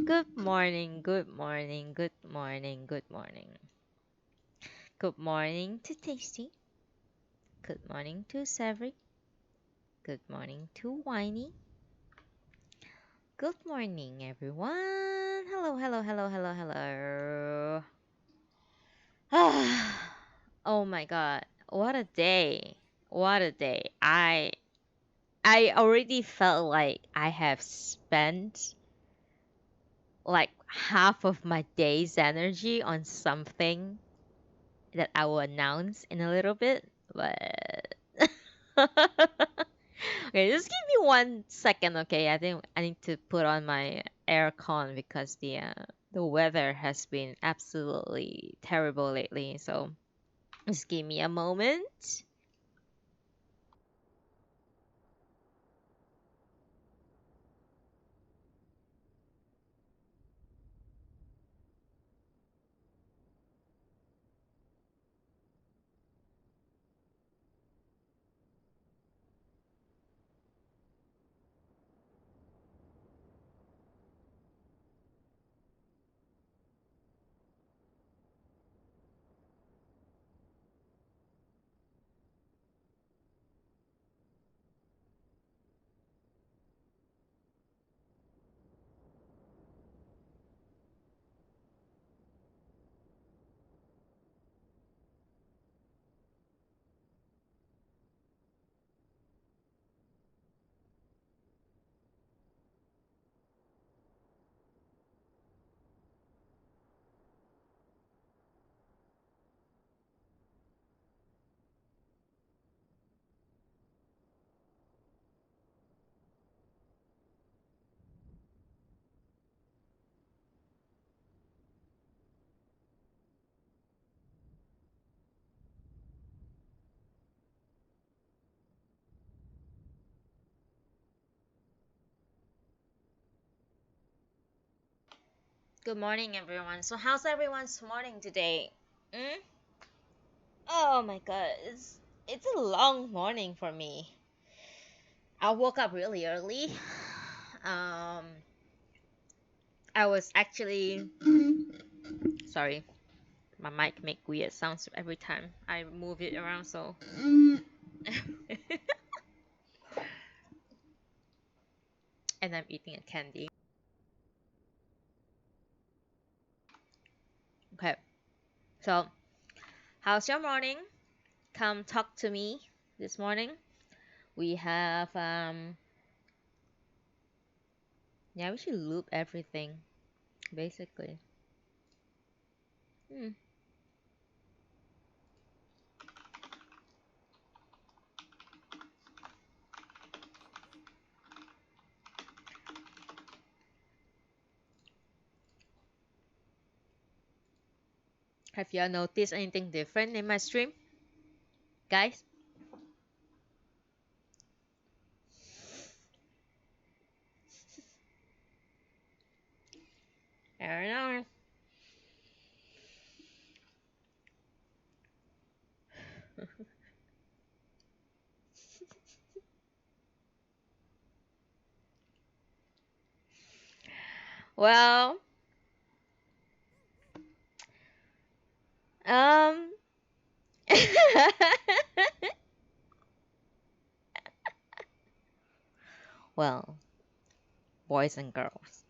Good morning, good morning, good morning, good morning. Good morning to Tasty. Good morning to Savory. Good morning to Whiny. Good morning, everyone. Hello, hello, hello, hello, hello. Oh my god, what a day. What a day. I already felt like I have spent like half of my day's energy on something that I will announce in a little bit, but okay, just give me 1 second, okay? I think I need to put on my aircon because the weather has been absolutely terrible lately. So just give me a moment. Good morning, everyone. So, how's everyone's morning today? Mm? Oh my god, it's a long morning for me. I woke up really early. Um, I was actually sorry, my mic make weird sounds every time I move it around. So, and I'm eating a candy. Okay, so how's your morning? Come talk to me this morning. We have yeah, we should loop everything basically. Hmm. Have you noticed anything different in my stream, guys? I don't know. Well, um, well, boys and girls,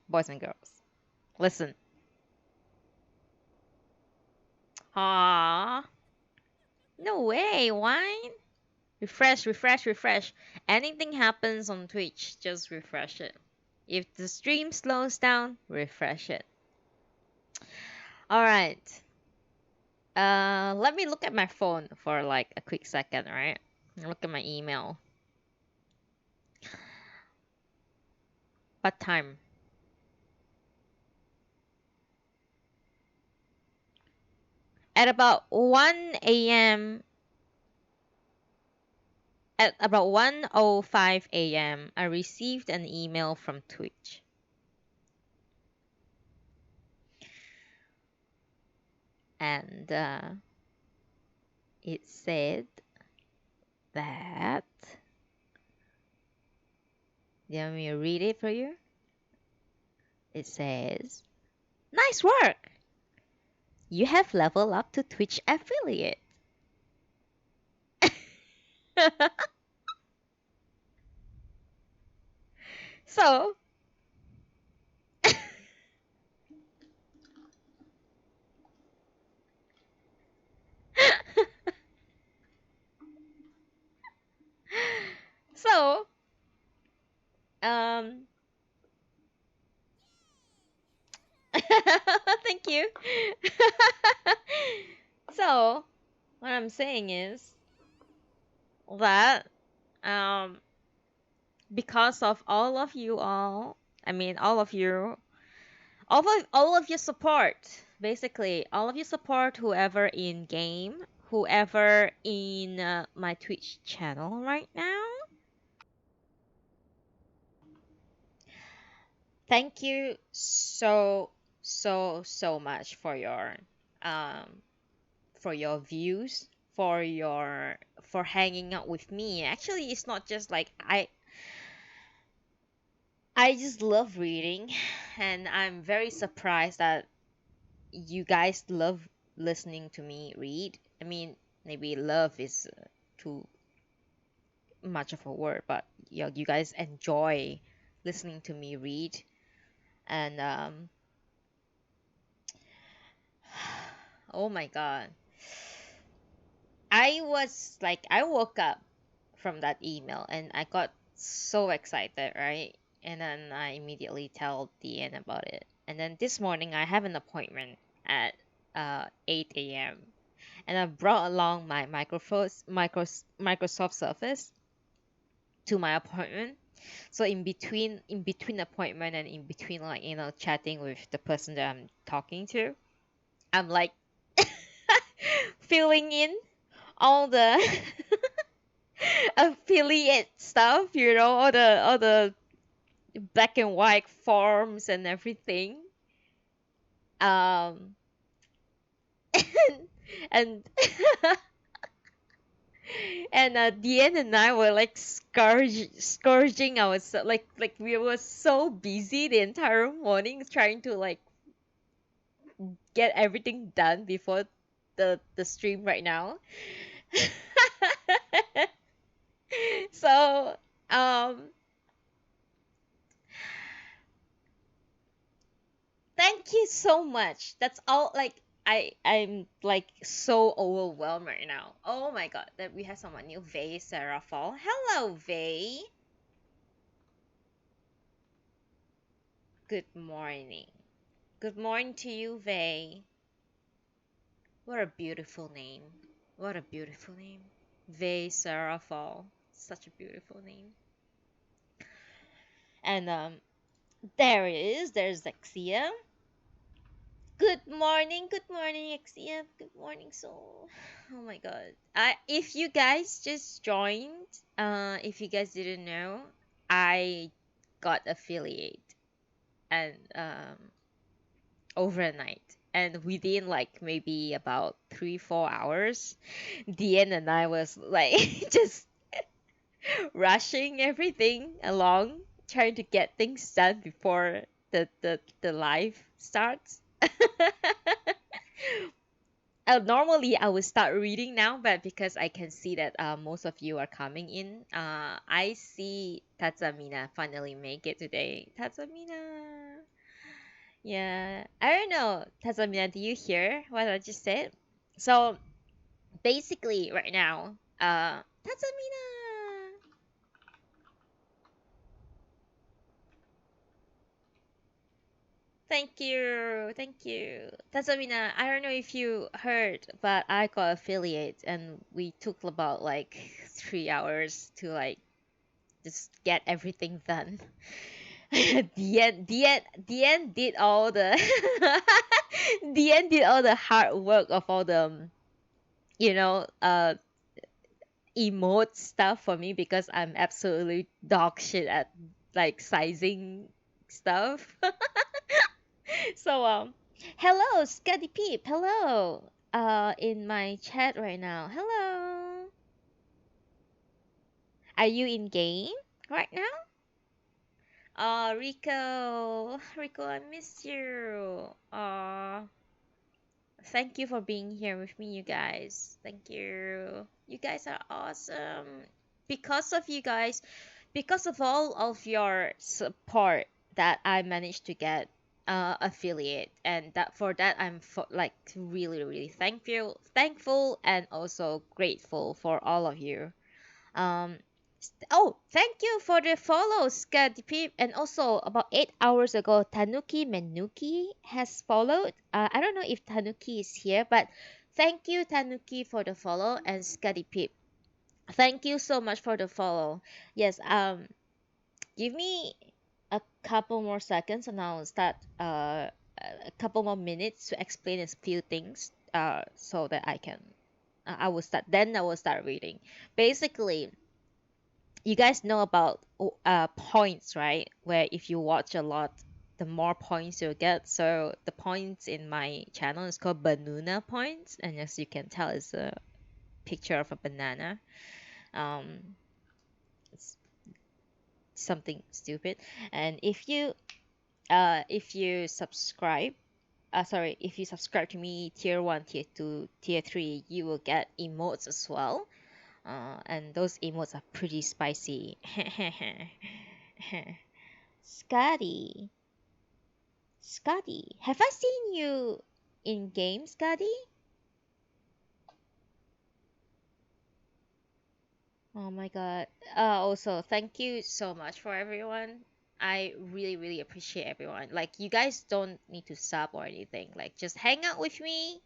boys and girls, listen. Ah, no way, why? Refresh, refresh, refresh. Anything happens on Twitch, just refresh it. If the stream slows down, refresh it. All right. Let me look at my phone for like a quick second, right? Look at my email. What time? At about 1 a.m. At about 1:05 a.m., I received an email from Twitch. And it said that Do you want me to read it for you? It says, "Nice work! You have leveled up to Twitch affiliate." So, so, um, thank you. So, what I'm saying is that, um, because of all of you all, I mean, all of your support, basically, all of your support, whoever in game, whoever in my Twitch channel right now, thank you so much um for your views, for hanging out with me. Actually, it's not just like I just love reading, and I'm very surprised that you guys love listening to me read. I mean, maybe love is too much of a word, but you guys enjoy listening to me read. And oh my god, I woke up from that email and I got so excited, right? And then I immediately tell Deanne about it. And then this morning I have an appointment at 8 a.m. and I brought along my Microsoft Surface to my appointment. So in between appointment and in between, like, chatting with the person that I'm talking to, I'm like filling in all the affiliate stuff, all the black and white forms and everything. Um, and and Deanne and I were like scourging ourselves, like we were so busy the entire morning trying to like get everything done before the stream right now. So, um, thank you so much. That's all. Like, I'm like so overwhelmed right now. Oh my god, that we have someone new, Vay Sarah Fall. Hello, Vay. Good morning. Good morning to you, Vay. What a beautiful name. What a beautiful name. Vay Sarah Fall. Such a beautiful name. And there it is. There's Lexia. Good morning, Exia. Good morning, Soul. Oh my god. If you guys just joined, if you guys didn't know, I got affiliate and overnight. And within like maybe about 3-4 hours, Deanne and I was like just rushing everything along, trying to get things done before the live starts. Normally I would start reading now, but because I can see that most of you are coming in, I see Tatsamina finally make it today. Tatsamina, yeah, I don't know. Tatsamina, do you hear what I just said? So basically, right now, Tatsamina, thank you, thank you, Tatsamina. I don't know if you heard, but I got affiliate, and we took about like 3 hours to like just get everything done. The end did all the the end did all the hard work of all the you know uh emote stuff for me because I'm absolutely dog shit at like sizing stuff. So hello Scotty Peep, hello in my chat right now. Hello. Are you in game right now? Rico, I miss you. Thank you for being here with me, you guys. Thank you. You guys are awesome. Because of you guys, because of all of your support that I managed to get affiliate, and that for that I'm like really really thankful and also grateful for all of you. um Oh, thank you for the follow, Scadipip. And also, about 8 hours ago, Tanuki Menuki has followed. I don't know if Tanuki is here, but thank you, Tanuki, for the follow, and Scadipip. Thank you so much for the follow. Yes, give me a couple more seconds, and I'll start a couple more minutes to explain a few things. So that I can, I will start. Then I will start reading. Basically, you guys know about points, right? Where if you watch a lot, the more points you'll get. So the points in my channel is called banana points, and as you can tell, it's a picture of a banana. It's something stupid. And if you subscribe, sorry, if you subscribe to me tier 1, tier 2, tier 3, you will get emotes as well. And those emotes are pretty spicy. Scotty, Scotty, have I seen you in game, Scotty? Oh my god. Also, thank you so much for everyone. I really, really appreciate everyone. Like, you guys don't need to sub or anything. Like, just hang out with me,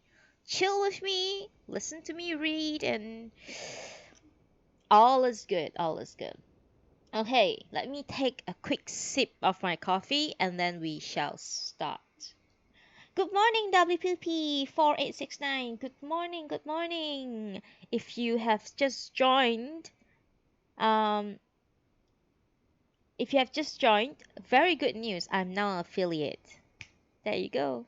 chill with me, listen to me read, and all is good. All is good. Okay, let me take a quick sip of my coffee and then we shall start. Good morning, WPP 4869. Good morning, good morning. If you have just joined, um, if you have just joined, very good news. I'm now an affiliate. There you go.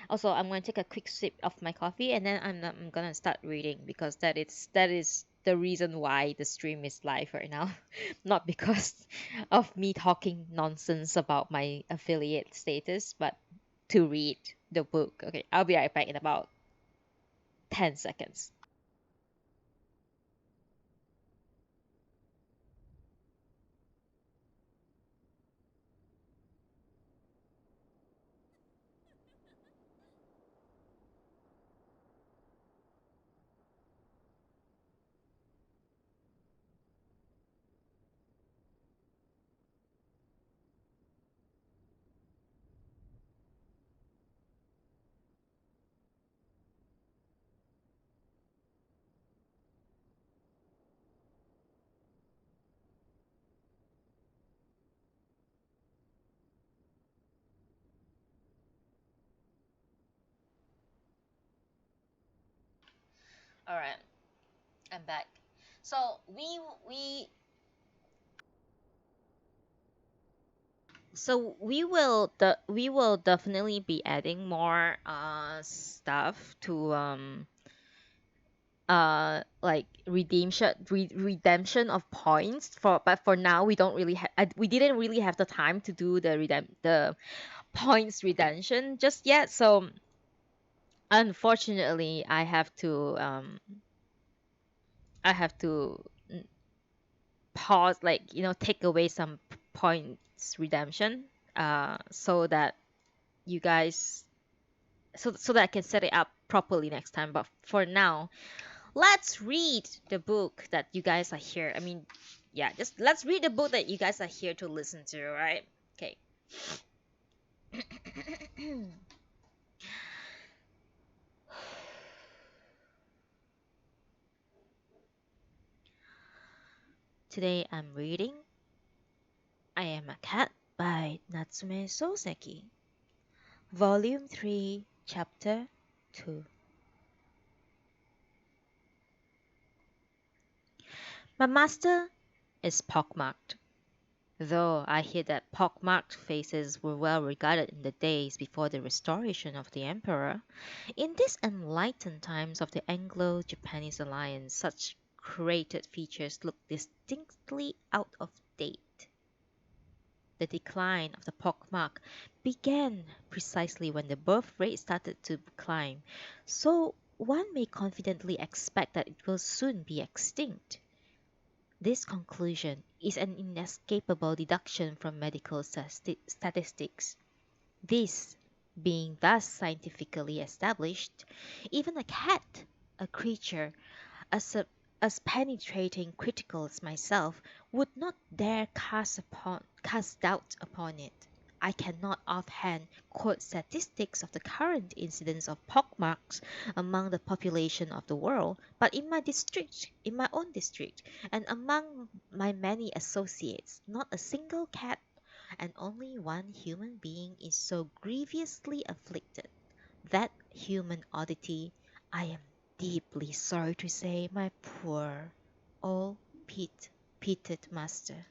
Also, I'm going to take a quick sip of my coffee and then I'm gonna start reading because that is the reason why the stream is live right now, not because of me talking nonsense about my affiliate status, but to read the book. Okay, I'll be right back in about 10 seconds. All right, I'm back. So we we will definitely be adding more stuff to like redemption of points for, but for now we don't really have, we didn't really have the time to do the points redemption just yet. So unfortunately I have to pause, like, take away some points redemption, so that you guys, so that I can set it up properly next time. But for now, let's read the book that you guys are here. I mean, yeah, just let's read the book that you guys are here to listen to, right? Okay. Today I'm reading I Am a Cat by Natsume Sōseki, Volume 3, Chapter 2. My master is pockmarked. Though I hear that pockmarked faces were well regarded in the days before the restoration of the emperor, in these enlightened times of the Anglo-Japanese alliance, such created features look distinctly out of date. the decline of the pockmark began precisely when the birth rate started to climb, so one may confidently expect that it will soon be extinct. This conclusion is an inescapable deduction from medical statistics. This being thus scientifically established, even a cat, a creature as as penetrating critical as myself, would not dare cast doubt upon it. I cannot offhand quote statistics of the current incidence of pockmarks among the population of the world, but in my own district, and among my many associates, not a single cat and only one human being is so grievously afflicted. That human oddity, I am deeply sorry to say, my poor old pitted master.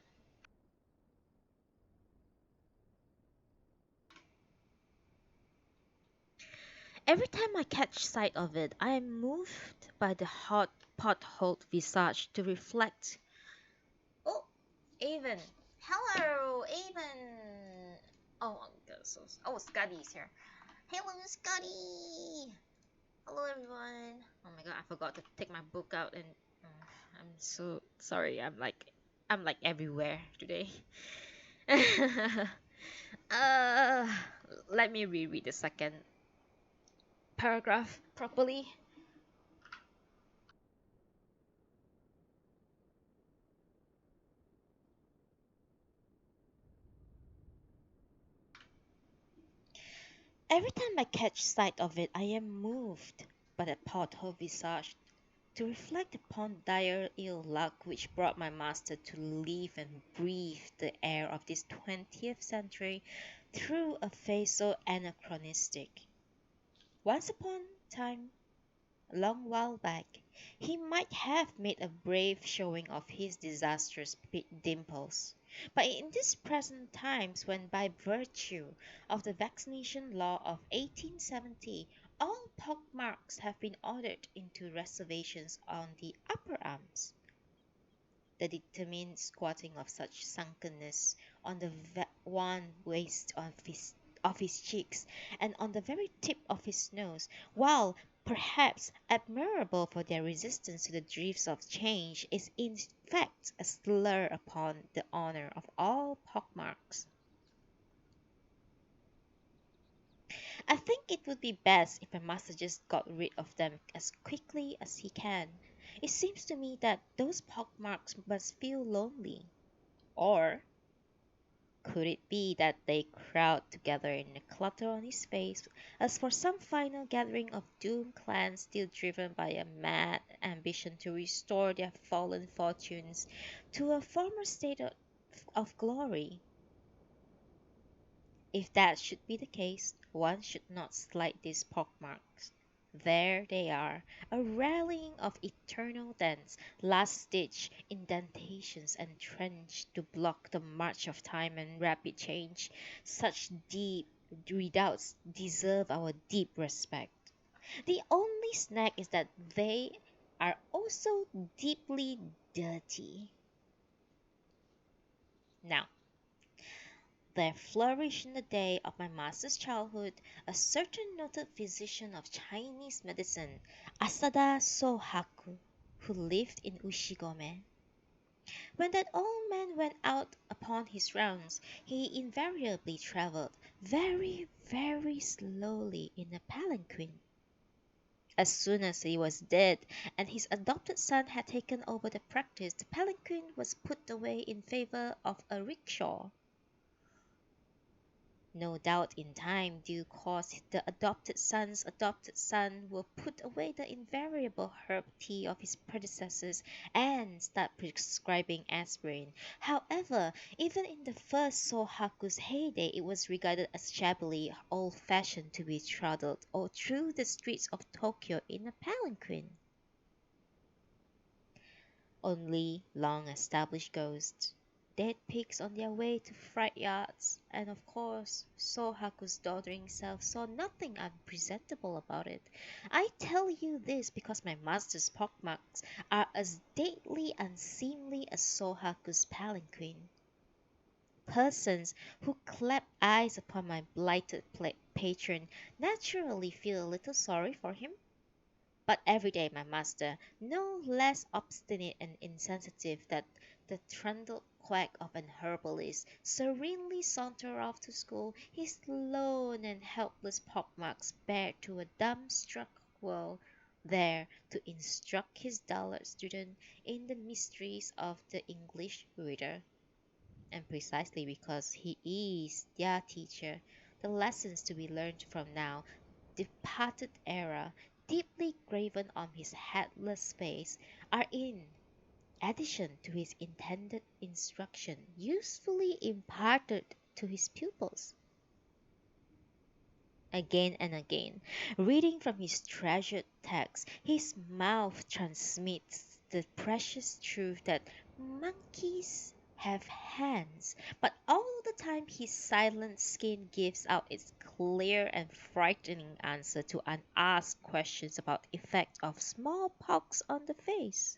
Every time I catch sight of it, I am moved by the hot potholed visage to reflect. Oh, Avon. Hello, Avon. Oh, Scotty's here. Hello, Scotty. Hello, everyone. Oh my god, I forgot to take my book out, and I'm so sorry. I'm like everywhere today. uh, Let me reread the second paragraph properly. Every time I catch sight of it, I am moved by that pothole visage to reflect upon dire ill luck which brought my master to live and breathe the air of this 20th century through a phase so anachronistic. Once upon a time, a long while back, he might have made a brave showing of his disastrous dimples. But in these present times, when by virtue of the vaccination law of 1870 all pockmarks have been ordered into reservations on the upper arms, the determined squatting of such sunkenness on the wan waist of his cheeks and on the very tip of his nose, while perhaps admirable for their resistance to the drifts of change, is in fact a slur upon the honor of all pockmarks. I think it would be best if my master just got rid of them as quickly as he can. It seems to me that those pockmarks must feel lonely. Or could it be that they crowd together in a clutter on his face, as for some final gathering of doomed clans still driven by a mad ambition to restore their fallen fortunes to a former state of glory? If that should be the case, one should not slight these pockmarks. There they are, a rallying of eternal dents, last-ditch indentations entrenched to block the march of time and rapid change. Such deep redoubts deserve our deep respect. The only snag is that they are also deeply dirty. Now, there flourished in the day of my master's childhood a certain noted physician of Chinese medicine, Asada Sohaku, who lived in Ushigome. When that old man went out upon his rounds, he invariably travelled very, very slowly in a palanquin. As soon as he was dead and his adopted son had taken over the practice, the palanquin was put away in favour of a rickshaw. No doubt in time due course the adopted son will put away the invariable herb tea of his predecessors and start prescribing aspirin. However, even in the first Sohaku's heyday, it was regarded as shabbily old-fashioned to be traveled or through the streets of Tokyo in a palanquin. Only long-established ghosts, dead pigs on their way to freight yards, and of course, Sohaku's doddering self saw nothing unpresentable about it. I tell you this because my master's pockmarks are as deadly unseemly as Sohaku's palanquin. persons who clap eyes upon my blighted patron naturally feel a little sorry for him. But every day my master, no less obstinate and insensitive than the trundled quack of an herbalist, serenely saunter off to school, his lone and helpless pockmarks bared to a dumbstruck world, there to instruct his dullard student in the mysteries of the English reader. And precisely because he is their teacher, the lessons to be learned from now departed era, deeply graven on his headless face, are in addition to his intended instruction usefully imparted to his pupils. Again and again, reading from his treasured text, his mouth transmits the precious truth that monkeys have hands, but all the time his silent skin gives out its clear and frightening answer to unasked questions about effect of smallpox on the face.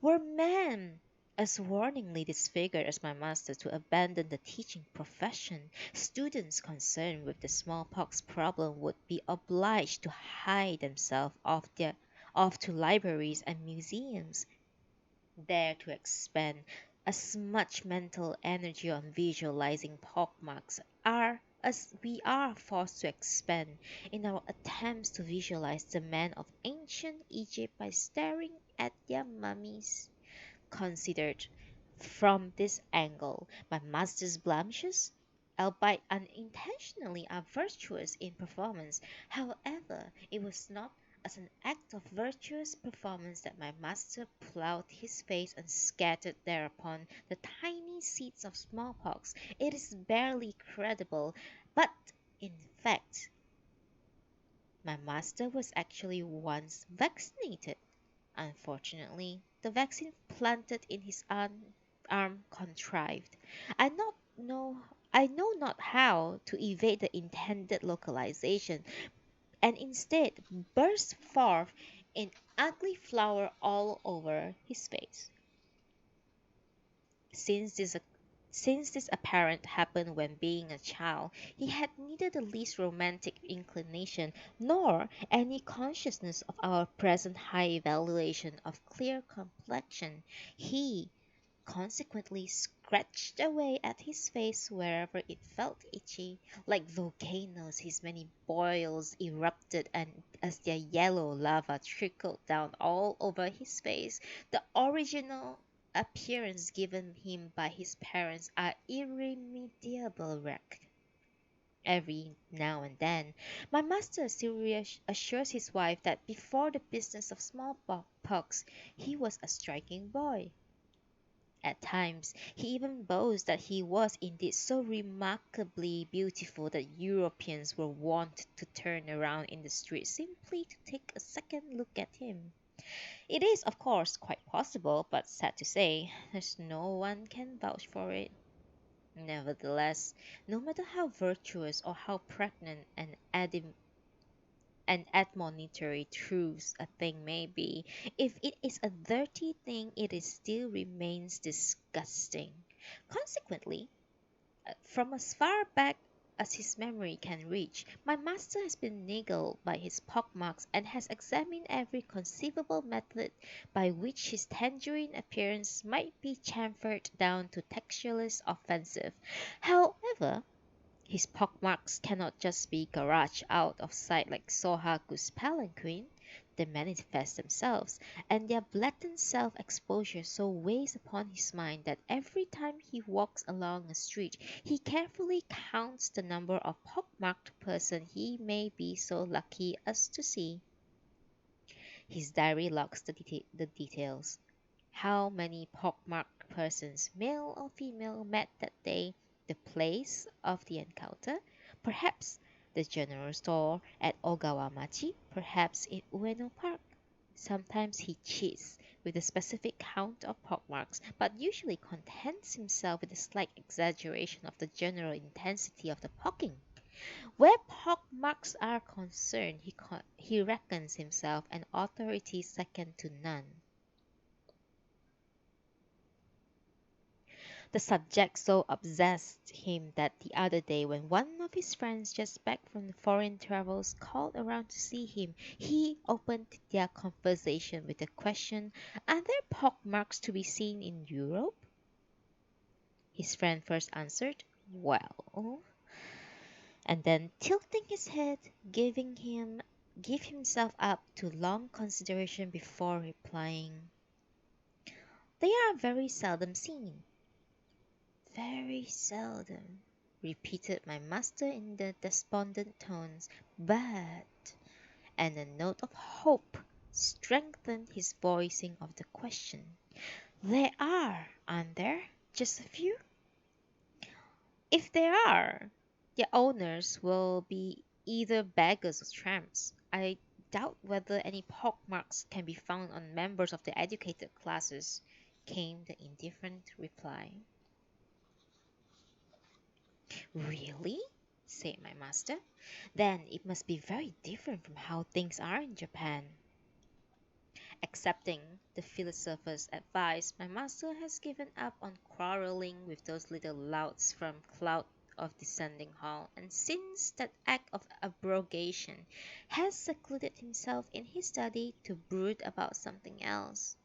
Were men as warningly disfigured as my master to abandon the teaching profession, students concerned with the smallpox problem would be obliged to hie themselves off to libraries and museums, there to expend as much mental energy on visualizing pockmarks are as we are forced to expend in our attempts to visualize the men of ancient Egypt by staring at their mummies. Considered from this angle, my master's blemishes, albeit unintentionally, are virtuous in performance. However, it was not as an act of virtuous performance that my master ploughed his face and scattered thereupon the tiny seeds of smallpox. It is barely credible, but in fact, my master was actually once vaccinated. Unfortunately, the vaccine planted in his arm contrived. I not know I know not how to evade the intended localization, and instead burst forth in ugly flower all over his face. Since this since this apparent happened when being a child, he had neither the least romantic inclination nor any consciousness of our present high evaluation of clear complexion. He consequently scratched away at his face wherever it felt itchy. Like volcanoes, his many boils erupted, and as their yellow lava trickled down all over his face, the original appearance given him by his parents are irremediable wreck. Every now and then, my master still assures his wife that before the business of smallpox he was a striking boy. At times, he even boasts that he was indeed so remarkably beautiful that Europeans were wont to turn around in the street simply to take a second look at him. It is, of course, quite possible, but sad to say, there's no one can vouch for it. Nevertheless, no matter how virtuous or how pregnant and admonitory truths a thing may be, if it is a dirty thing, it is still remains disgusting. Consequently, from as far back as his memory can reach, my master has been niggled by his pockmarks and has examined every conceivable method by which his tangerine appearance might be chamfered down to textureless offensive. However, his pockmarks cannot just be garaged out of sight like Sohaku's palanquin. They manifest themselves, and their blatant self-exposure so weighs upon his mind that every time he walks along a street he carefully counts the number of pockmarked persons he may be so lucky as to see. His diary logs the details. How many pockmarked persons, male or female, met that day, the place of the encounter, perhaps the general store at Ogawamachi, perhaps in Ueno Park. Sometimes he cheats with a specific count of pockmarks, but usually contents himself with a slight exaggeration of the general intensity of the pocking. Where pockmarks are concerned, he reckons himself an authority second to none. The subject so obsessed him that the other day, when one of his friends just back from foreign travels called around to see him, he opened their conversation with the question, "Are there pockmarks to be seen in Europe?" His friend first answered, "Well," and then tilting his head, give himself up to long consideration before replying, "They are very seldom seen." "Very seldom," repeated my master in the despondent tones, "but," and a note of hope strengthened his voicing of the question, "there are, aren't there? Just a few?" "If there are, their owners will be either beggars or tramps. I doubt whether any pockmarks can be found on members of the educated classes," came the indifferent reply. "Really?" said my master. "Then it must be very different from how things are in Japan." Accepting the philosopher's advice, my master has given up on quarrelling with those little louts from cloud of descending hall, and since that act of abrogation has secluded himself in his study to brood about something else.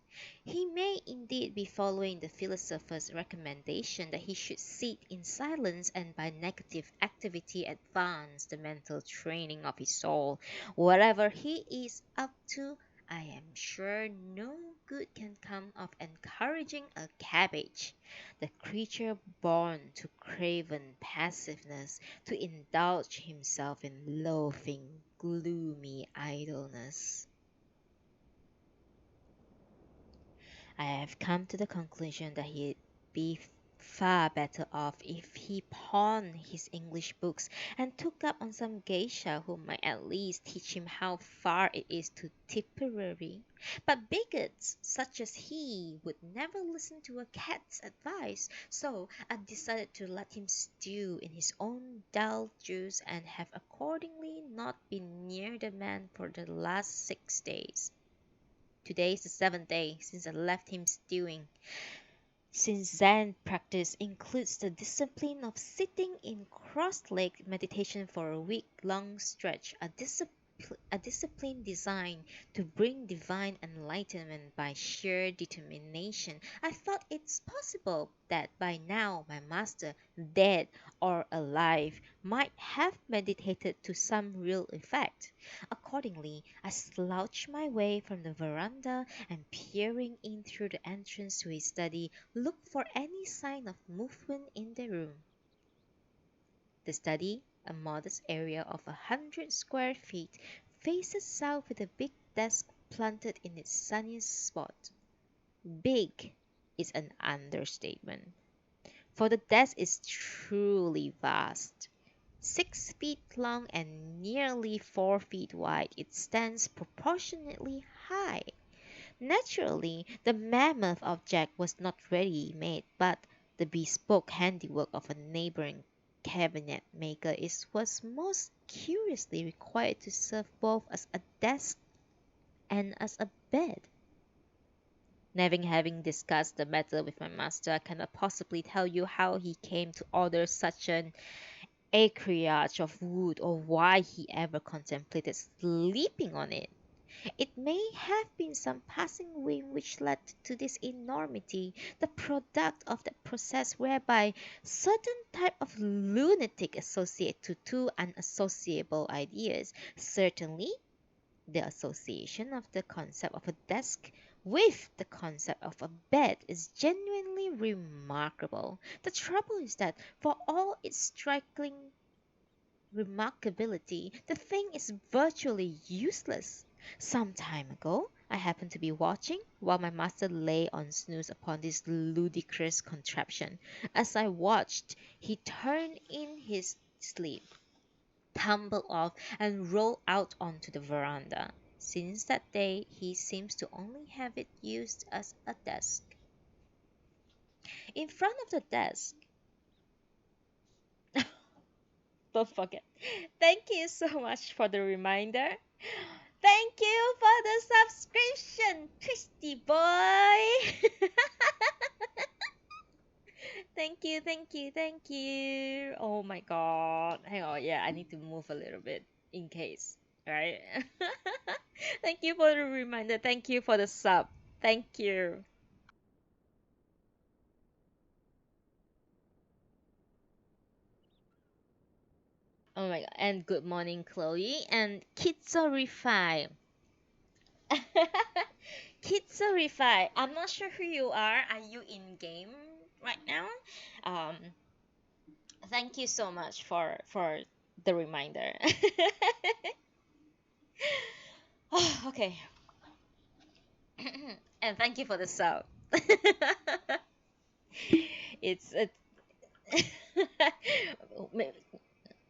He may indeed be following the philosopher's recommendation that he should sit in silence and by negative activity advance the mental training of his soul. Whatever he is up to, I am sure no good can come of encouraging a cabbage, the creature born to craven passiveness, to indulge himself in loafing, gloomy idleness. I have come to the conclusion that he'd be far better off if he pawned his English books and took up on some geisha who might at least teach him how far it is to Tipperary. But bigots such as he would never listen to a cat's advice, so I decided to let him stew in his own dull juice and have accordingly not been near the man for the last 6 days. Today is the seventh day since I left him stewing. Since Zen practice includes the discipline of sitting in cross-legged meditation for a week-long stretch, a discipline designed to bring divine enlightenment by sheer determination, I thought it's possible that by now my master, dead or alive, might have meditated to some real effect. Accordingly, I slouched my way from the veranda and peering in through the entrance to his study, looked for any sign of movement in the room. The study, a modest area of 100 square feet, faces south with a big desk planted in its sunniest spot. Big is an understatement, for the desk is truly vast. 6 feet long and nearly 4 feet wide, it stands proportionately high. Naturally, the mammoth object was not ready made, but the bespoke handiwork of a neighboring cabinet maker was most curiously required to serve both as a desk and as a bed. Never having discussed the matter with my master, I cannot possibly tell you how he came to order such an acreage of wood or why he ever contemplated sleeping on it. It may have been some passing whim which led to this enormity, the product of that process whereby certain type of lunatic associate to two unassociable ideas. Certainly, the association of the concept of a desk with the concept of a bed is genuinely remarkable. The trouble is that for all its striking remarkability, the thing is virtually useless. Some time ago, I happened to be watching while my master lay on snooze upon this ludicrous contraption. As I watched, he turned in his sleep, tumbled off, and rolled out onto the veranda. Since that day, he seems to only have it used as a desk. In front of the desk, don't forget. Thank you so much for the reminder. Thank you for the subscription, Twisty boy. Thank you, thank you, thank you. Oh my god. Hang on, yeah, I need to move a little bit in case, right? Thank you for the reminder. Thank you for the sub. Thank you. Oh my god. And good morning, Chloe. And Kitsorify. Kitsorify. I'm not sure who you are. Are you in game right now? Um, Thank you so much for the reminder. Okay. And thank you for the sub. It's a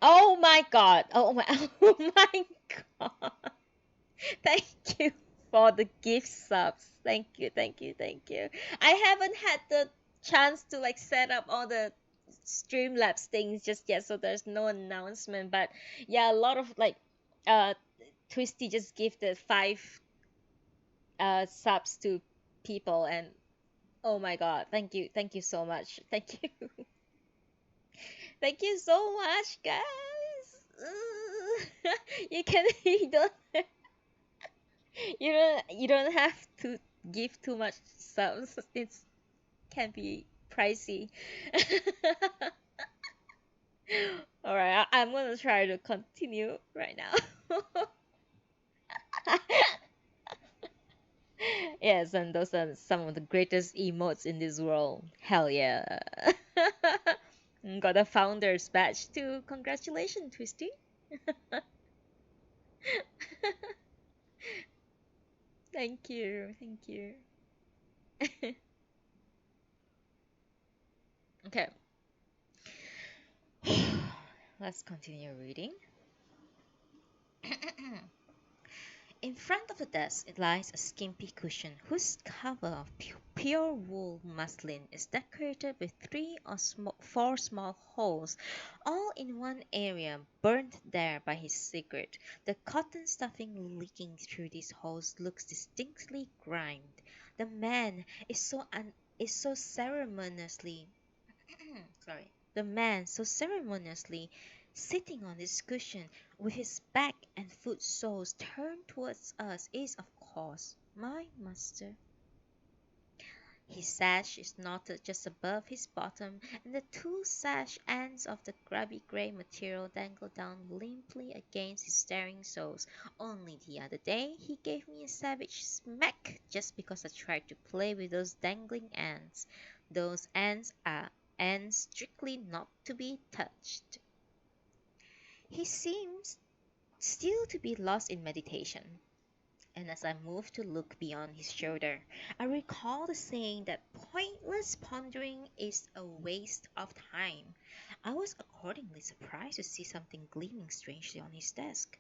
Oh my god. Oh my oh my god. Thank you for the gift subs. Thank you, thank you, thank you. I haven't had the chance to like set up all the Streamlabs things just yet, so there's no announcement. But yeah, a lot of like uh Twisty just gifted 5 subs to people, and oh my god, thank you so much. Thank you. Thank you so much, guys. You can you don't have to give too much subs. It's can be pricey. All right, I'm gonna try to continue right now. Yes, and those are some of the greatest emotes in this world. Hell yeah. Got a founder's badge too. Congratulations, Twisty. Thank you. Thank you. Okay. Let's continue reading. In front of the desk lies a skimpy cushion whose cover of pure wool muslin is decorated with 3 or 4 small holes, all in one area, burnt there by his cigarette. The cotton stuffing leaking through these holes looks distinctly grimed. The man is so ceremoniously sorry. The man so ceremoniously sitting on this cushion with his back and foot soles turned towards us is, of course, my master. His sash is knotted just above his bottom, and the 2 sash ends of the grubby grey material dangle down limply against his staring soles. Only the other day he gave me a savage smack just because I tried to play with those dangling ends. Those ends are ends strictly not to be touched. He seems still to be lost in meditation. And as I moved to look beyond his shoulder, I recall the saying that pointless pondering is a waste of time. I was accordingly surprised to see something gleaming strangely on his desk.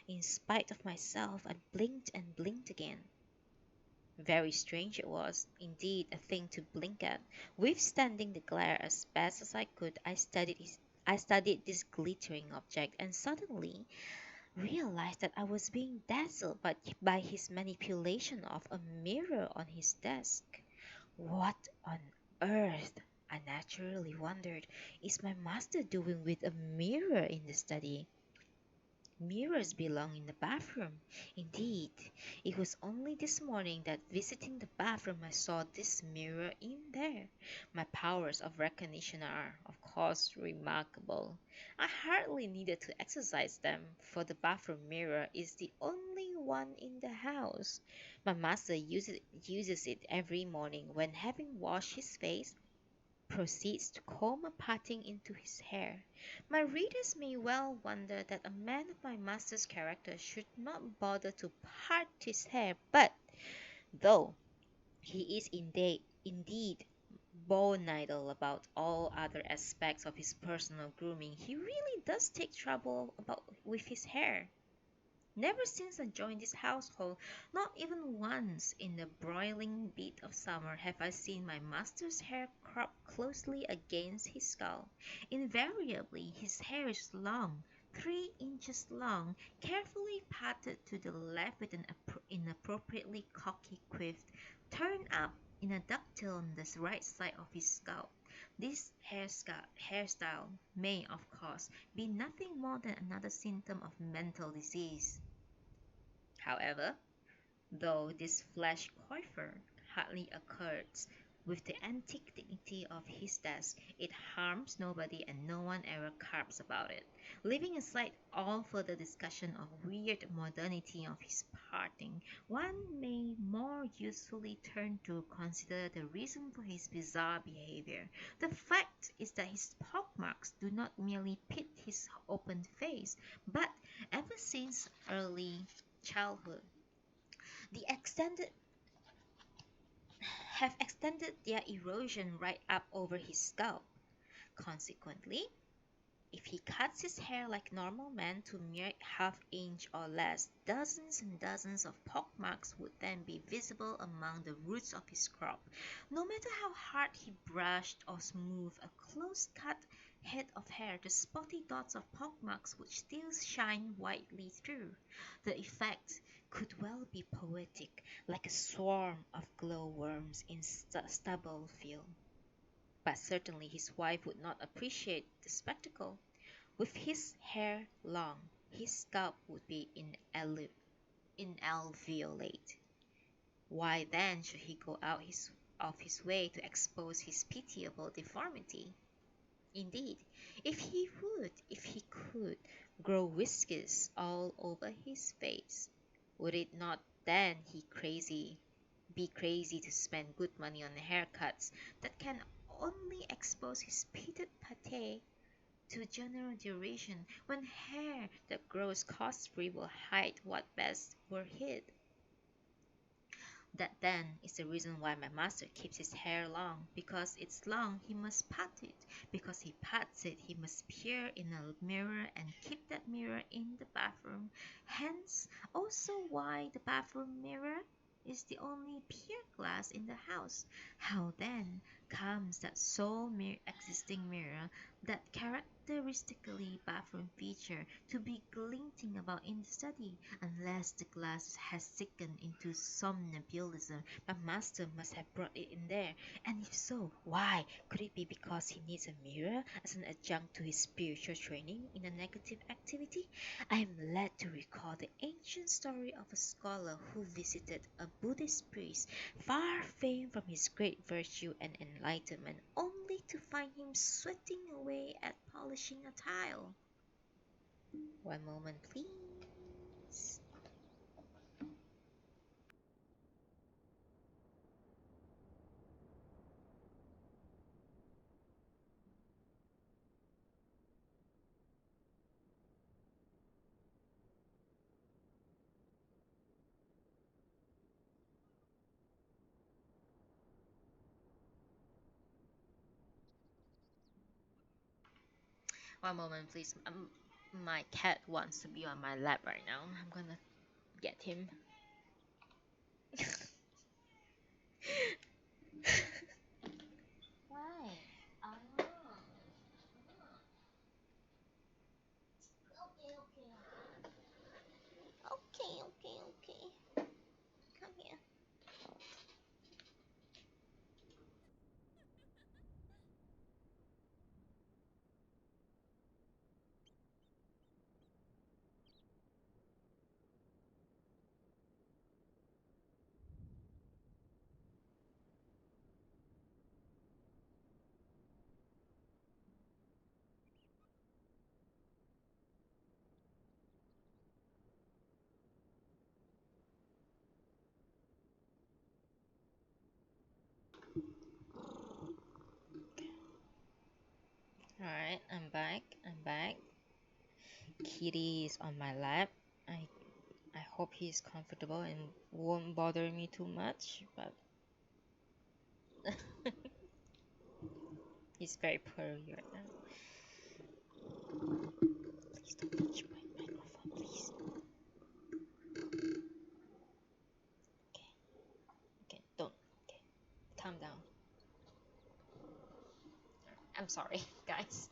In spite of myself, I blinked and blinked again. Very strange it was, indeed, a thing to blink at. Withstanding the glare as best as I could, I studied this glittering object, and suddenly realized that I was being dazzled by his manipulation of a mirror on his desk. What on earth, I naturally wondered, is my master doing with a mirror in the study? Mirrors belong in the bathroom. Indeed, it was only this morning that visiting the bathroom I saw this mirror in there. My powers of recognition are, of course, remarkable. I hardly needed to exercise them, for the bathroom mirror is the only one in the house. My master uses it every morning when, having washed his face, proceeds to comb a parting into his hair. My readers may well wonder that a man of my master's character should not bother to part his hair, but though he is indeed bone idle about all other aspects of his personal grooming, he really does take trouble about with his hair. Never since I joined this household, not even once in the broiling beat of summer, have I seen my master's hair cropped closely against his skull. Invariably his hair is long, 3 inches long, carefully parted to the left with an inappropriately cocky quiff, turned up in a ducktail on the right side of his scalp. This hairstyle may, of course, be nothing more than another symptom of mental disease. However, though this flash coiffure hardly accords with the antique dignity of his desk, it harms nobody and no one ever carps about it. Leaving aside all further discussion of weird modernity of his parting, one may more usefully turn to consider the reason for his bizarre behavior. The fact is that his pockmarks do not merely pit his open face, but ever since early childhood, the extended have extended their erosion right up over his scalp. Consequently, if he cuts his hair like normal men to mere half-inch or less, dozens and dozens of pockmarks would then be visible among the roots of his crop. No matter how hard he brushed or smoothed a close-cut head of hair, the spotty dots of pockmarks would still shine whitely through. The effect could well be poetic, like a swarm of glowworms in stubble field. But certainly his wife would not appreciate the spectacle. With his hair long, his scalp would be inalveolate. Why then should he go out of his way to expose his pitiable deformity? Indeed, if he could, grow whiskers all over his face, would it not then be crazy to spend good money on haircuts that can only expose his pitted pate to general duration, when hair that grows cost-free will hide what best were hid? That then is the reason why my master keeps his hair long. Because it's long, he must pat it. Because he pats it, he must peer in a mirror and keep that mirror in the bathroom. Hence, also why the bathroom mirror is the only pier glass in the house. How then comes that sole existing mirror, that characteristically bathroom feature, to be glinting about in the study, unless the glass has sickened into somnambulism? My master must have brought it in there, and if so, why? Could it be because he needs a mirror as an adjunct to his spiritual training in a negative activity? I am led to recall the ancient story of a scholar who visited a Buddhist priest, far famed from his great virtue and enlightenment, only to find him sweating away at polishing a tile. One moment, please. One moment, please. My cat wants to be on my lap right now. I'm gonna get him. Why? Oh. Okay. Come here. Alright, I'm back. Kitty is on my lap. I hope he's comfortable and won't bother me too much, but he's very purry right now. Please don't touch my microphone, please. Okay, don't. Okay, calm down. I'm sorry, guys.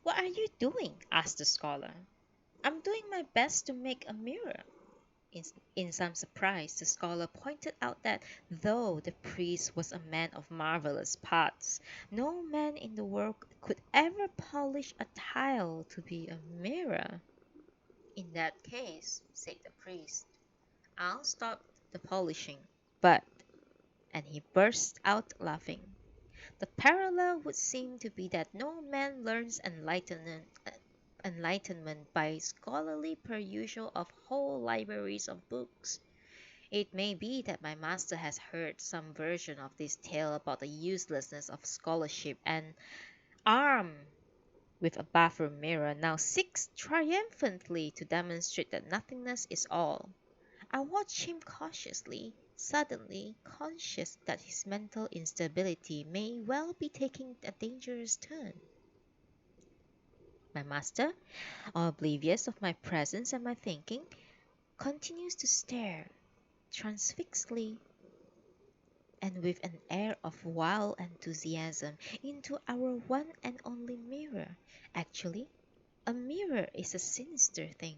What are you doing?" asked the scholar. "I'm doing my best to make a mirror." In, in some surprise, the scholar pointed out that though the priest was a man of marvelous parts, no man in the world could ever polish a tile to be a mirror. "In that case," said the priest, "I'll stop the polishing. But," and he burst out laughing, "the parallel would seem to be that no man learns enlightenment by scholarly perusal of whole libraries of books. It may be that my master has heard some version of this tale about the uselessness of scholarship, and, armed with a bathroom mirror, now seeks triumphantly to demonstrate that nothingness is all." I watch him cautiously, suddenly conscious that his mental instability may well be taking a dangerous turn. My master, oblivious of my presence and my thinking, continues to stare transfixedly and with an air of wild enthusiasm into our one and only mirror. Actually, a mirror is a sinister thing.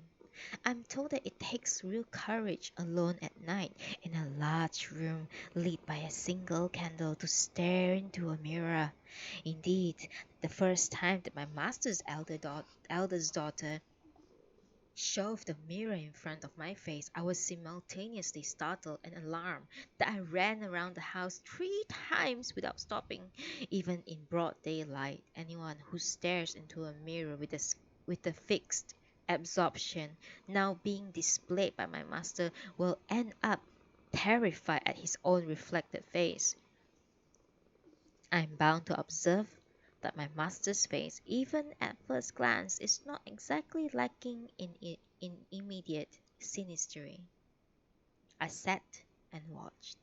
I'm told that it takes real courage alone at night in a large room lit by a single candle to stare into a mirror. Indeed, the first time that my master's eldest daughter shoved the mirror in front of my face, I was simultaneously startled and alarmed that I ran around the house 3 times without stopping. Even in broad daylight, anyone who stares into a mirror with the fixed absorption now being displayed by my master will end up terrified at his own reflected face. I am bound to observe that my master's face, even at first glance, is not exactly lacking in immediate sinisterity. I sat and watched.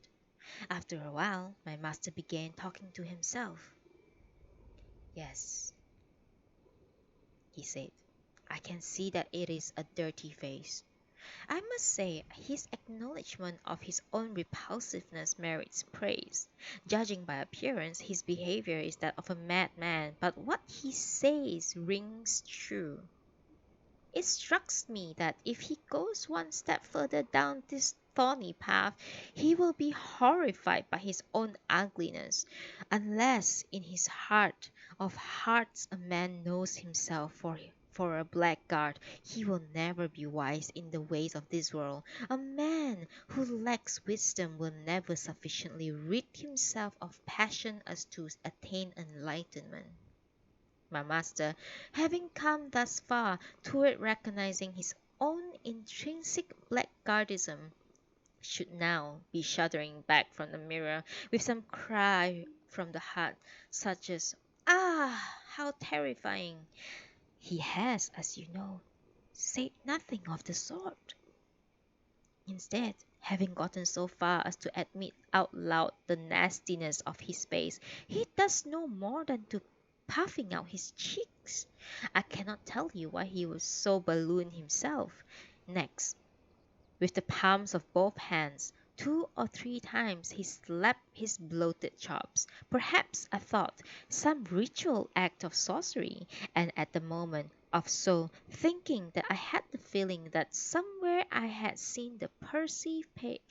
After a while, my master began talking to himself. "Yes," he said, "I can see that it is a dirty face. I must say his acknowledgment of his own repulsiveness merits praise. Judging by appearance, his behavior is that of a madman, but what he says rings true. It strikes me that if he goes one step further down this thorny path, he will be horrified by his own ugliness, unless in his heart of hearts a man knows himself for a blackguard, he will never be wise in the ways of this world. A man who lacks wisdom will never sufficiently rid himself of passion as to attain enlightenment." My master, having come thus far toward recognizing his own intrinsic blackguardism, should now be shuddering back from the mirror with some cry from the heart, such as, "Ah, how terrifying!" He has, as you know, said nothing of the sort. Instead, having gotten so far as to admit out loud the nastiness of his face, he does no more than to puffing out his cheeks. I cannot tell you why he was so ballooned himself. Next, with the palms of both hands, 2 or 3 times he slapped his bloated chops. Perhaps, I thought, some ritual act of sorcery, and at the moment of so thinking that I had the feeling that somewhere I had seen the Percy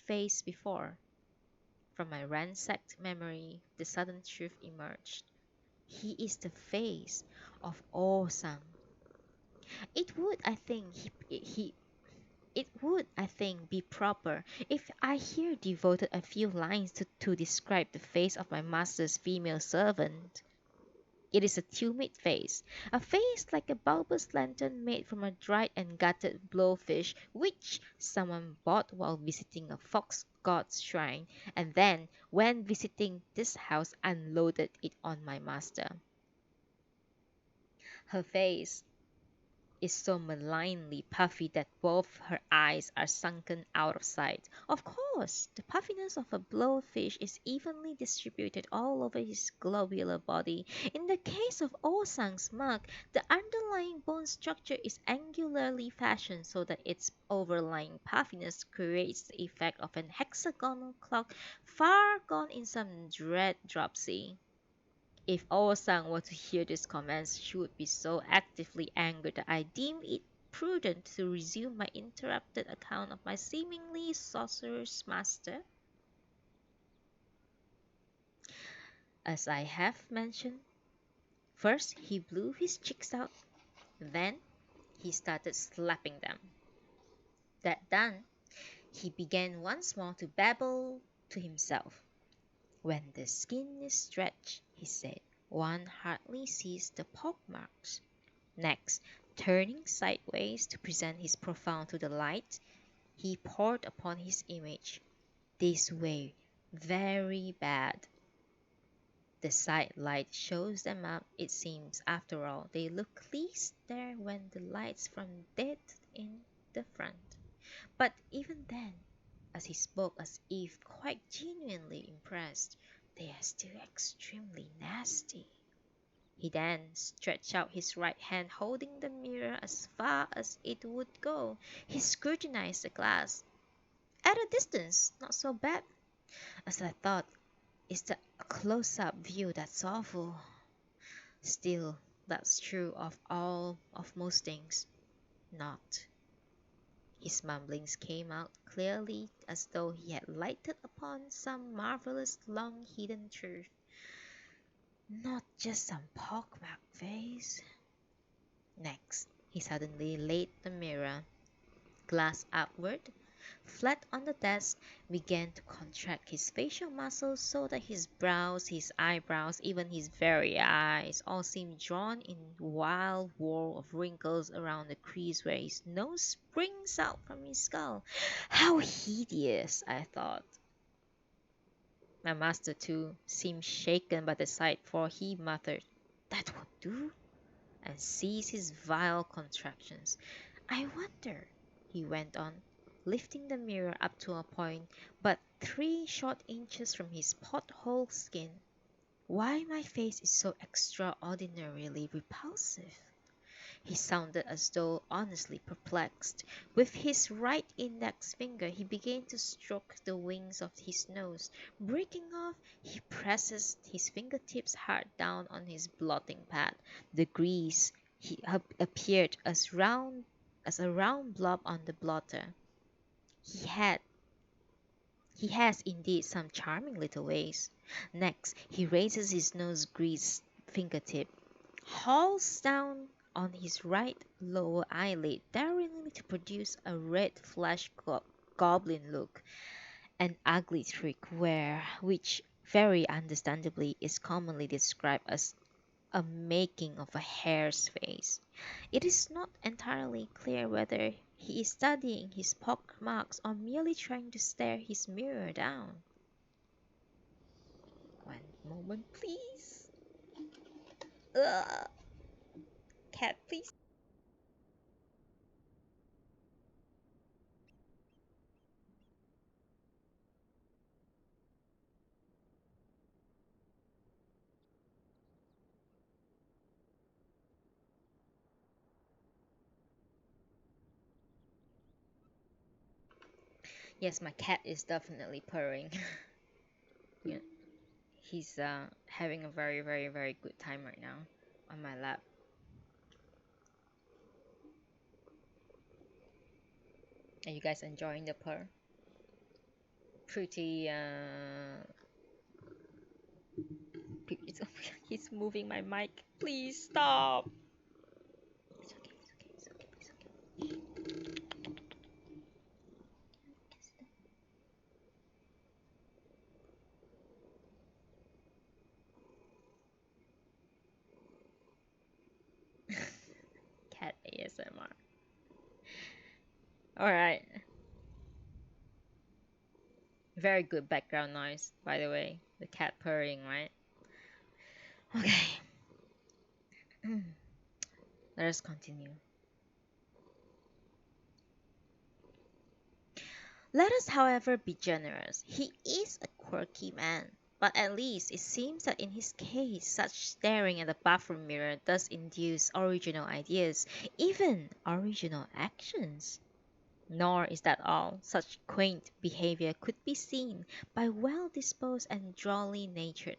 face before. From my ransacked memory, the sudden truth emerged. He is the face of Osang. It would, I think, It would, I think, be proper if I here devoted a few lines to describe the face of my master's female servant. It is a tumid face, a face like a bulbous lantern made from a dried and gutted blowfish which someone bought while visiting a fox god's shrine, and then, when visiting this house, unloaded it on my master. Her face is so malignly puffy that both her eyes are sunken out of sight. Of course, the puffiness of a blowfish is evenly distributed all over his globular body. In the case of Osang's mug, the underlying bone structure is angularly fashioned so that its overlying puffiness creates the effect of an hexagonal clock far gone in some dread dropsy. If Owa-san were to hear these comments, she would be so actively angered that I deem it prudent to resume my interrupted account of my seemingly sorcerer's master. As I have mentioned, first he blew his cheeks out, then he started slapping them. That done, he began once more to babble to himself. When the skin is stretched, he said, one hardly sees the pockmarks. Next, turning sideways to present his profile to the light, he pored upon his image. This way, very bad. The side light shows them up, it seems. After all, they look least there when the light's from dead in the front. But even then, as he spoke as if quite genuinely impressed, they are still extremely nasty. He then stretched out his right hand, holding the mirror as far as it would go. He scrutinized the glass. At a distance, not so bad, as I thought. It's the close-up view that's awful. Still, that's true of most things. Not. His mumblings came out clearly as though he had lighted upon some marvelous long-hidden truth. Not just some pockmarked face. Next, he suddenly laid the mirror, glass upward, flat on the desk, began to contract his facial muscles so that his brows, his eyebrows, even his very eyes all seemed drawn in wild whirl of wrinkles around the crease where his nose springs out from his skull. How hideous, I thought. My master, too, seemed shaken by the sight, for he muttered, "That would do," and ceased his vile contractions. "I wonder," he went on, lifting the mirror up to a point but 3 short inches from his pothole skin, "why my face is so extraordinarily repulsive." He sounded as though honestly perplexed. With his right index finger he began to stroke the wings of his nose. Breaking off, he presses his fingertips hard down on his blotting pad. The grease appeared as a round blob on the blotter. He has indeed some charming little ways. Next, he raises his nose-greased fingertip, hauls down on his right lower eyelid, daringly to produce a red flash goblin look, an ugly trick which very understandably is commonly described as a making of a hare's face. It is not entirely clear whether he is studying his pockmarks or merely trying to stare his mirror down. One moment, please. Ugh. Cat, please. Yes, my cat is definitely purring. Yeah, he's having a very, very, very good time right now on my lap. Are you guys enjoying the purr? Pretty he's moving my mic. Please stop. It's okay, it's okay, it's okay, it's okay. Cat ASMR. Alright. Very good background noise, by the way. The cat purring, right? Okay. Let us continue. Let us, however, be generous. He is a quirky man, but at least it seems that in his case, such staring at the bathroom mirror does induce original ideas, even original actions. Nor is that all. Such quaint behavior could be seen by well-disposed and drolly natured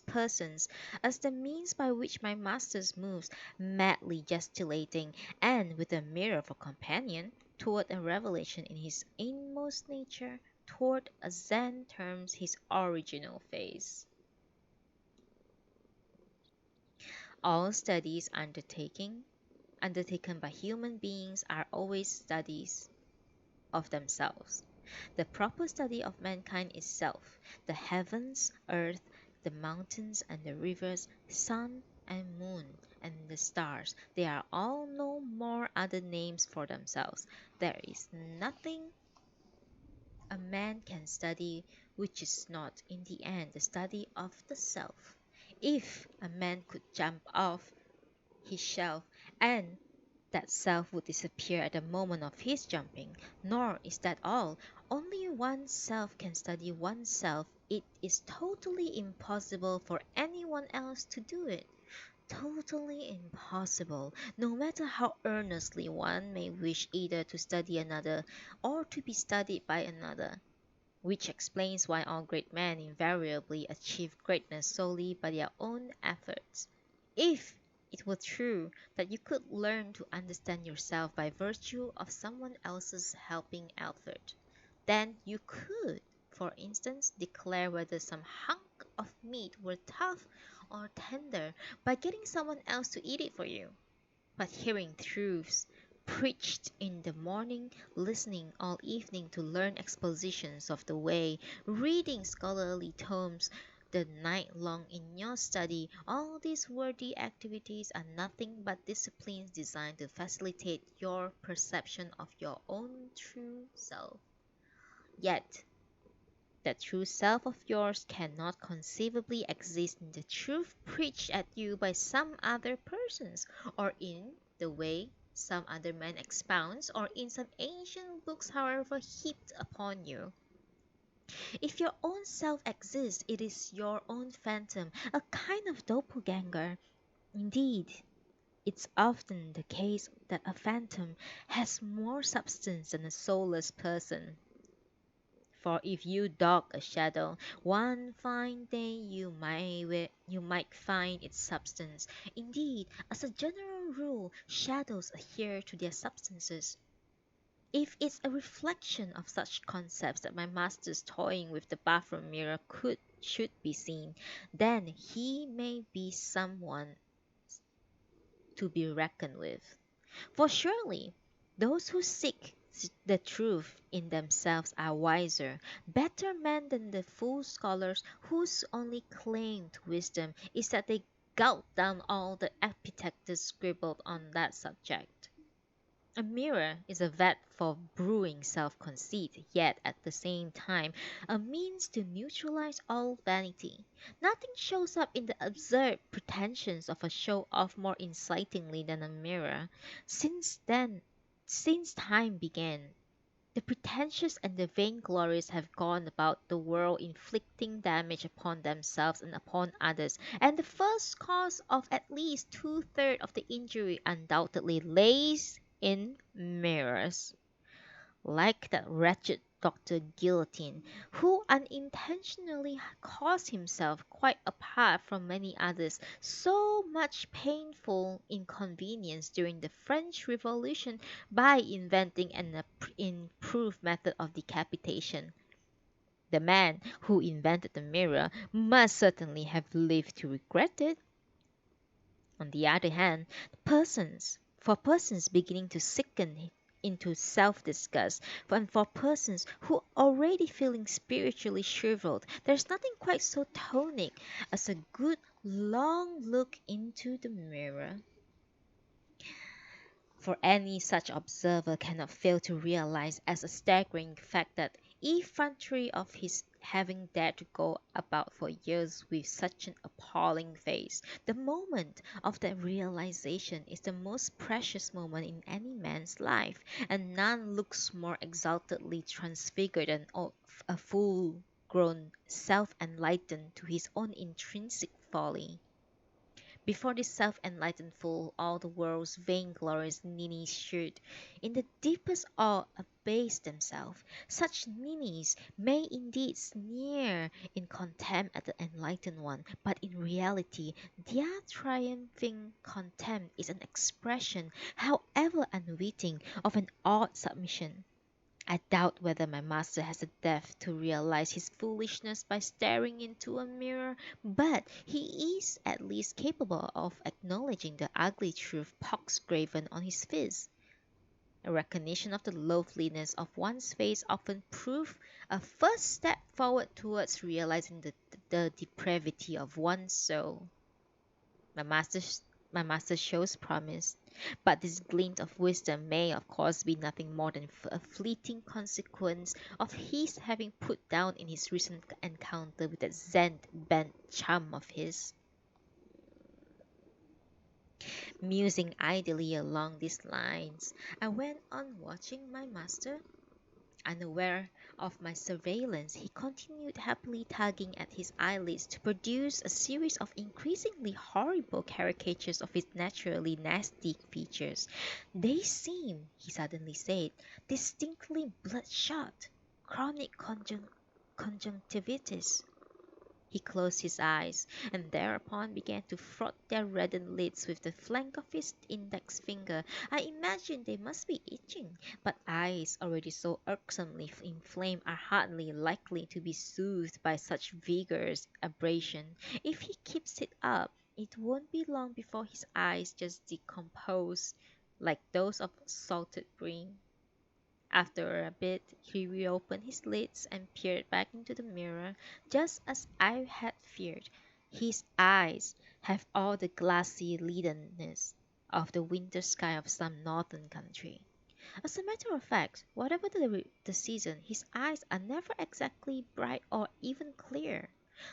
persons as the means by which my master moves, madly gesticulating, and with a mirror for companion, toward a revelation in his inmost nature, toward a Zen terms his original face. All studies undertaken by human beings are always studies of themselves. The proper study of mankind is self, the heavens, earth, the mountains and the rivers, sun and moon, and the stars. They are all no more other names for themselves. There is nothing a man can study which is not in the end the study of the self. If a man could jump off his shelf and that self would disappear at the moment of his jumping. Nor is that all. Only one self can study oneself. It is totally impossible for anyone else to do it. Totally impossible, no matter how earnestly one may wish either to study another or to be studied by another. Which explains why all great men invariably achieve greatness solely by their own efforts. If it were true that you could learn to understand yourself by virtue of someone else's helping effort, then you could, for instance, declare whether some hunk of meat were tough or tender by getting someone else to eat it for you. But hearing truths preached in the morning, listening all evening to learn expositions of the way, reading scholarly tomes the night long in your study, all these worthy activities are nothing but disciplines designed to facilitate your perception of your own true self. Yet, that true self of yours cannot conceivably exist in the truth preached at you by some other persons, or in the way some other man expounds, or in some ancient books, however heaped upon you. If your own self exists, it is your own phantom, a kind of doppelganger. Indeed, it's often the case that a phantom has more substance than a soulless person. For if you dog a shadow, one fine day you might find its substance. Indeed, as a general rule, shadows adhere to their substances. If it's a reflection of such concepts that my master's toying with the bathroom mirror could should be seen, then he may be someone to be reckoned with. For surely those who seek the truth in themselves are wiser, better men than the fool scholars whose only claim to wisdom is that they gulp down all the epithets scribbled on that subject. A mirror is a vat for brewing self-conceit, yet at the same time a means to neutralize all vanity. Nothing shows up in the absurd pretensions of a show-off more incitingly than a mirror. Since then, since time began, the pretentious and the vainglorious have gone about the world inflicting damage upon themselves and upon others, and the first cause of at least two-thirds of the injury undoubtedly lays in mirrors, like that wretched Dr. Guillotine, who unintentionally caused himself, quite apart from many others, so much painful inconvenience during the French Revolution by inventing an improved method of decapitation. The man who invented the mirror must certainly have lived to regret it. On the other hand, for persons beginning to sicken into self-disgust, and for persons who already feeling spiritually shriveled, there's nothing quite so tonic as a good long look into the mirror. For any such observer cannot fail to realize as a staggering fact that effrontery of his having dared to go about for years with such an appalling face, the moment of that realization is the most precious moment in any man's life, and none looks more exaltedly transfigured than a full-grown self-enlightened to his own intrinsic folly. Before this self-enlightened fool all the world's vainglorious ninnies should, in the deepest awe, abase themselves. Such ninnies may indeed sneer in contempt at the enlightened one, but in reality, their triumphing contempt is an expression, however unwitting, of an odd submission. I doubt whether my master has the depth to realize his foolishness by staring into a mirror, but he is at least capable of acknowledging the ugly truth pox graven on his face. A recognition of the loveliness of one's face often proves a first step forward towards realizing the depravity of one's soul. My master, my master shows promise, but this glint of wisdom may, of course, be nothing more than a fleeting consequence of his having put down in his recent encounter with that Zen bent chum of his. Musing idly along these lines, I went on watching my master. Unaware of my surveillance, he continued happily tugging at his eyelids to produce a series of increasingly horrible caricatures of his naturally nasty features. They seem, he suddenly said, distinctly bloodshot. Chronic conjunctivitis. He closed his eyes, and thereupon began to froth their reddened lids with the flank of his index finger. I imagined they must be itching, but eyes already so irksomely inflamed are hardly likely to be soothed by such vigorous abrasion. If he keeps it up, it won't be long before his eyes just decompose like those of salted bream. After a bit, he reopened his lids and peered back into the mirror, just as I had feared. His eyes have all the glassy leadenness of the winter sky of some northern country. As a matter of fact, whatever the season, his eyes are never exactly bright or even clear.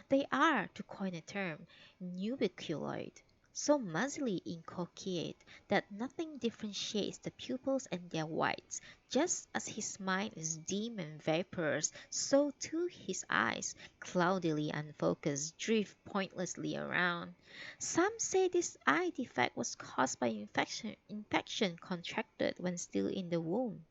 They are, to coin a term, nubiculoid, so muzzily incoherent that nothing differentiates the pupils and their whites. Just as his mind is dim and vaporous, so too his eyes, cloudily unfocused, drift pointlessly around. Some say this eye defect was caused by infection contracted when still in the womb.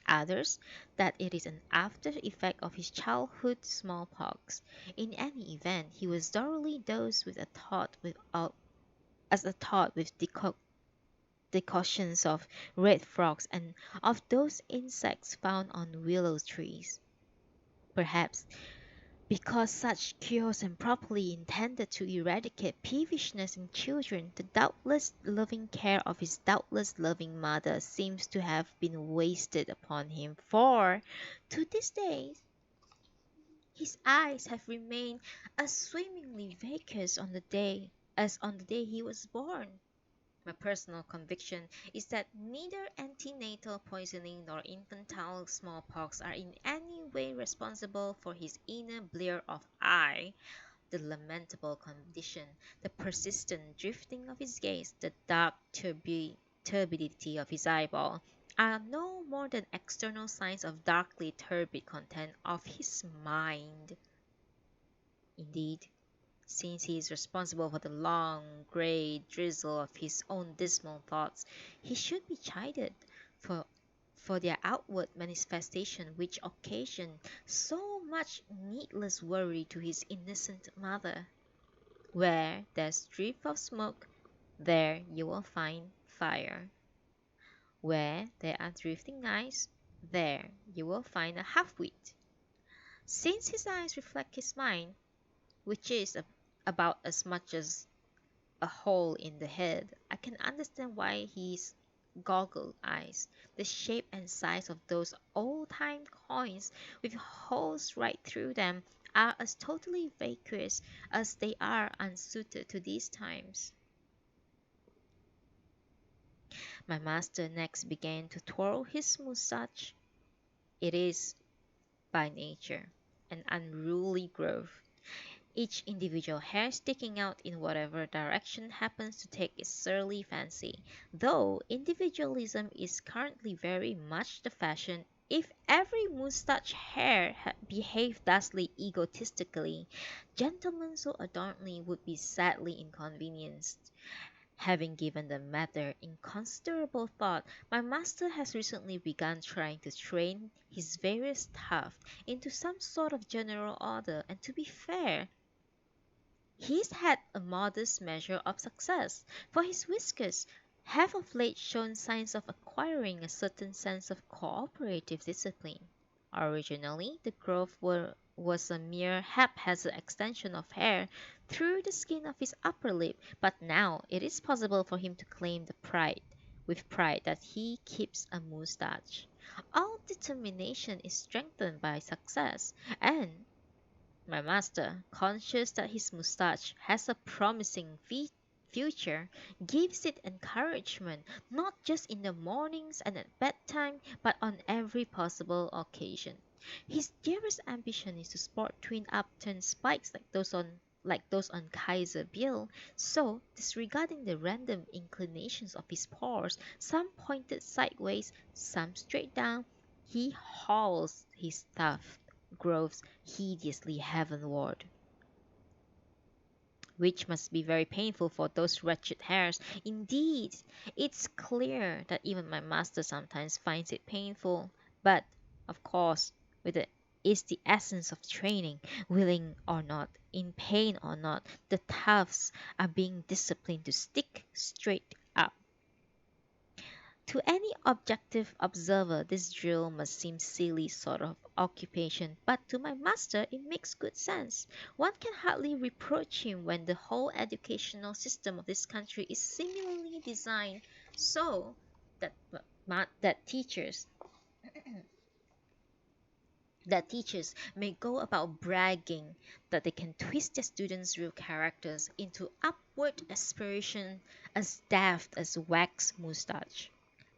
Others, that it is an after effect of his childhood smallpox. In any event, he was thoroughly dosed with a thought without as a thought with decoctions of red frogs and of those insects found on willow trees. Perhaps because such cures are properly intended to eradicate peevishness in children, the doubtless loving care of his doubtless loving mother seems to have been wasted upon him, for to this day his eyes have remained as swimmingly vacuous on the day as on the day he was born. My personal conviction is that neither antenatal poisoning nor infantile smallpox are in any way responsible for his inner blear of eye, the lamentable condition, the persistent drifting of his gaze, the dark turbidity of his eyeball, are no more than external signs of darkly turbid content of his mind. Indeed, since he is responsible for the long, grey drizzle of his own dismal thoughts, he should be chided for for their outward manifestation which occasion so much needless worry to his innocent mother. Where there's drift of smoke, there you will find fire. Where there are drifting eyes, there you will find a half-wit. Since his eyes reflect his mind, which is about as much as a hole in the head, I can understand why his goggle eyes, the shape and size of those old-time coins with holes right through them, are as totally vacuous as they are unsuited to these times. My master next began to twirl his moustache. It is, by nature, an unruly growth, each individual hair sticking out in whatever direction happens to take its surly fancy. Though individualism is currently very much the fashion, if every moustache hair had behaved thusly egotistically, gentlemen so adornedly would be sadly inconvenienced. Having given the matter inconsiderable thought, my master has recently begun trying to train his various staff into some sort of general order, and to be fair, he's had a modest measure of success, for his whiskers have of late shown signs of acquiring a certain sense of cooperative discipline. Originally, the was a mere haphazard extension of hair through the skin of his upper lip, but now it is possible for him to claim with pride, that he keeps a moustache. All determination is strengthened by success, and my master, conscious that his moustache has a promising future, gives it encouragement not just in the mornings and at bedtime, but on every possible occasion. His dearest ambition is to sport twin upturned spikes like those on Kaiser Bill, so, disregarding the random inclinations of his paws, some pointed sideways, some straight down, he hauls his stuff grows hideously heavenward, which must be very painful for those wretched hairs. Indeed, it's clear that even my master sometimes finds it painful, but, of course, with it is the essence of training, willing or not, in pain or not, the tufts are being disciplined to stick straight up. To any objective observer, this drill must seem silly sort of occupation, but to my master it makes good sense. One can hardly reproach him when the whole educational system of this country is similarly designed so that that teachers may go about bragging that they can twist their students' real characters into upward aspiration as daft as wax moustache.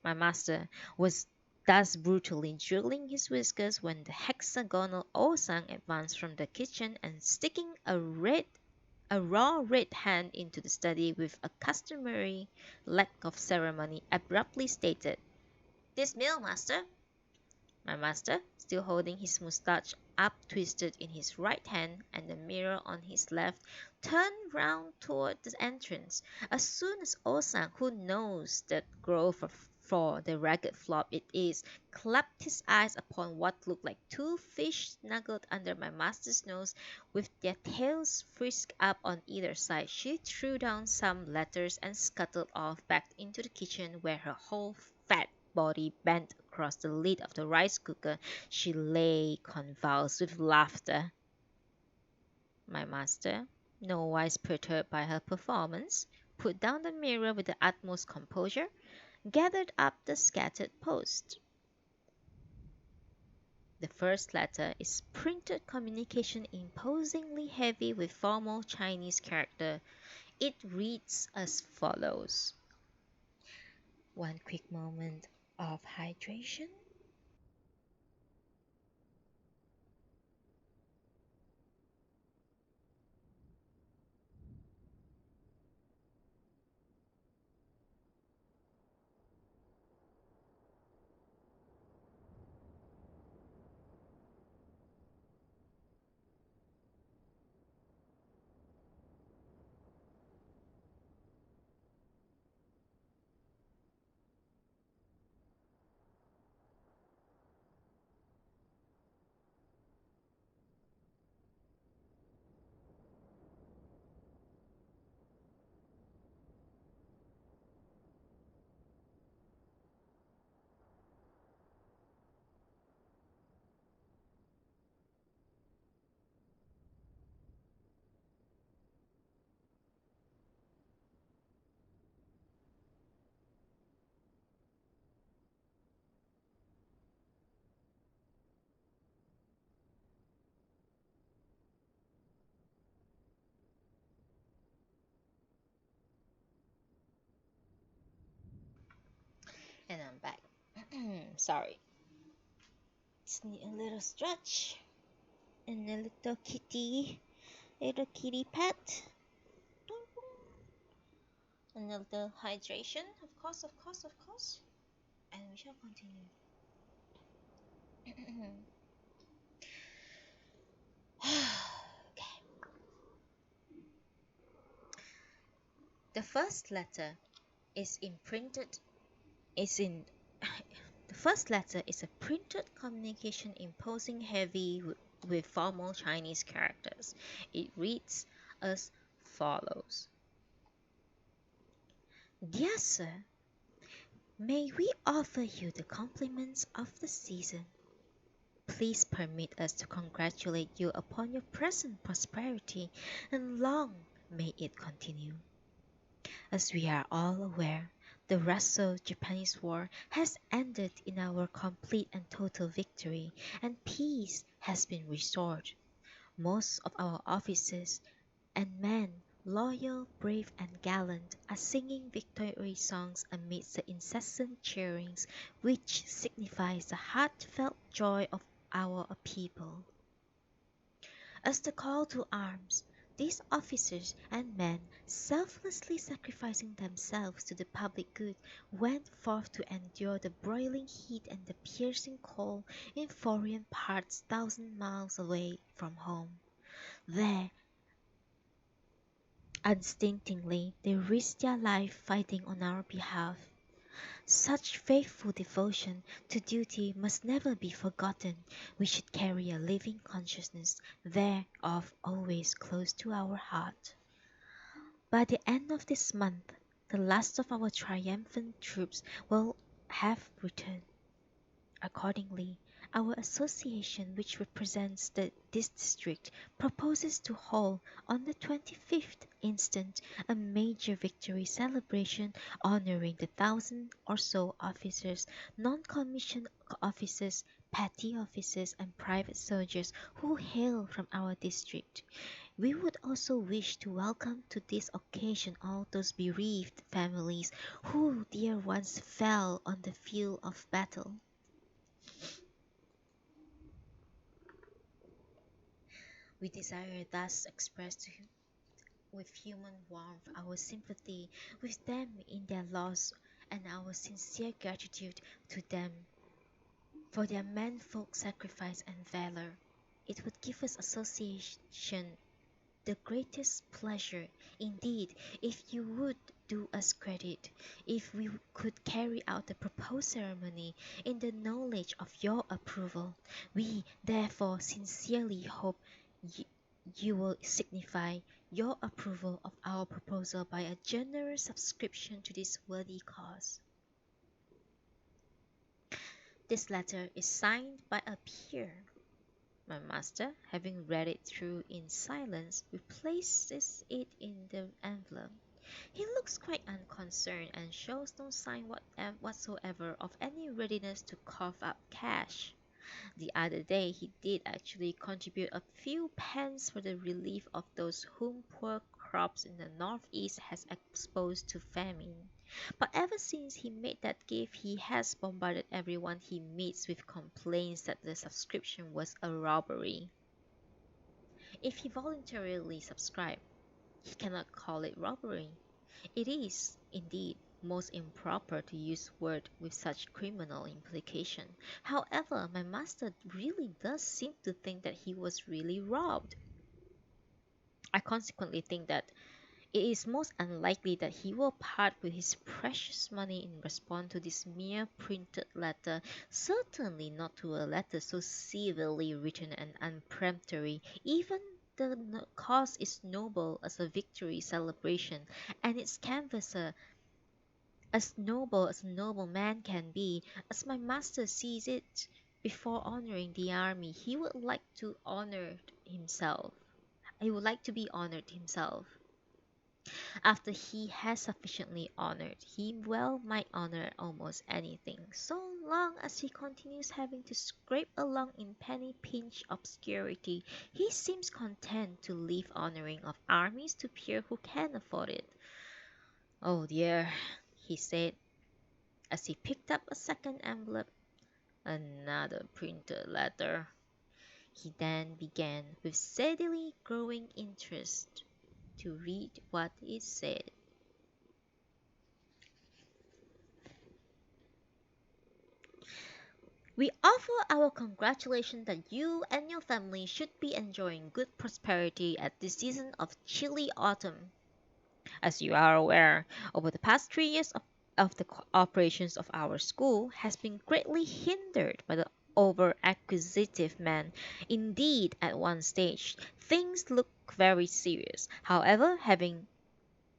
My master was thus brutally drilling his whiskers when the hexagonal Osang advanced from the kitchen and sticking a raw red hand into the study with a customary lack of ceremony, abruptly stated, "This meal, master." My master, still holding his moustache up twisted in his right hand and the mirror on his left, turned round toward the entrance. As soon as Osang, who knows that grove for the ragged flop it is, clapped his eyes upon what looked like two fish snuggled under my master's nose, with their tails frisked up on either side, she threw down some letters and scuttled off back into the kitchen, where her whole fat body bent across the lid of the rice cooker. She lay convulsed with laughter. My master, nowise perturbed by her performance, put down the mirror with the utmost composure, gathered up the scattered post. The first letter is printed communication imposingly heavy with formal Chinese character. It reads as follows. One quick moment of hydration. And I'm back. Sorry. Just need a little stretch and a little kitty pet, and a little hydration. Of course, of course, of course. And we shall continue. Okay. The first letter is imprinted is in the first letter is a printed communication imposing heavy with formal Chinese characters. It reads as follows. Dear sir, may we offer you the compliments of the season. Please permit us to congratulate you upon your present prosperity, and long may it continue. As we are all aware, the Russo-Japanese War has ended in our complete and total victory, and peace has been restored. Most of our officers and men, loyal, brave, and gallant, are singing victory songs amidst the incessant cheerings, which signifies the heartfelt joy of our people. As the call to arms, these officers and men, selflessly sacrificing themselves to the public good, went forth to endure the broiling heat and the piercing cold in foreign parts 1,000 miles away from home. There, unstintingly, they risked their life fighting on our behalf. Such faithful devotion to duty must never be forgotten. We should carry a living consciousness thereof always close to our heart. By the end of this month, the last of our triumphant troops will have returned. Accordingly, our association, which represents this district, proposes to hold on the 25th instant a major victory celebration honoring the 1,000 or so officers, non-commissioned officers, petty officers, and private soldiers who hail from our district. We would also wish to welcome to this occasion all those bereaved families whose dear ones fell on the field of battle. We desire thus express with human warmth our sympathy with them in their loss and our sincere gratitude to them for their manfolk sacrifice and valor. It would give us association the greatest pleasure, indeed, if you would do us credit, if we could carry out the proposed ceremony in the knowledge of your approval. We therefore sincerely hope you will signify your approval of our proposal by a generous subscription to this worthy cause. This letter is signed by a peer. My master, having read it through in silence, replaces it in the envelope. He looks quite unconcerned and shows no sign whatsoever of any readiness to cough up cash. The other day he did actually contribute a few pence for the relief of those whom poor crops in the northeast has exposed to famine. But ever since he made that gift he has bombarded everyone he meets with complaints that the subscription was a robbery. If he voluntarily subscribed, he cannot call it robbery. It is, indeed, most improper to use words with such criminal implication. However, my master really does seem to think that he was really robbed. I consequently think that it is most unlikely that he will part with his precious money in response to this mere printed letter, certainly not to a letter so civilly written and unperemptory. Even the cause is noble as a victory celebration, and its canvasser as noble as a noble man can be. As my master sees it, before honoring the army, he would like to honor himself. He would like to be honored himself. After he has sufficiently honored, he well might honor almost anything, so long as he continues having to scrape along in penny-pinch obscurity. He seems content to leave honoring of armies to peer who can afford it. Oh dear, he said, as he picked up a second envelope. Another printed letter. He then began, with steadily growing interest, to read what it said. We offer our congratulations that you and your family should be enjoying good prosperity at this season of chilly autumn. As you are aware, over the past 3 years of the operations of our school has been greatly hindered by the over acquisitive man. Indeed, at one stage, things looked very serious. However, having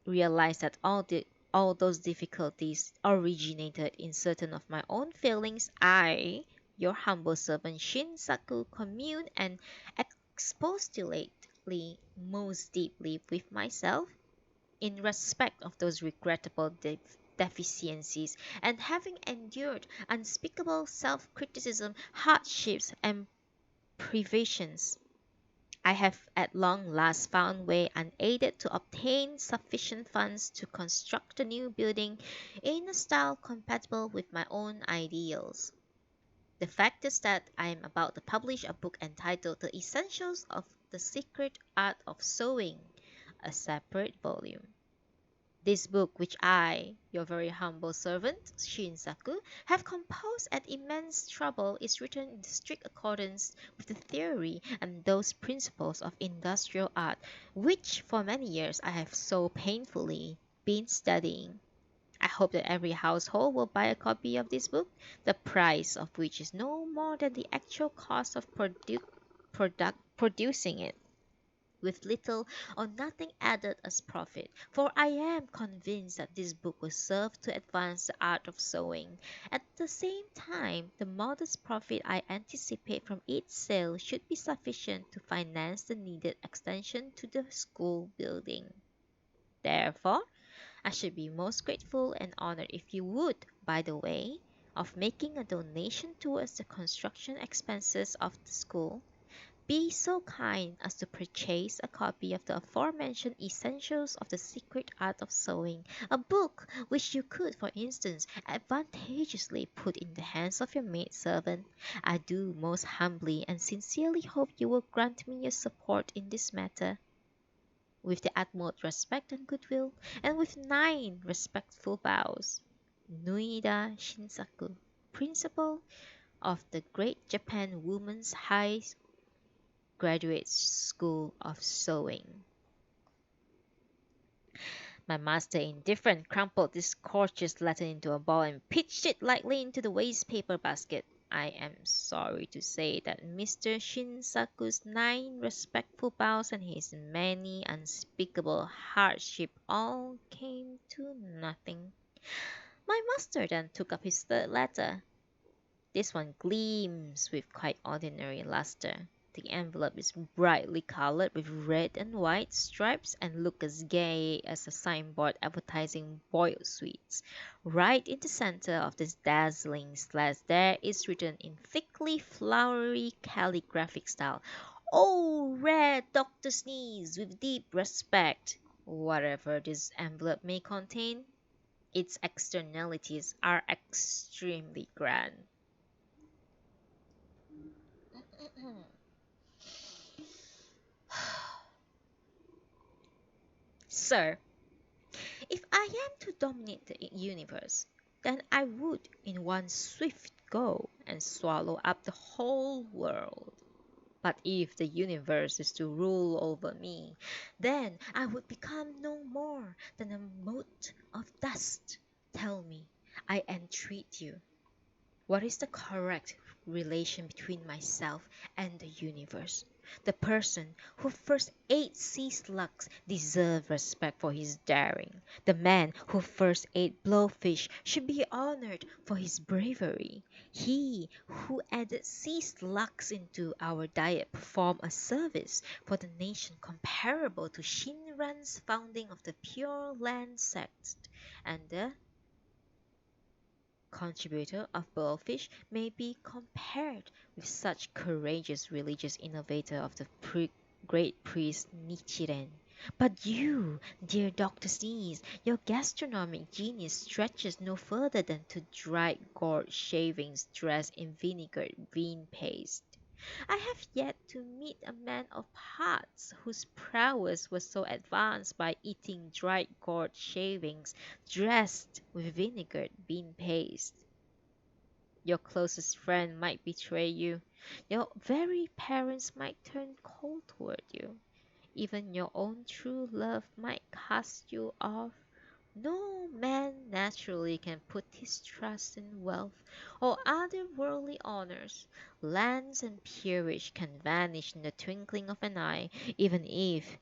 realized that all those difficulties originated in certain of my own failings, I, your humble servant Shinsaku, commune and expostulate most deeply with myself in respect of those regrettable deficiencies, and having endured unspeakable self criticism, hardships, and privations, I have at long last found way unaided to obtain sufficient funds to construct a new building in a style compatible with my own ideals. The fact is that I am about to publish a book entitled The Essentials of the Secret Art of Sewing, a separate volume. This book, which I, your very humble servant, Shinsaku, have composed at immense trouble, is written in strict accordance with the theory and those principles of industrial art, which for many years I have so painfully been studying. I hope that every household will buy a copy of this book, the price of which is no more than the actual cost of producing it, with little or nothing added as profit, for I am convinced that this book will serve to advance the art of sewing. At the same time, the modest profit I anticipate from its sale should be sufficient to finance the needed extension to the school building. Therefore, I should be most grateful and honored if you would, by the way of making a donation towards the construction expenses of the school, be so kind as to purchase a copy of the aforementioned Essentials of the Secret Art of Sewing, a book which you could, for instance, advantageously put in the hands of your maidservant. I do most humbly and sincerely hope you will grant me your support in this matter. With the utmost respect and goodwill, and with 9 respectful bows, Nuida Shinsaku, Principal of the Great Japan Women's High Graduate School of Sewing. My master, indifferent, crumpled this courteous letter into a ball and pitched it lightly into the waste paper basket. I am sorry to say that Mr. Shinsaku's 9 respectful bows and his many unspeakable hardship all came to nothing. My master then took up his third letter. This one gleams with quite ordinary luster. The envelope is brightly colored with red and white stripes and looks as gay as a signboard advertising boiled sweets. Right in the center of this dazzling slash there is written in thickly flowery calligraphic style, "Oh, rare Dr. Sneeze, with deep respect." Whatever this envelope may contain, its externalities are extremely grand. Sir, if I am to dominate the universe, then I would in one swift go and swallow up the whole world. But if the universe is to rule over me, then I would become no more than a mote of dust. Tell me, I entreat you, what is the correct relation between myself and the universe? The person who first ate sea slugs deserves respect for his daring. The man who first ate blowfish should be honored for his bravery. He who added sea slugs into our diet performed a service for the nation comparable to Shinran's founding of the Pure Land sect. And the contributor of blowfish may be compared with such courageous religious innovator of the great priest Nichiren. But you, dear Dr. Sneeze, your gastronomic genius stretches no further than to dried gourd shavings dressed in vinegar bean paste. I have yet to meet a man of parts whose prowess was so advanced by eating dried gourd shavings dressed with vinegar bean paste. Your closest friend might betray you. Your very parents might turn cold toward you. Even your own true love might cast you off. No man naturally can put his trust in wealth or other worldly honors. Lands and peerage can vanish in the twinkling of an eye, even if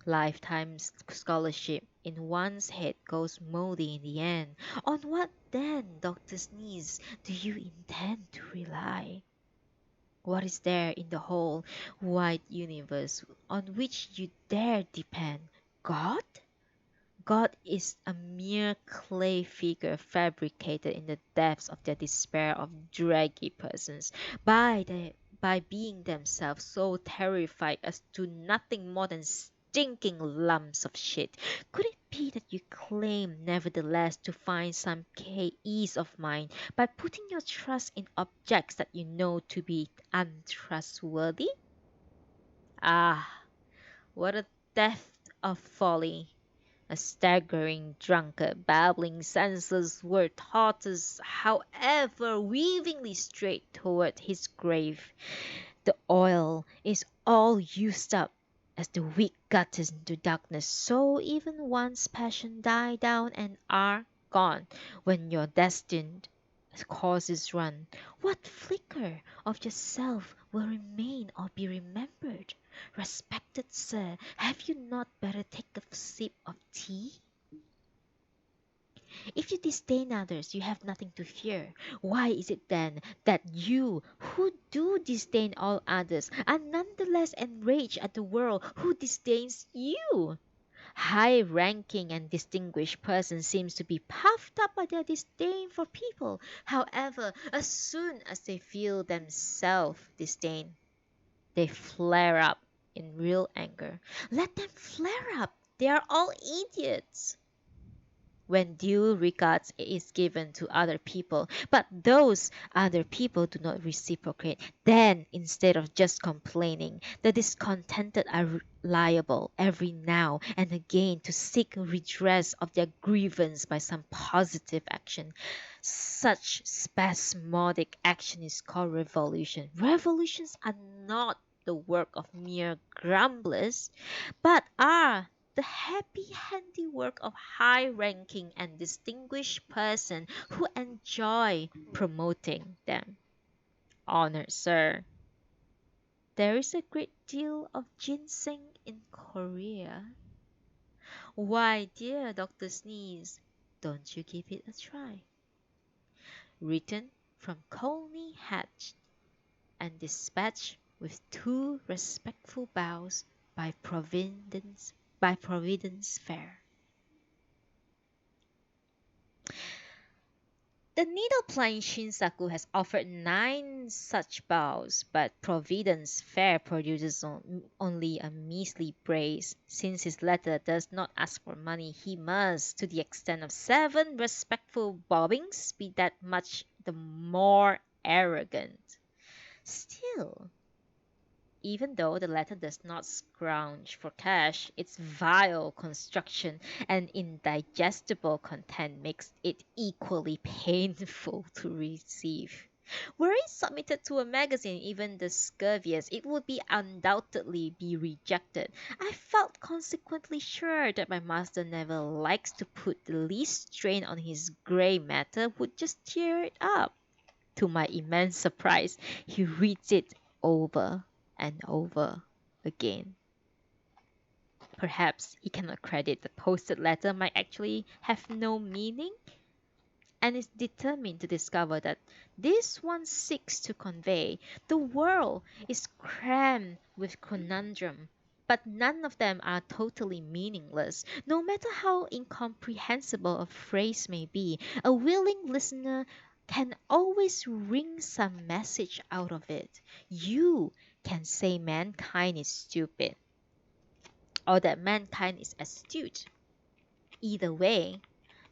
lifetime scholarship in one's head goes moldy in the end. On what then, Dr. Sneeze, do you intend to rely? What is there in the whole wide universe on which you dare depend? God? God is a mere clay figure fabricated in the depths of the despair of draggy persons by being themselves so terrified as to nothing more than stinking lumps of shit. Could it be that you claim nevertheless to find some ease of mind by putting your trust in objects that you know to be untrustworthy? Ah, what a depth of folly! A staggering drunkard, babbling senseless word tortoise, however weavingly straight toward his grave. The oil is all used up. As the wick gutters into darkness, so even one's passion die down and are gone when your destined course is run. What flicker of yourself will remain or be remembered? Respected sir, have you not better take a sip of tea? If you disdain others, you have nothing to fear. Why is it then that you, who do disdain all others, are nonetheless enraged at the world who disdains you? High-ranking and distinguished persons seem to be puffed up by their disdain for people. However, as soon as they feel themselves disdained, they flare up in real anger. Let them flare up. They are all idiots when due regards is given to other people, but those other people do not reciprocate, then instead of just complaining, the discontented are liable every now and again to seek redress of their grievance by some positive action. Such spasmodic action is called revolution. Revolutions are not the work of mere grumblers, but are the happy handiwork of high-ranking and distinguished persons who enjoy promoting them. Honored sir, there is a great deal of ginseng in Korea. Why, dear Dr. Sneeze, don't you give it a try? Written from Colney Hatch and dispatched with two respectful bows by Providence Fair. The needle-plying Shinsaku has offered 9 such bows, but Providence Fair produces only a measly brace. Since his letter does not ask for money, he must, to the extent of 7 respectful bobbings, be that much the more arrogant. Still, even though the letter does not scrounge for cash, its vile construction and indigestible content makes it equally painful to receive. Were it submitted to a magazine, even the scurviest, it would be undoubtedly be rejected. I felt consequently sure that my master never likes to put the least strain on his grey matter, would just tear it up. To my immense surprise, he reads it over and over again. Perhaps he cannot credit the posted letter might actually have no meaning, and is determined to discover that this one seeks to convey. The world is crammed with conundrum, but none of them are totally meaningless. No matter how incomprehensible a phrase may be, a willing listener can always wring some message out of it. You can say mankind is stupid, or that mankind is astute. Either way,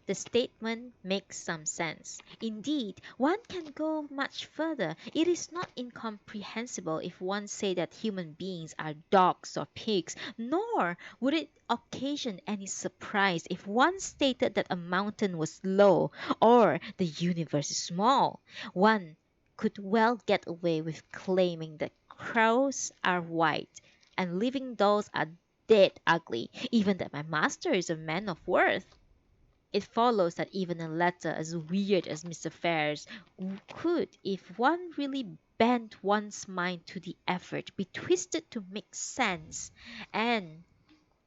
the statement makes some sense. Indeed, one can go much further. It is not incomprehensible if one say that human beings are dogs or pigs, nor would it occasion any surprise if one stated that a mountain was low or the universe is small. One could well get away with claiming that crows are white and living dolls are dead ugly, even that my master is a man of worth. It follows that even a letter as weird as Mr. Fair's could, if one really bent one's mind to the effort, be twisted to make sense. And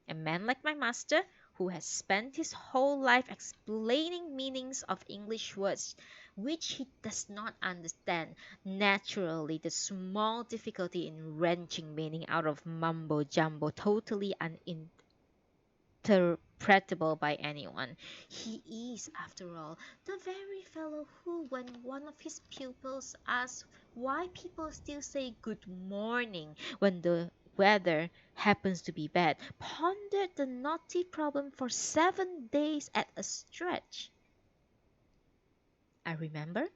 a man like my master, who has spent his whole life explaining meanings of English words which he does not understand, naturally the small difficulty in wrenching meaning out of mumbo jumbo totally uninterpretable by anyone. He is, after all, the very fellow who, when one of his pupils asks why people still say good morning when the weather happens to be bad, pondered the knotty problem for 7 days at a stretch. I remember,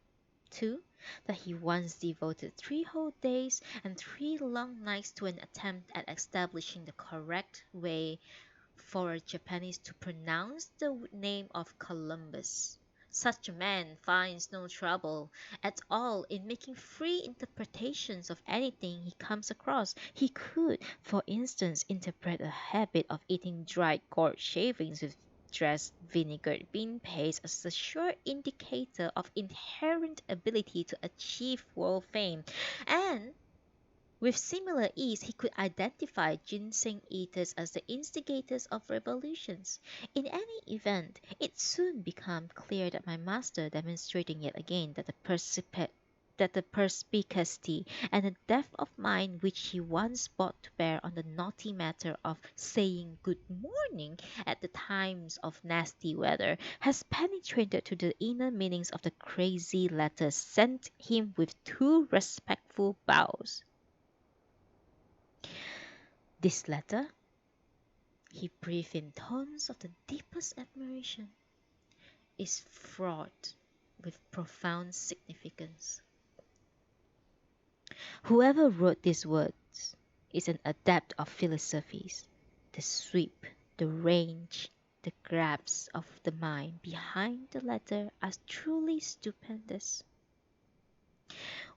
too, that he once devoted 3 whole days and 3 long nights to an attempt at establishing the correct way for a Japanese to pronounce the name of Columbus. Such a man finds no trouble at all in making free interpretations of anything he comes across. He could, for instance, interpret a habit of eating dried gourd shavings with dressed vinegared bean paste as a sure indicator of inherent ability to achieve world fame, and with similar ease he could identify ginseng eaters as the instigators of revolutions. In any event, it soon became clear that my master, demonstrating yet again that the perspicacity and the depth of mind which he once brought to bear on the knotty matter of saying good morning at the times of nasty weather, has penetrated to the inner meanings of the crazy letter sent him with 2 respectful bows. This letter, he breathed in tones of the deepest admiration, is fraught with profound significance. Whoever wrote these words is an adept of philosophies. The sweep, the range, the grasp of the mind behind the letter are truly stupendous.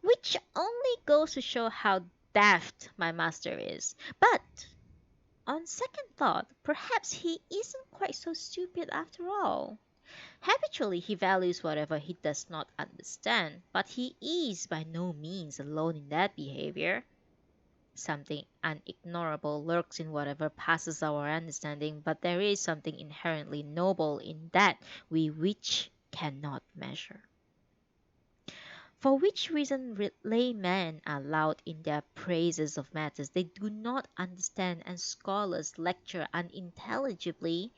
Which only goes to show how daft my master is. But on second thought, perhaps he isn't quite so stupid after all. Habitually, he values whatever he does not understand, but he is by no means alone in that behavior. Something unignorable lurks in whatever passes our understanding, but there is something inherently noble in that we which cannot measure. For which reason laymen are loud in their praises of matters they do not understand, and scholars lecture unintelligibly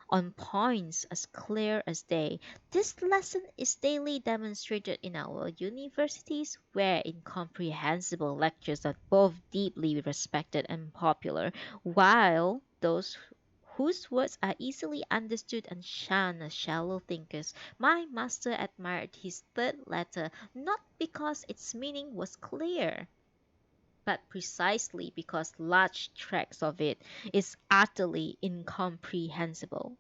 on points as clear as day. This lesson is daily demonstrated in our universities, where incomprehensible lectures are both deeply respected and popular, while those whose words are easily understood and shunned as shallow thinkers. My master admired his third letter not because its meaning was clear, but precisely because large tracts of it is utterly incomprehensible.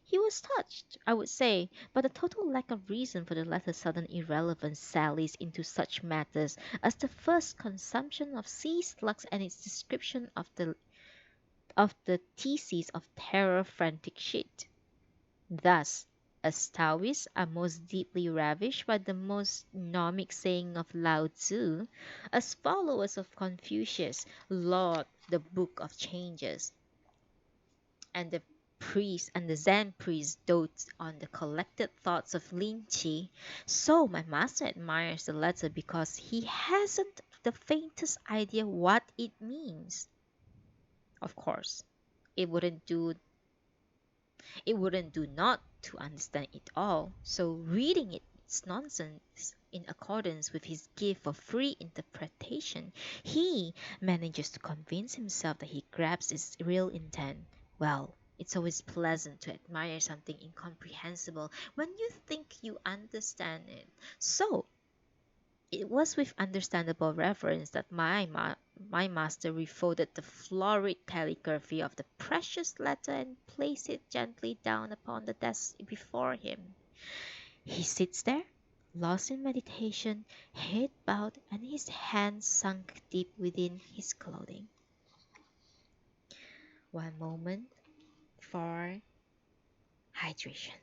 He was touched, I would say, by the total lack of reason for the letter's sudden irrelevant sallies into such matters as the first consumption of sea slugs and its description of the thesis of terror frantic shit. Thus, as Taoists are most deeply ravished by the most gnomic saying of Lao Tzu, as followers of Confucius laud the Book of Changes, and the Zen priest dotes on the collected thoughts of Lin Chi, so my master admires the letter because he hasn't the faintest idea what it means. Of course, it wouldn't do not to understand it all, so reading it's nonsense in accordance with his gift of free interpretation. He manages to convince himself that he grasps its real intent. Well, it's always pleasant to admire something incomprehensible when you think you understand it. So, it was with understandable reverence that my master refolded the florid calligraphy of the precious letter and placed it gently down upon the desk before him. He sits there, lost in meditation, head bowed and his hands sunk deep within his clothing. One moment for hydration.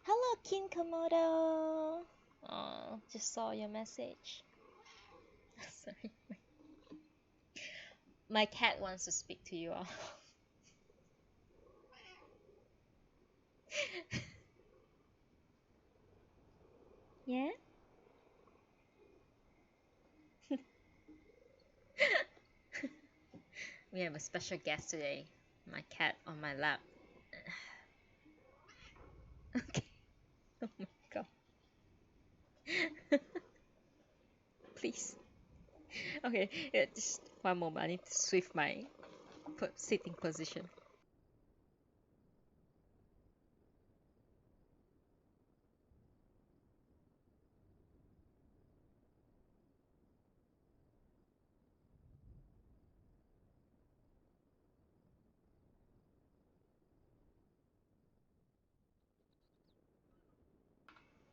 Hello, Kin Komodo. Oh, just saw your message. Sorry. My cat wants to speak to you all. Yeah? We have a special guest today. My cat on my lap. Okay. Oh my god. Please. Okay, yeah, just one moment. I need to shift my sitting position.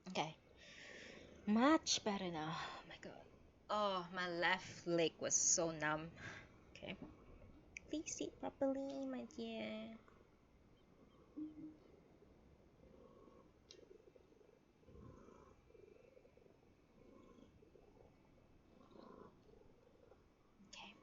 Okay. Much better now. Oh my god. Oh, my left leg was so numb. Okay. Please sit properly, my dear. Okay.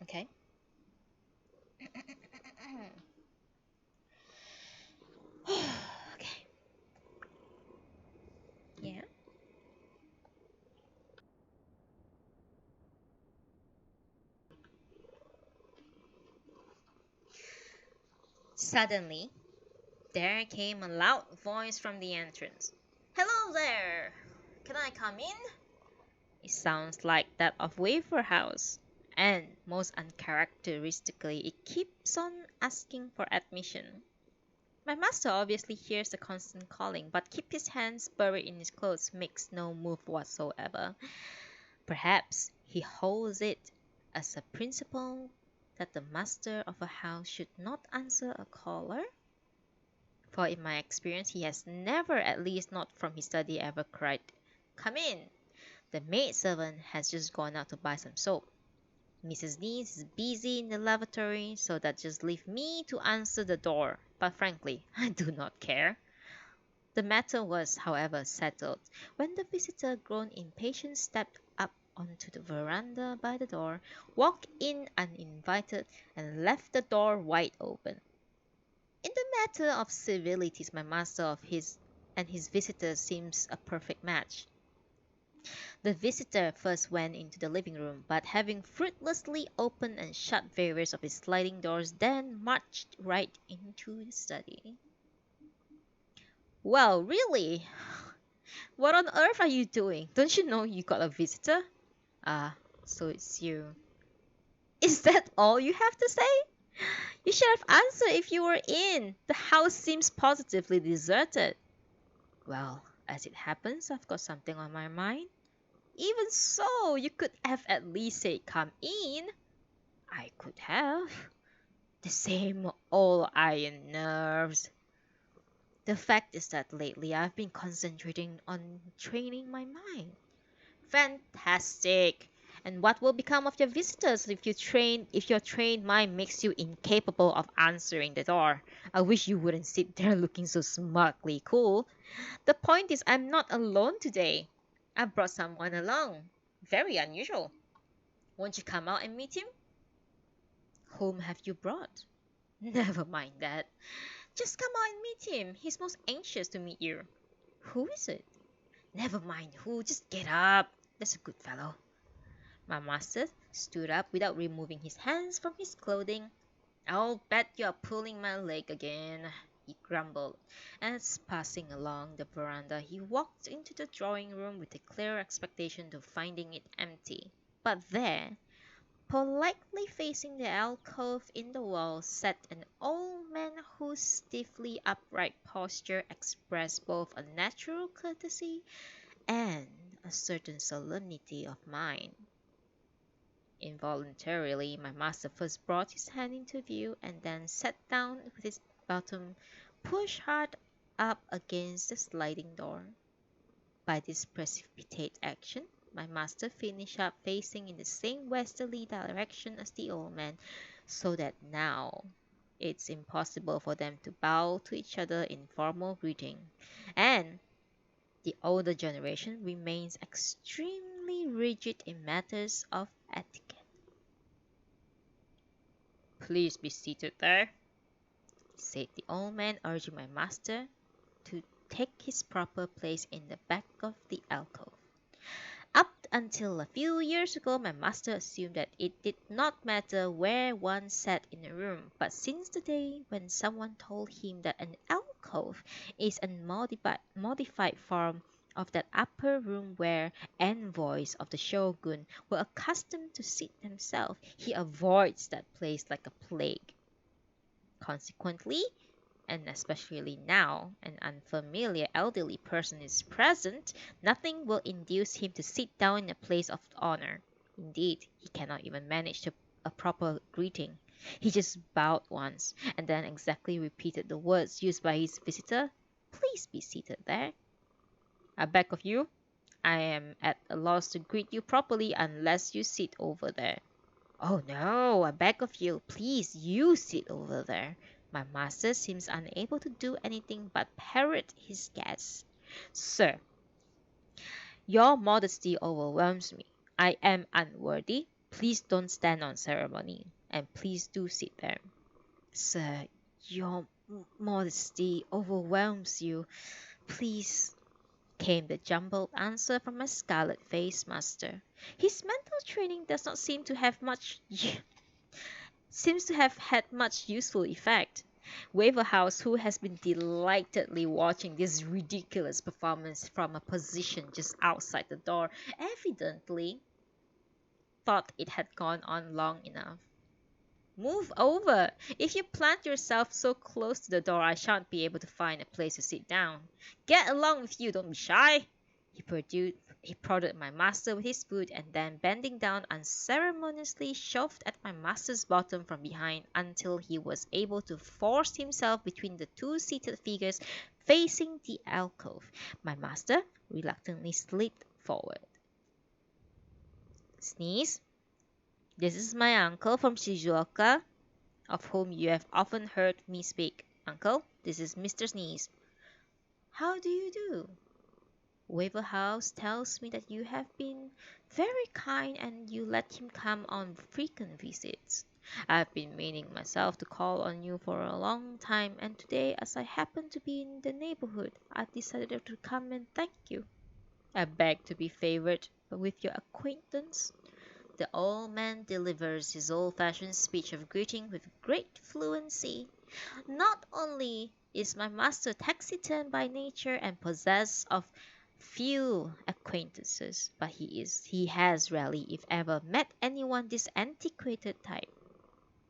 Okay. Okay. Yeah. Suddenly, there came a loud voice from the entrance. Hello there! Can I come in? It sounds like that of Wafer House. And most uncharacteristically, it keeps on asking for admission. My master obviously hears the constant calling, but keeps his hands buried in his clothes, makes no move whatsoever. Perhaps he holds it as a principle that the master of a house should not answer a caller? For in my experience, he has never, at least not from his study, ever cried, Come in! The maid servant has just gone out to buy some soap. Mrs. Needs is busy in the lavatory, so that just leave me to answer the door. But frankly, I do not care. The matter was, however, settled when the visitor, grown impatient, stepped up onto the veranda by the door, walked in uninvited, and left the door wide open. In the matter of civilities, my master of his and his visitor seems a perfect match. The visitor first went into the living room, but having fruitlessly opened and shut various of his sliding doors, then marched right into the study. Well, really? What on earth are you doing? Don't you know you got a visitor? Ah, so it's you. Is that all you have to say? You should have answered if you were in. The house seems positively deserted. Well, as it happens, I've got something on my mind. Even so, you could have at least said come in. I could have. The same old iron nerves. The fact is that lately I've been concentrating on training my mind. Fantastic! And what will become of your visitors if your trained mind makes you incapable of answering the door? I wish you wouldn't sit there looking so smugly cool. The point is I'm not alone today. I brought someone along. Very unusual. Won't you come out and meet him? Whom have you brought? Never mind that. Just come out and meet him. He's most anxious to meet you. Who is it? Never mind who, just get up. That's a good fellow. My master stood up without removing his hands from his clothing. "I'll bet you're pulling my leg again," he grumbled. As passing along the veranda, he walked into the drawing room with a clear expectation of finding it empty. But there, politely facing the alcove in the wall, sat an old man whose stiffly upright posture expressed both a natural courtesy and a certain solemnity of mind. Involuntarily, my master first brought his hand into view and then sat down with his bottom pushed hard up against the sliding door. By this precipitate action, my master finished up facing in the same westerly direction as the old man, so that now it's impossible for them to bow to each other in formal greeting. And the older generation remains extremely rigid in matters of etiquette. "Please be seated there," said the old man, urging my master to take his proper place in the back of the alcove. Up until a few years ago, my master assumed that it did not matter where one sat in a room, but since the day when someone told him that an alcove is a modified form of that upper room where envoys of the shogun were accustomed to sit themselves, he avoids that place like a plague. Consequently, and especially now an unfamiliar elderly person is present, nothing will induce him to sit down in a place of honor. Indeed, he cannot even manage a proper greeting. He just bowed once, and then exactly repeated the words used by his visitor. "Please be seated there." "I beg of you, I am at a loss to greet you properly unless you sit over there." "Oh no, I beg of you, please you sit over there." My master seems unable to do anything but parrot his guest. "Sir, your modesty overwhelms me. I am unworthy. Please don't stand on ceremony, and please do sit there." "Sir, your modesty overwhelms you. Please," came the jumbled answer from my scarlet-faced master. His mental training does not seems to have had much useful effect. Waverhouse, who has been delightedly watching this ridiculous performance from a position just outside the door, evidently thought it had gone on long enough. "Move over! If you plant yourself so close to the door, I shan't be able to find a place to sit down. Get along with you, don't be shy!" He prodded my master with his boot and then, bending down, unceremoniously shoved at my master's bottom from behind until he was able to force himself between the two seated figures facing the alcove. My master reluctantly slid forward. "Sneeze. This is my uncle from Shizuoka, of whom you have often heard me speak. Uncle, this is Mr. Sneeze." "How do you do? Waverhouse tells me that you have been very kind and you let him come on frequent visits. I've been meaning myself to call on you for a long time, and today, as I happen to be in the neighborhood, I decided to come and thank you. I beg to be favored with your acquaintance." The old man delivers his old-fashioned speech of greeting with great fluency. Not only is my master taciturn by nature and possessed of few acquaintances, but he has rarely, if ever, met anyone this antiquated type.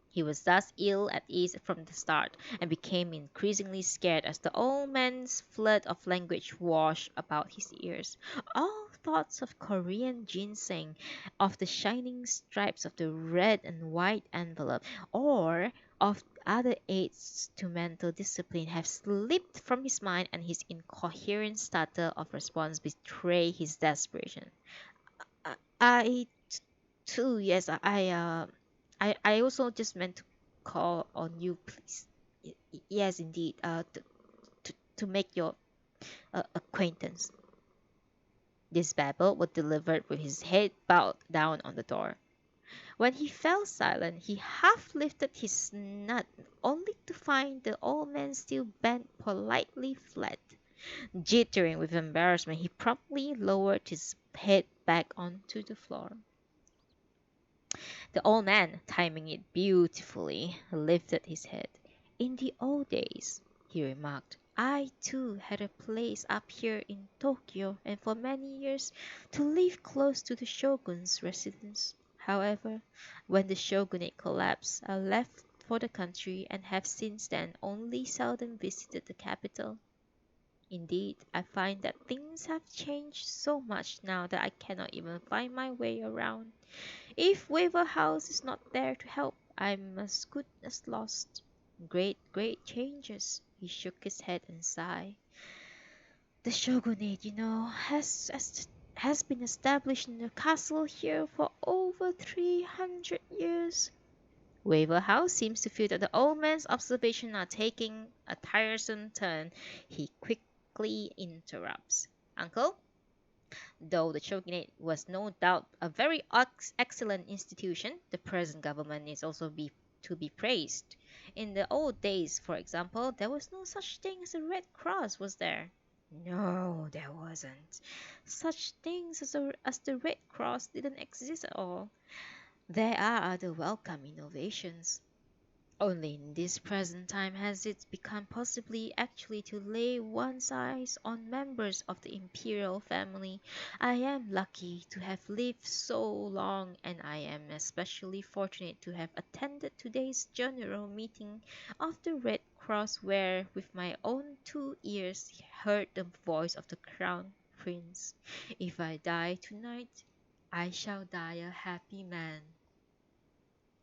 He was thus ill at ease from the start, and became increasingly scared as the old man's flood of language washed about his ears. All thoughts of Korean ginseng, of the shining stripes of the red and white envelope, or of other aids to mental discipline have slipped from his mind, and his incoherent stutter of response betray his desperation. I too, yes, I also just meant to call on you, please. Yes, indeed, to make your acquaintance." This babble was delivered with his head bowed down on the door. When he fell silent, he half lifted his snout, only to find the old man still bent politely flat. Jittering with embarrassment, he promptly lowered his head back onto the floor. The old man, timing it beautifully, lifted his head. In the old days, he remarked, I too had a place up here in Tokyo and for many years to live close to the shogun's residence. However, when the shogunate collapsed, I left for the country and have since then only seldom visited the capital. Indeed, I find that things have changed so much now that I cannot even find my way around. If Waver House is not there to help, I'm as good as lost. Great, great changes. He shook his head and sighed. The shogunate, has been established in the castle here for over 300 years. Waver House seems to feel that the old man's observations are taking a tiresome turn. He quickly interrupts. Uncle, though the shogunate was no doubt a very excellent institution, the present government is also to be praised. In the old days, for example, there was no such thing as a Red Cross, was there? No, there wasn't. Such things as the Red Cross didn't exist at all. There are other welcome innovations. Only in this present time has it become possibly actually to lay one's eyes on members of the imperial family. I am lucky to have lived so long, and I am especially fortunate to have attended today's general meeting of the Red Cross, where with my own 2 ears heard the voice of the crown prince. If I die tonight, I shall die a happy man.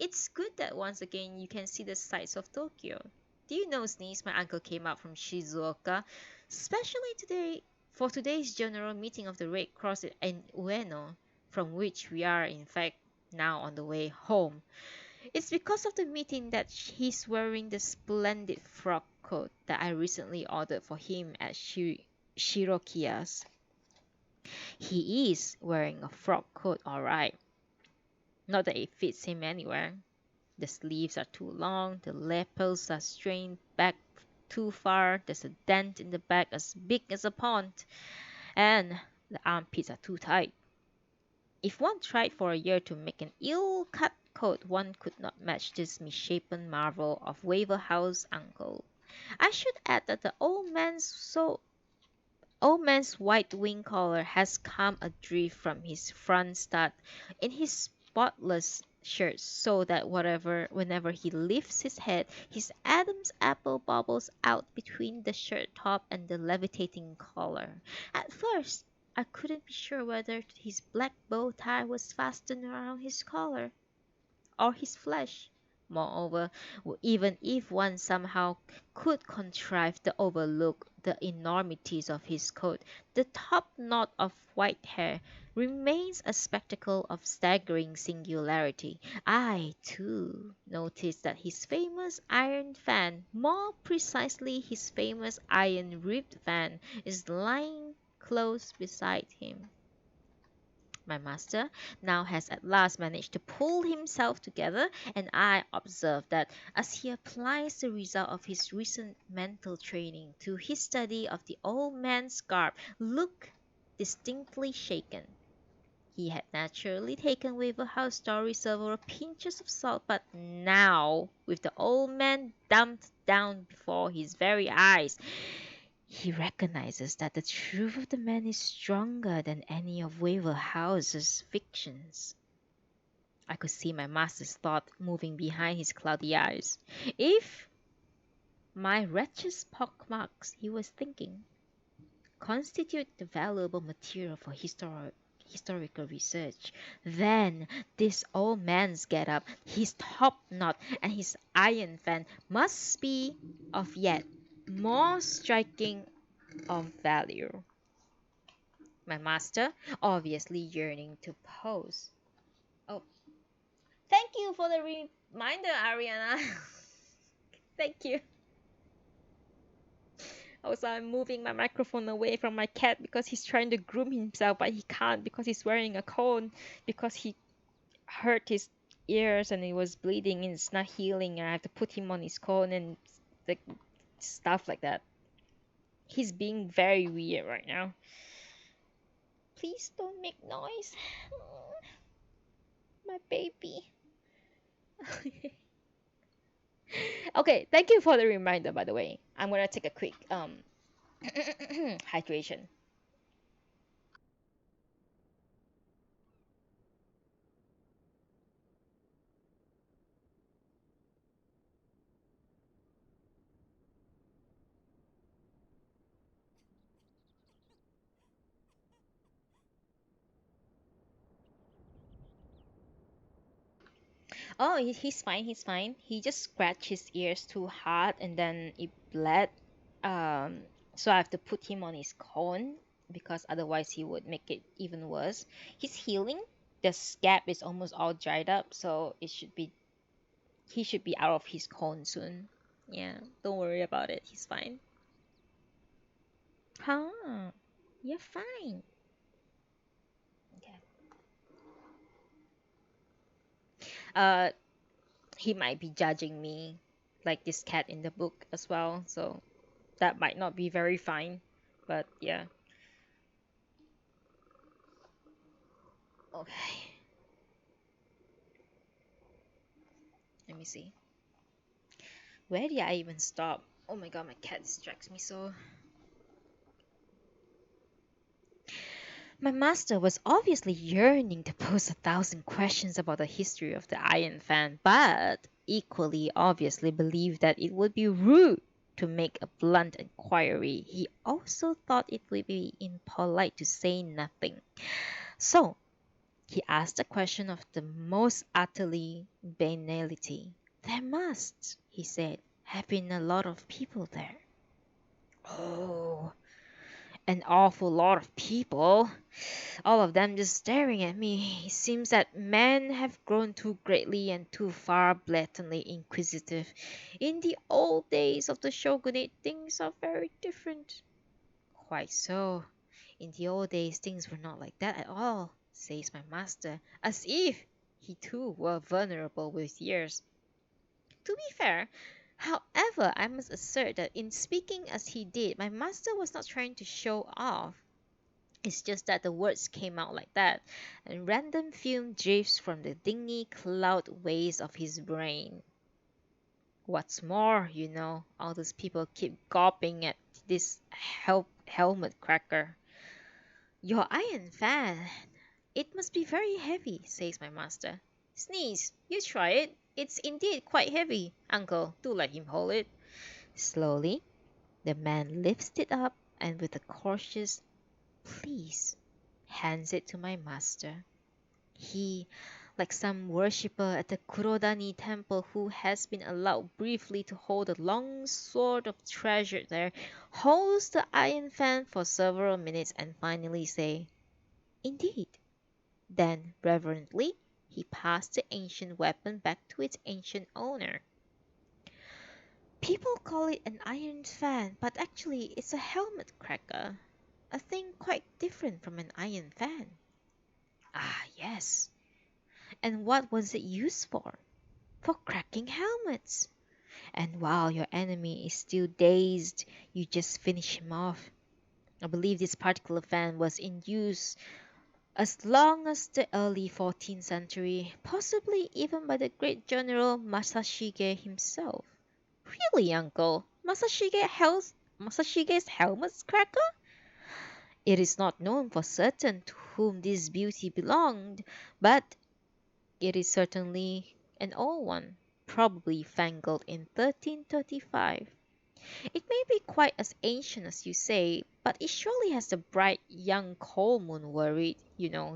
It's good that once again you can see the sights of Tokyo. Do you know, Sneeze, my uncle came out from Shizuoka, especially today for today's general meeting of the Red Cross in Ueno, from which we are in fact now on the way home. It's because of the meeting that he's wearing the splendid frock coat that I recently ordered for him at Shirokiya's. He is wearing a frock coat, alright. Not that it fits him anywhere. The sleeves are too long, the lapels are strained back too far, there's a dent in the back as big as a pond, and the armpits are too tight. If one tried for a year to make an ill-cut coat, one could not match this misshapen marvel of Waver House uncle. I should add that the old man's white wing collar has come adrift from his front stud in his spotless shirt, so that whenever he lifts his head, his Adam's apple bobbles out between the shirt top and the levitating collar. At first, I couldn't be sure whether his black bow tie was fastened around his collar or his flesh. Moreover, even if one somehow could contrive to overlook the enormities of his coat, the top knot of white hair remains a spectacle of staggering singularity. I, too, noticed that his famous iron fan, more precisely his famous iron-ribbed fan, is lying close beside him. My master now has at last managed to pull himself together, and I observe that as he applies the result of his recent mental training to his study of the old man's garb, look distinctly shaken. He had naturally taken Waverhouse story several pinches of salt, but now, with the old man dumped down before his very eyes, he recognizes that the truth of the man is stronger than any of Waverhouse's fictions. I could see my master's thought moving behind his cloudy eyes. If my wretched pockmarks, he was thinking, constitute the valuable material for historical research, then this old man's get-up, his top knot, and his iron fan must be of yet more striking of value. My master, obviously yearning to pose. Oh, thank you for the reminder, Ariana. Thank you. Also, I'm moving my microphone away from my cat because he's trying to groom himself, but he can't because he's wearing a cone because he hurt his ears and it was bleeding and it's not healing. And I have to put him on his cone and like stuff like that. He's being very weird right now. Please don't make noise. My baby. Okay, thank you for the reminder, by the way. I'm gonna take a quick hydration. Oh, he's fine. He's fine. He just scratched his ears too hard, and then it bled. Um, so I have to put him on his cone because otherwise he would make it even worse. He's healing. The scab is almost all dried up, so he should be out of his cone soon. Yeah, don't worry about it. He's fine. Huh? You're fine. Okay. Uh, he might be judging me like this cat in the book as well, so that might not be very fine. But yeah. Okay. Let me see. Where did I even stop? Oh my god, my cat distracts me so. My master was obviously yearning to pose 1,000 questions about the history of the Iron Fan, but equally obviously believed that it would be rude to make a blunt inquiry. He also thought it would be impolite to say nothing. So, he asked a question of the most utterly banality. There must, he said, have been a lot of people there. Oh, an awful lot of people. All of them just staring at me. It seems that men have grown too greatly and too far blatantly inquisitive. In the old days of the shogunate, things are very different. Quite so. In the old days, things were not like that at all, says my master, as if he too were vulnerable with years. To be fair, however, I must assert that in speaking as he did, my master was not trying to show off. It's just that the words came out like that, and random fume drifts from the dingy cloud waves of his brain. What's more, all those people keep gawping at this helmet cracker. Your iron fan. It must be very heavy, says my master. Sneeze, you try it. It's indeed quite heavy. Uncle, do let him hold it. Slowly, the man lifts it up and with a cautious please hands it to my master. He, like some worshipper at the Kurodani temple who has been allowed briefly to hold a long sword of treasure there, holds the iron fan for several minutes and finally say, Indeed. Then, reverently, he passed the ancient weapon back to its ancient owner. People call it an iron fan, but actually it's a helmet cracker. A thing quite different from an iron fan. Ah, yes. And what was it used for? For cracking helmets. And while your enemy is still dazed, you just finish him off. I believe this particular fan was in use as long as the early 14th century, possibly even by the great general Masashige himself. Really, uncle? Masashige's helmet cracker? It is not known for certain to whom this beauty belonged, but it is certainly an old one, probably fangled in 1335. It may be quite as ancient as you say, but it surely has the bright young coal moon worried,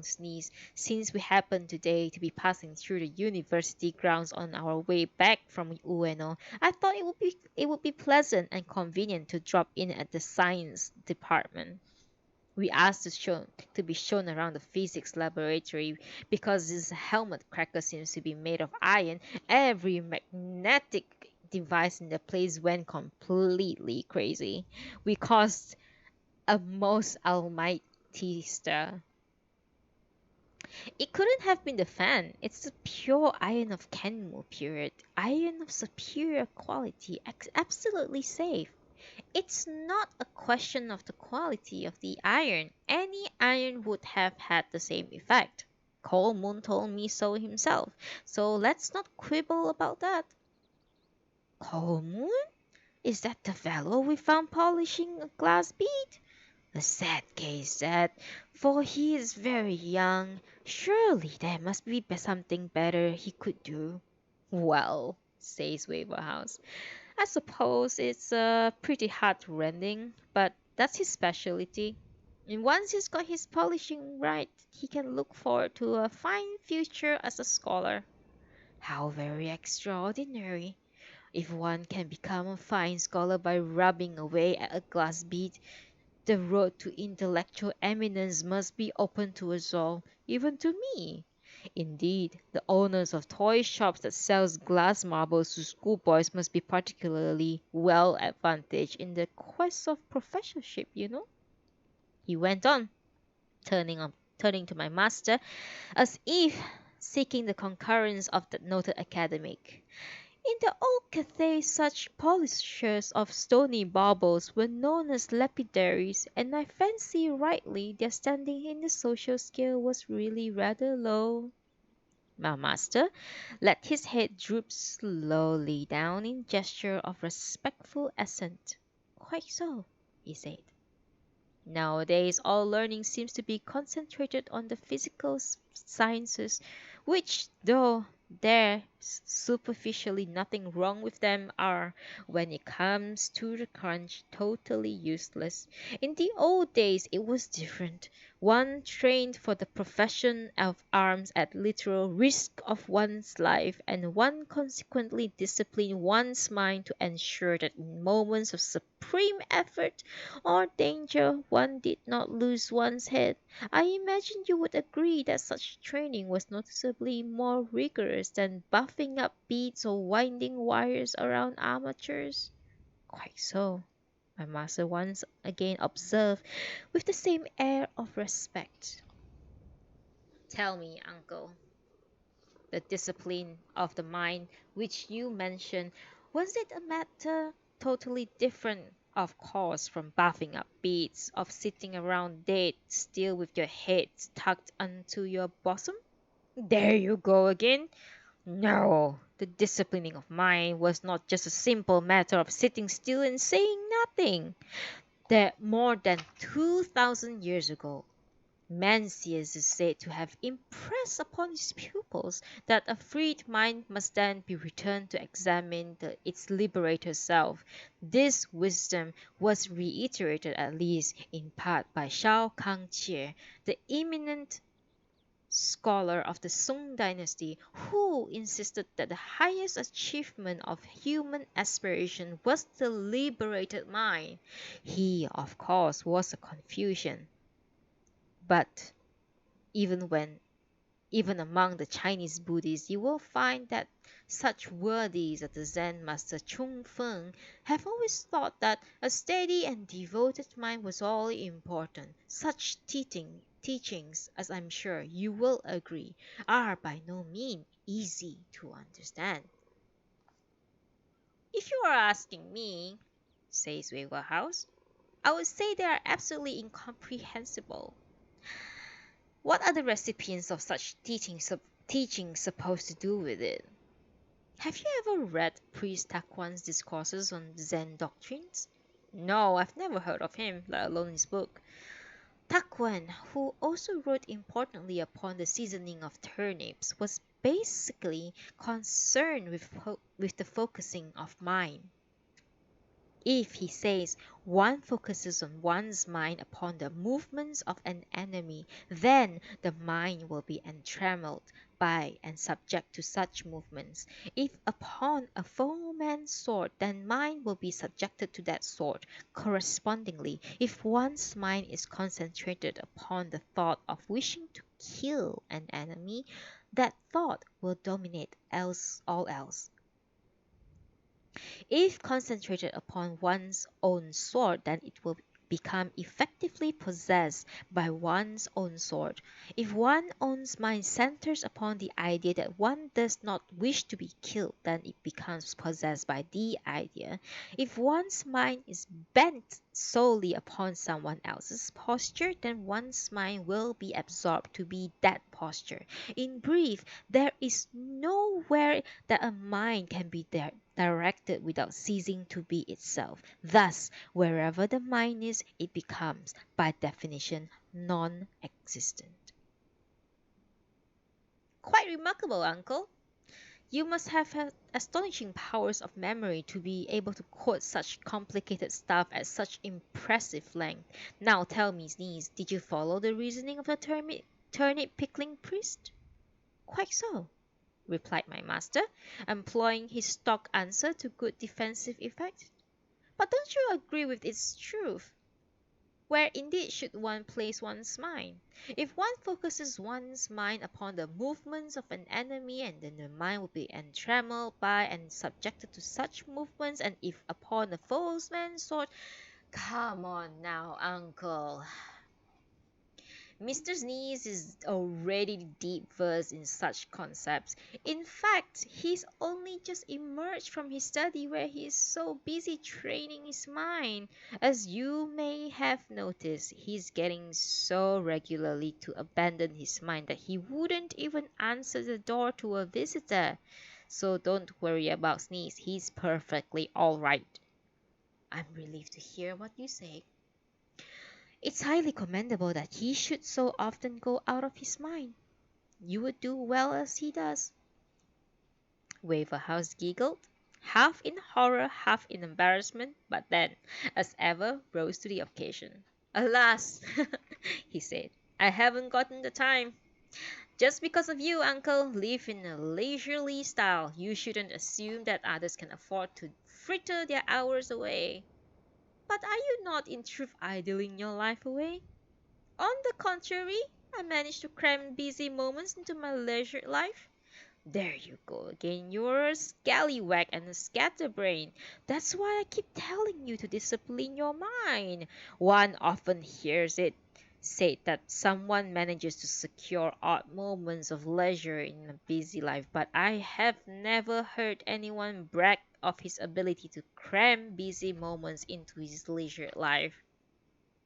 sneeze, since we happen today to be passing through the university grounds on our way back from Ueno. I thought it would be pleasant and convenient to drop in at the science department. We asked to be shown around the physics laboratory because this helmet cracker seems to be made of iron. Every magnetic device in the place went completely crazy. We caused a most almighty stir. It couldn't have been the fan. It's the pure iron of Kenmu period. Iron of superior quality, absolutely safe. It's not a question of the quality of the iron. Any iron would have had the same effect. Cold Moon told me so himself, so let's not quibble about that. Cold Moon? Is that the fellow we found polishing a glass bead? A sad case that, for he is very young. Surely there must be something better he could do. Well, says Waverhouse, I suppose it's pretty heart-rending, but that's his specialty. And once he's got his polishing right, he can look forward to a fine future as a scholar. How very extraordinary! If one can become a fine scholar by rubbing away at a glass bead, the road to intellectual eminence must be open to us all, even to me. Indeed, the owners of toy shops that sells glass marbles to schoolboys must be particularly well advantaged in the quest of professorship, you know. He went on, turning to my master, as if seeking the concurrence of the noted academic. In the old Cathay such polishers of stony baubles were known as lapidaries, and I fancy rightly their standing in the social scale was really rather low. My master let his head droop slowly down in gesture of respectful assent. Quite so, he said. Nowadays all learning seems to be concentrated on the physical sciences, which, though there's superficially nothing wrong with them, are, when it comes to the crunch, totally useless. In the old days it was different. One trained for the profession of arms at literal risk of one's life, and one consequently disciplined one's mind to ensure that in moments of supreme effort or danger one did not lose one's head. I imagine you would agree that such training was noticeably more rigorous than buffing up beads or winding wires around amateurs. Quite so, my master once again observed with the same air of respect. Tell me, uncle, the discipline of the mind which you mentioned, was it a matter totally different, of course, from buffing up beads, of sitting around dead still with your head tucked into your bosom? There you go again. No, the disciplining of mind was not just a simple matter of sitting still and saying nothing. That more than 2,000 years ago, Mencius is said to have impressed upon his pupils that a freed mind must then be returned to examine its liberator self. This wisdom was reiterated at least in part by Shao Kangqie, the eminent scholar of the Song dynasty, who insisted that the highest achievement of human aspiration was the liberated mind. He, of course, was a Confucian, but even when even among the Chinese Buddhists, you will find that such worthies as the Zen master Chung Feng have always thought that a steady and devoted mind was all important. Such teachings, as I'm sure you will agree, are by no means easy to understand. If you are asking me, says Waverhouse, I would say they are absolutely incomprehensible. What are the recipients of such teaching supposed to do with it? Have you ever read Priest Taquan's discourses on Zen doctrines? No, I've never heard of him, let alone his book. Taquan, who also wrote importantly upon the seasoning of turnips, was basically concerned with the focusing of mind. If, he says, one focuses on one's mind upon the movements of an enemy, then the mind will be entrammelled by and subject to such movements. If upon a foeman's sword, then mind will be subjected to that sword. Correspondingly, if one's mind is concentrated upon the thought of wishing to kill an enemy, that thought will dominate all else. If concentrated upon one's own sword, then it will become effectively possessed by one's own sort. If one's own mind centers upon the idea that one does not wish to be killed, then it becomes possessed by the idea. If one's mind is bent solely upon someone else's posture, then one's mind will be absorbed to be that posture. In brief, there is nowhere that a mind can be directed without ceasing to be itself. Thus, wherever the mind is, it becomes, by definition, non existent. Quite remarkable, uncle. You must have had astonishing powers of memory to be able to quote such complicated stuff at such impressive length. Now tell me, Sneeze, did you follow the reasoning of the turnip pickling priest? Quite so, replied my master, employing his stock answer to good defensive effect. But don't you agree with its truth? Where indeed should one place one's mind? If one focuses one's mind upon the movements of an enemy, and then the mind will be entrammeled by and subjected to such movements, and if upon a foeman's sword, come on now, uncle. Mr. Sneeze is already deep versed in such concepts. In fact, he's only just emerged from his study where he is so busy training his mind. As you may have noticed, he's getting so regularly to abandon his mind that he wouldn't even answer the door to a visitor. So don't worry about Sneeze, he's perfectly all right. I'm relieved to hear what you say. It's highly commendable that he should so often go out of his mind. You would do well as he does. Waverhouse giggled, half in horror, half in embarrassment, but then, as ever, rose to the occasion. Alas, he said, I haven't gotten the time. Just because of you, uncle, live in a leisurely style. You shouldn't assume that others can afford to fritter their hours away. But are you not in truth idling your life away? On the contrary, I manage to cram busy moments into my leisure life. There you go again, you're a scallywag and a scatterbrain. That's why I keep telling you to discipline your mind. One often hears it said that someone manages to secure odd moments of leisure in a busy life, but I have never heard anyone brag of his ability to cram busy moments into his leisure life.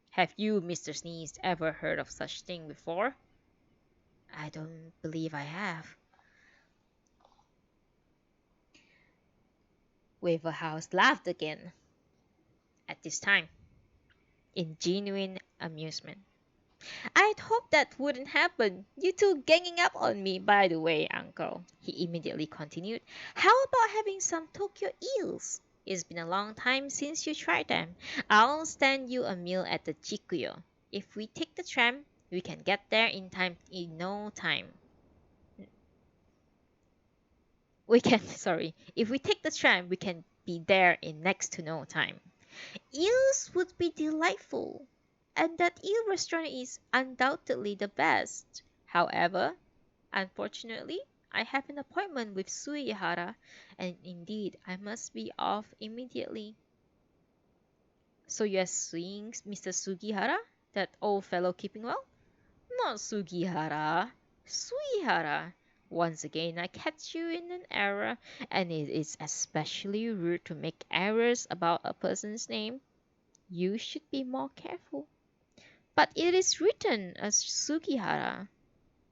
Have you, Mr. Sneeze, ever heard of such thing before? I don't believe I have. Waverhouse laughed again, at this time, in genuine amusement. I'd hoped that wouldn't happen. You two ganging up on me, by the way, uncle, he immediately continued. How about having some Tokyo eels? It's been a long time since you tried them. I'll stand you a meal at the Chikuyo. If we take the tram, we can get there in time in no time. If we take the tram, we can be there in next to no time. Eels would be delightful, and that eel restaurant is undoubtedly the best. However, unfortunately, I have an appointment with Suihara, and indeed I must be off immediately. So you are seeing Mr. Sugihara, that old fellow keeping well? Not Sugihara, Suihara. Once again, I catch you in an error, and it is especially rude to make errors about a person's name. You should be more careful. But it is written as Sugihara.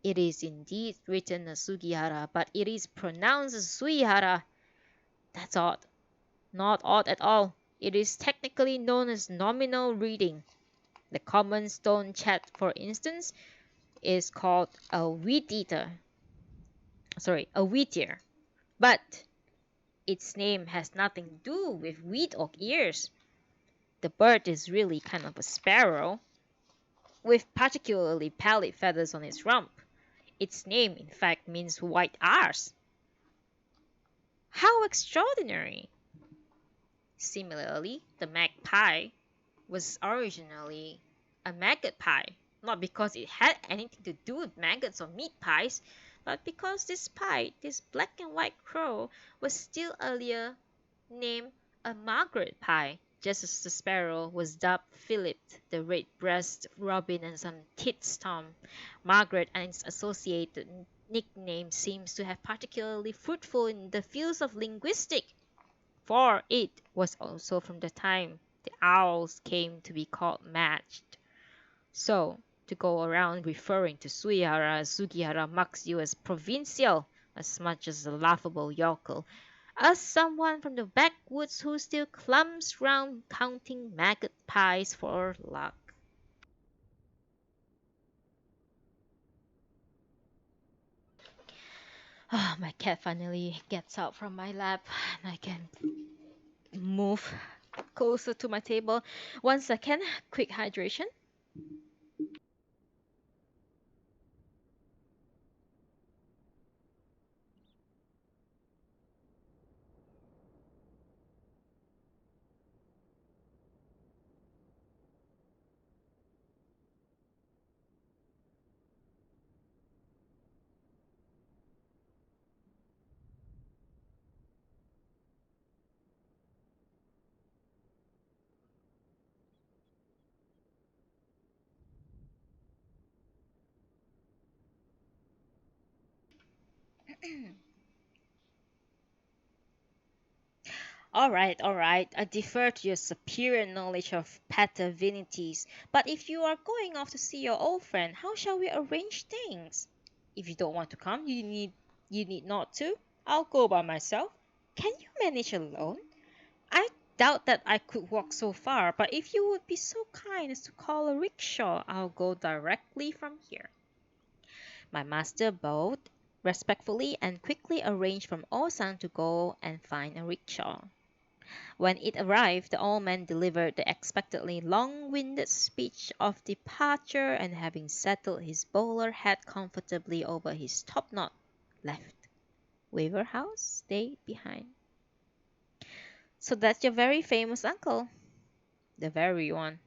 It is indeed written as Sugihara, but it is pronounced as Suihara. That's odd. Not odd at all. It is technically known as nominal reading. The common stone chat, for instance, is called a wheat eater. A wheat ear. But its name has nothing to do with wheat or ears. The bird is really kind of a sparrow, with particularly pallid feathers on its rump. Its name, in fact, means white arse. How extraordinary! Similarly, the magpie was originally a maggot pie, not because it had anything to do with maggots or meat pies, but because this pie, this black and white crow, was still earlier named a Margaret pie. just as the sparrow was dubbed Philip, the red-breasted robin, and some tits Tom, Margaret and its associated nickname seems to have particularly fruitful in the fields of linguistics, for it was also from the time the owls came to be called matched. So, to go around referring to Sugihara marks you as provincial as much as a laughable yokel, as someone from the backwoods who still clumps round counting maggot pies for luck. Ah, my cat finally gets out from my lap and I can move closer to my table. 1 second, quick hydration. All right, I defer to your superior knowledge of paternalities. But if you are going off to see your old friend, how shall we arrange things? If you don't want to come, you need not to. I'll go by myself. Can you manage alone? I doubt that I could walk so far, but if you would be so kind as to call a rickshaw, I'll go directly from here. My master bowed respectfully and quickly arranged for Osan to go and find a rickshaw. When it arrived, the old man delivered the expectedly long-winded speech of departure and having settled his bowler hat comfortably over his topknot, left. Waverhouse stayed behind. So that's your very famous uncle? The very one.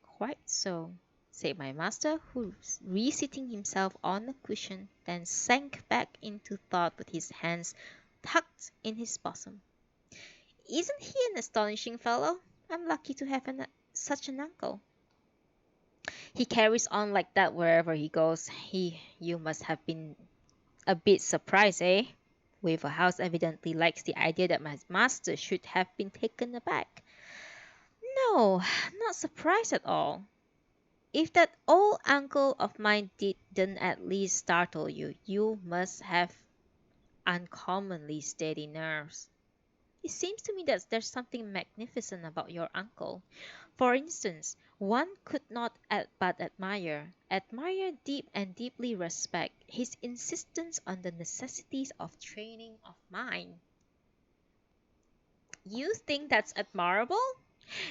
Quite so, said my master, who, reseating himself on a cushion, then sank back into thought with his hands tucked in his bosom. Isn't he an astonishing fellow? I'm lucky to have such an uncle. He carries on like that wherever he goes. You must have been a bit surprised, eh? Waverhouse evidently likes the idea that my master should have been taken aback. No, not surprised at all. If that old uncle of mine didn't at least startle you, you must have uncommonly steady nerves. It seems to me that there's something magnificent about your uncle. For instance, one could not but admire deep and deeply respect his insistence on the necessities of training of mind. You think that's admirable?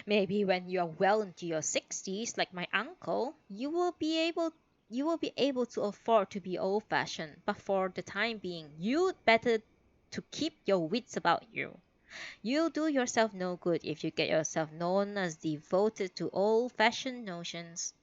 Maybe when you are well into your 60s, like my uncle, you will be able to afford to be old-fashioned. But for the time being, you'd better to keep your wits about you. You'll do yourself no good if you get yourself known as devoted to old-fashioned notions.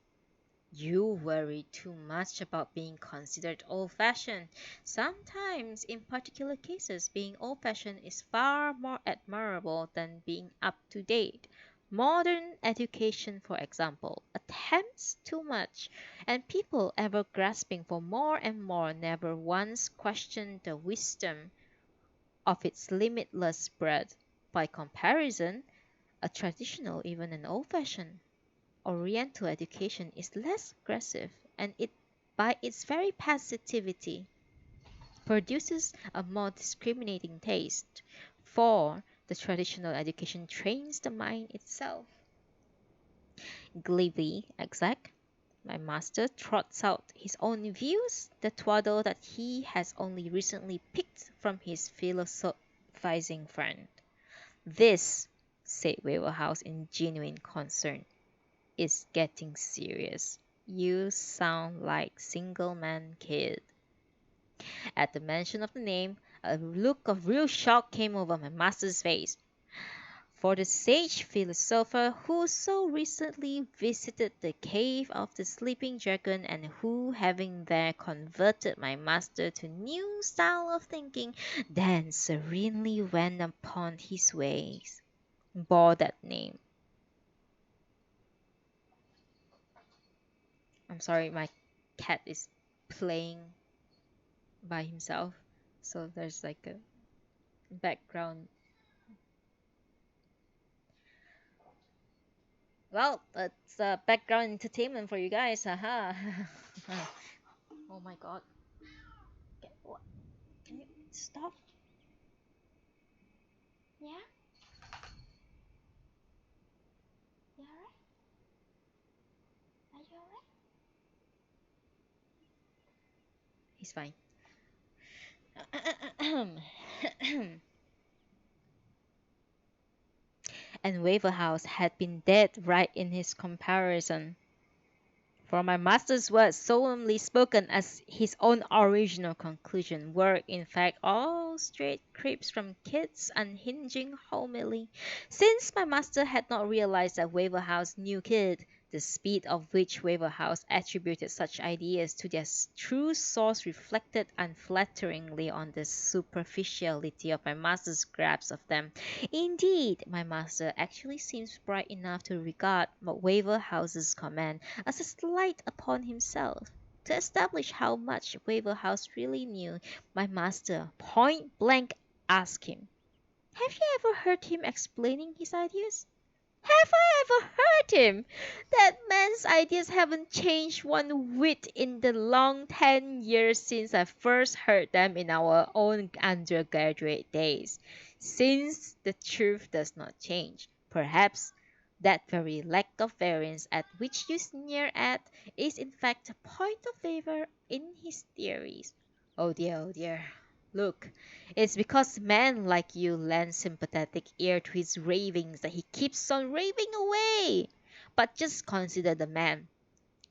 You worry too much about being considered old-fashioned. Sometimes, in particular cases, being old-fashioned is far more admirable than being up-to-date. Modern education, for example, attempts too much, and people ever grasping for more and more never once question the wisdom of its limitless breadth. By comparison, a traditional, even an old-fashioned, Oriental education is less aggressive, and it, by its very passivity, produces a more discriminating taste, for the traditional education trains the mind itself. Glibly exact, my master trots out his own views, the twaddle that he has only recently picked from his philosophizing friend. This, said Waverhouse in genuine concern, is getting serious. You sound like single man kid. At the mention of the name, a look of real shock came over my master's face. For the sage philosopher who so recently visited the cave of the sleeping dragon and who, having there converted my master to new style of thinking, then serenely went upon his ways, bore that name. I'm sorry, my cat is playing by himself. So there's like a background. Well, that's background entertainment for you guys. Haha. Oh my god. What? Can you stop? Yeah? You alright? Are you alright? He's fine. And Waverhouse had been dead right in his comparison. For my master's words, solemnly spoken as his own original conclusion, were in fact all straight creeps from Kit's unhinging homily. Since my master had not realized that Waverhouse knew Kit, the speed of which Waverhouse attributed such ideas to their true source reflected unflatteringly on the superficiality of my master's grasp of them. Indeed, my master actually seems bright enough to regard Waverhouse's comment as a slight upon himself. To establish how much Waverhouse really knew, my master point blank asked him, "Have you ever heard him explaining his ideas?" Have I ever heard him? That man's ideas haven't changed one whit in the long 10 years since I first heard them in our own undergraduate days. Since the truth does not change, perhaps that very lack of variance at which you sneer at is in fact a point of favor in his theories. Oh dear, oh dear. Look, it's because men like you lend sympathetic ear to his ravings that he keeps on raving away. But just consider the man.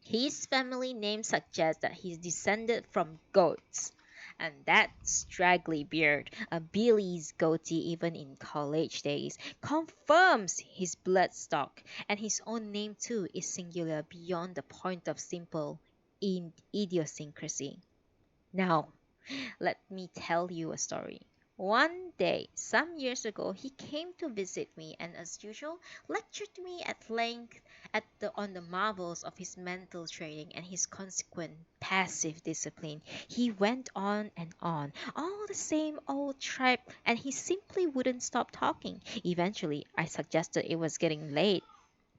His family name suggests that he's descended from goats. And that straggly beard, a Billy's goatee even in college days, confirms his blood stock, and his own name too is singular beyond the point of simple idiosyncrasy. Now, let me tell you a story. One day, some years ago, he came to visit me and, as usual, lectured me at length on the marvels of his mental training and his consequent passive discipline. He went on and on, all the same old tripe, and he simply wouldn't stop talking. Eventually, I suggested it was getting late,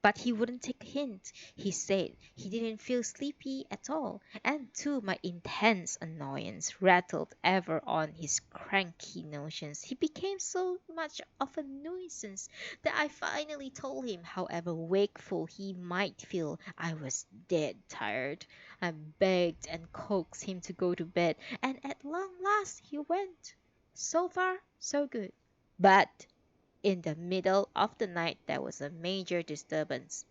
but he wouldn't take a hint. He said he didn't feel sleepy at all, and to my intense annoyance, rattled ever on his cranky notions. He became so much of a nuisance that I finally told him, however wakeful he might feel, I was dead tired. I begged and coaxed him to go to bed, and at long last he went. So far, so good. But in the middle of the night there was a major disturbance.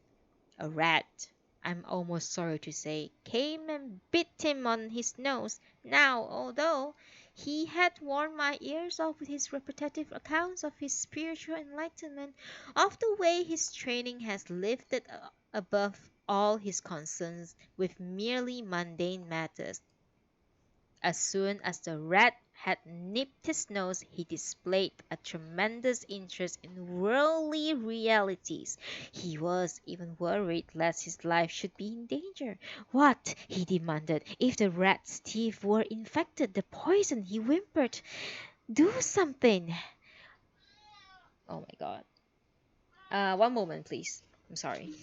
A rat, I'm almost sorry to say, came and bit him on his nose. Now, although he had worn my ears off with his repetitive accounts of his spiritual enlightenment, of the way his training has lifted above all his concerns with merely mundane matters, as soon as the rat had nipped his nose, he displayed a tremendous interest in worldly realities. He was even worried lest his life should be in danger. What, he demanded, if the rat's teeth were infected? The poison, he whimpered. Do something. Oh my god. One moment, please. I'm sorry.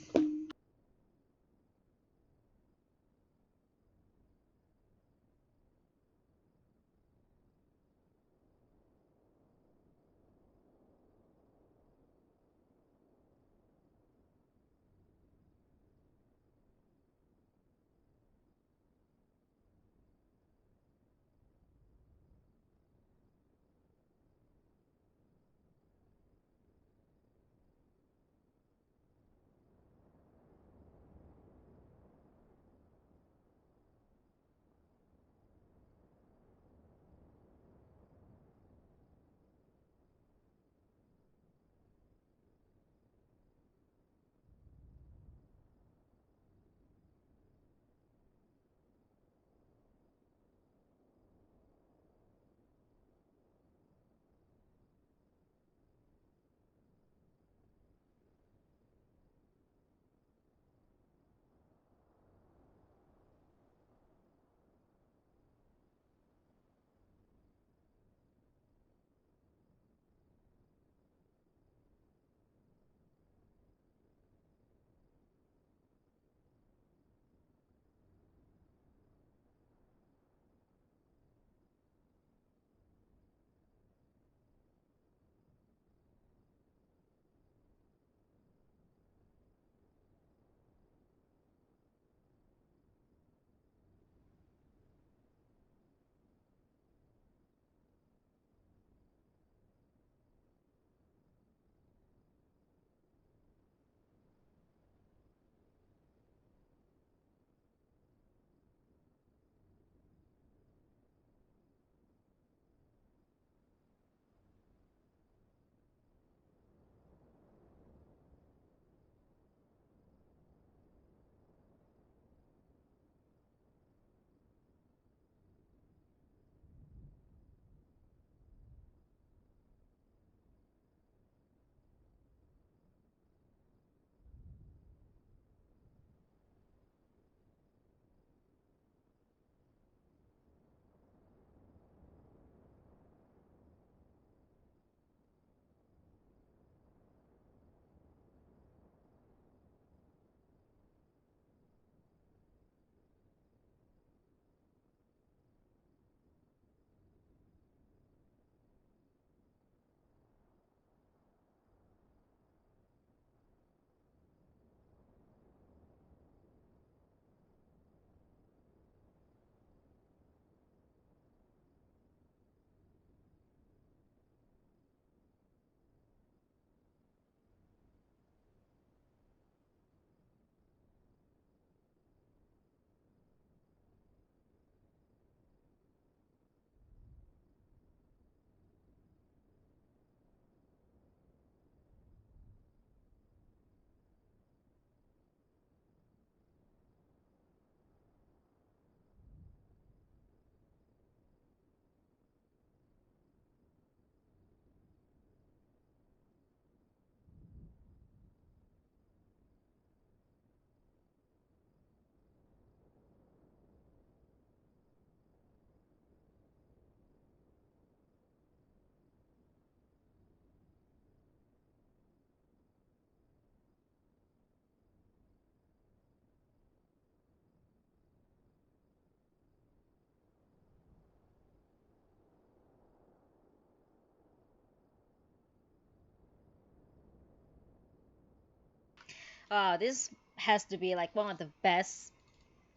This has to be like one of the best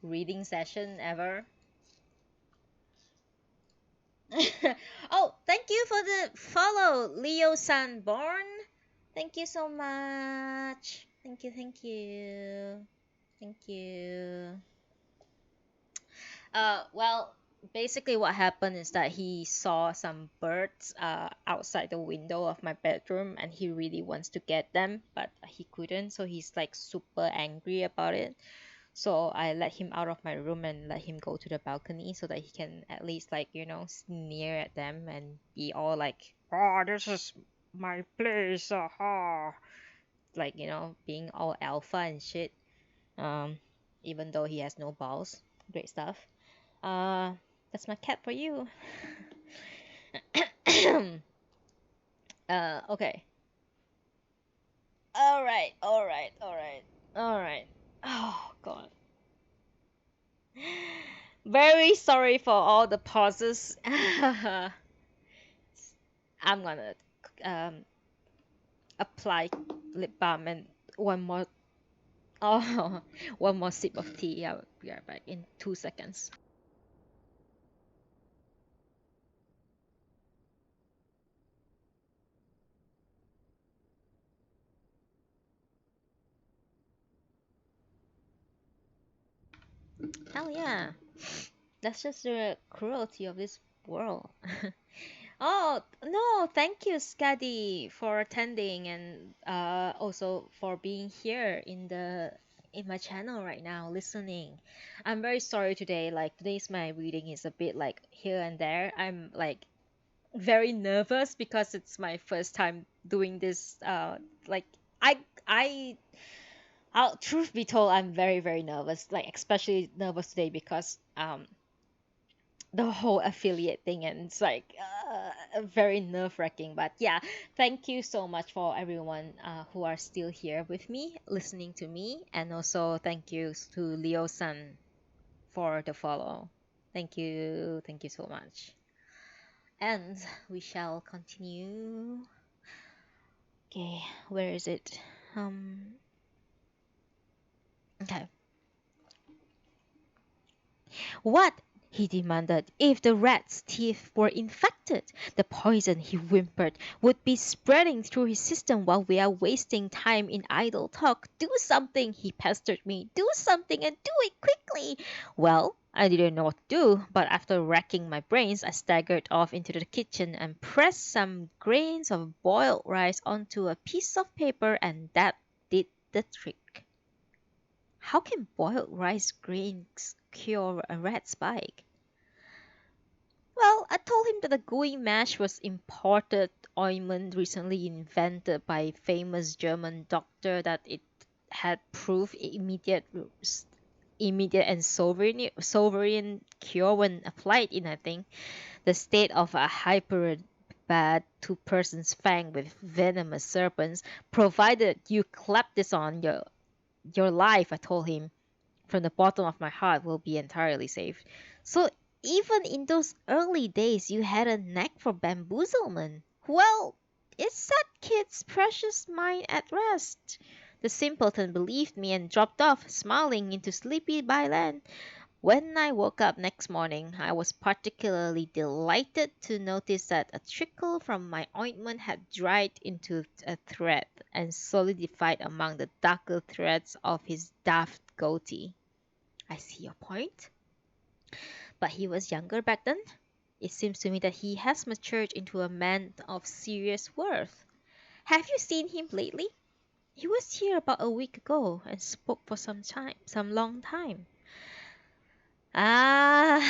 reading session ever. Oh, thank you for the follow, Leo Sanborn. Thank you so much. Thank you, thank you. Thank you. Well, basically what happened is that he saw some birds outside the window of my bedroom and he really wants to get them, but he couldn't, so he's like super angry about it. So I let him out of my room and let him go to the balcony so that he can at least like, sneer at them and be all like, "Oh, this is my place." Like, being all alpha and shit. Um Even though he has no balls. Great stuff. Uh that's my cat for you. Okay. All right. All right. All right. All right. Oh god. Very sorry for all the pauses. I'm gonna um, apply lip balm and one more oh one more sip of tea. I'll be right back in 2 seconds. Hell yeah. That's just the cruelty of this world. Oh, no, thank you, Skadi, for attending and also for being here in my channel right now listening. I'm very sorry today. Like today's my reading is a bit like here and there. I'm like very nervous because it's my first time doing this like I I truth be told, I'm very very nervous, like especially nervous today because the whole affiliate thing, and it's like very nerve-wracking. But yeah, thank you so much for everyone who are still here with me listening to me, and also thank you to Leo San for the follow. Thank you so much, and we shall continue. Okay, where is it? Okay. What? He demanded. If the rat's teeth were infected, the poison, he whimpered, would be spreading through his system while we are wasting time in idle talk. Do something, he pestered me. Do something and do it quickly. Well, I didn't know what to do, but after racking my brains, I staggered off into the kitchen and pressed some grains of boiled rice onto a piece of paper, and that did the trick. How can boiled rice grains cure a rat spike? Well, I told him that the gooey mash was imported ointment recently invented by a famous German doctor, that it had proved immediate and sovereign cure when applied in, I think, the state of a hyper bad two-person's fang with venomous serpents, provided you clap this on your life, I told him. From the bottom of my heart, will be entirely safe. So even in those early days, you had a knack for bamboozlement. Well, it set Kit's precious mind at rest. The simpleton believed me and dropped off, smiling into sleepy byland. When I woke up next morning, I was particularly delighted to notice that a trickle from my ointment had dried into a thread and solidified among the darker threads of his daft goatee. I see your point. But he was younger back then. It seems to me that he has matured into a man of serious worth. Have you seen him lately? He was here about a week ago and spoke for some long time. Ah,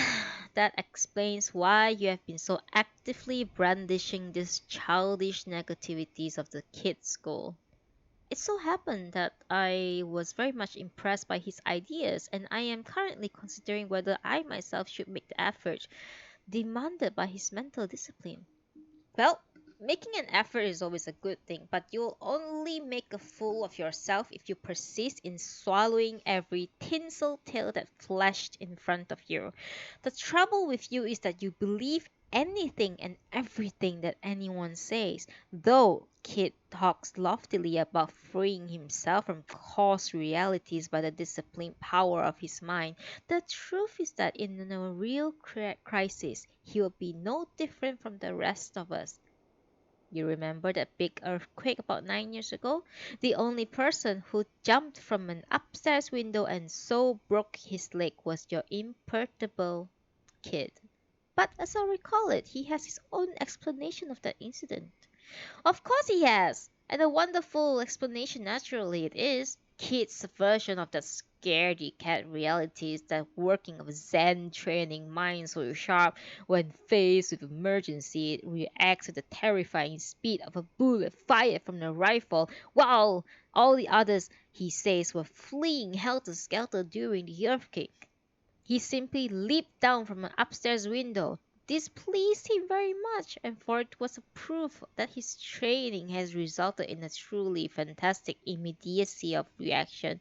that explains why you have been so actively brandishing these childish negativities of the kids' school. It so happened that I was very much impressed by his ideas, and I am currently considering whether I myself should make the effort demanded by his mental discipline. Well, making an effort is always a good thing, but you'll only make a fool of yourself if you persist in swallowing every tinsel tale that flashed in front of you. The trouble with you is that you believe anything and everything that anyone says. Though Kid talks loftily about freeing himself from coarse realities by the disciplined power of his mind, the truth is that in a real crisis, he will be no different from the rest of us. You remember that big earthquake about 9 years ago? The only person who jumped from an upstairs window and so broke his leg was your imperturbable Kid. But as I recall it, he has his own explanation of that incident. Of course he has! And a wonderful explanation naturally it is. Kid's version of that scaredy cat reality is that working of Zen training mind so sharp when faced with emergency it reacts with the terrifying speed of a bullet fired from a rifle while all the others, he says, were fleeing helter-skelter during the earthquake. He simply leaped down from an upstairs window. This pleased him very much, and for it was a proof that his training has resulted in a truly fantastic immediacy of reaction.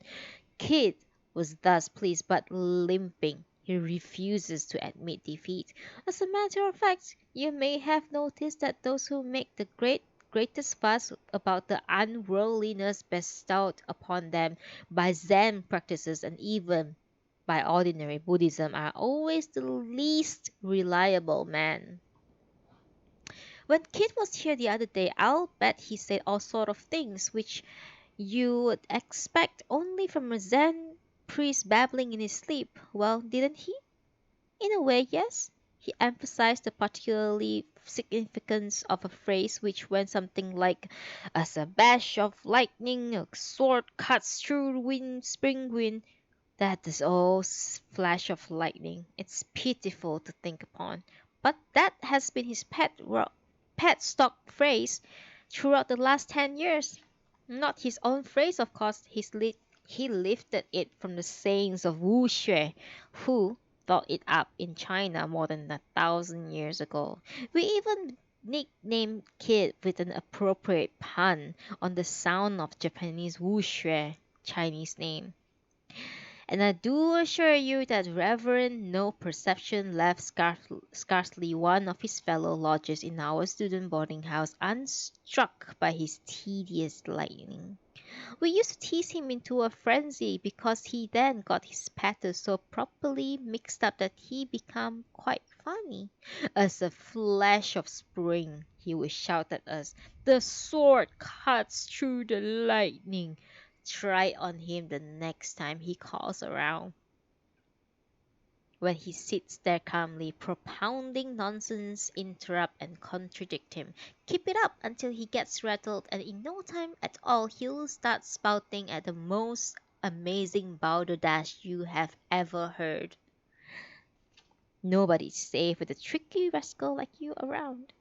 Kid was thus pleased but limping. He refuses to admit defeat. As a matter of fact, you may have noticed that those who make the greatest fuss about the unworldliness bestowed upon them by Zen practices and even by ordinary Buddhism are always the least reliable men. When Kid was here the other day, I'll bet he said all sort of things which you would expect only from a Zen priest babbling in his sleep. Well, didn't he? In a way, yes. He emphasized the particularly significance of a phrase which went something like, as a bash of lightning, a sword cuts through spring wind. That is all flash of lightning. It's pitiful to think upon. But that has been his pet stock phrase throughout the last 10 years. Not his own phrase, of course. He lifted it from the sayings of Wu Xue, who thought it up in China more than 1,000 years ago. We even nicknamed Kid with an appropriate pun on the sound of Japanese Wu Xue, Chinese name. And I do assure you that Reverend No Perception left scarcely one of his fellow lodgers in our student boarding house unstruck by his tedious lightning. We used to tease him into a frenzy because he then got his patter so properly mixed up that he became quite funny. As a flash of spring, he would shout at us, "The sword cuts through the lightning." Try on him the next time he calls around. When he sits there calmly propounding nonsense, interrupt and contradict him. Keep it up until he gets rattled, and in no time at all he'll start spouting at the most amazing balderdash you have ever heard. Nobody's safe with a tricky rascal like you around.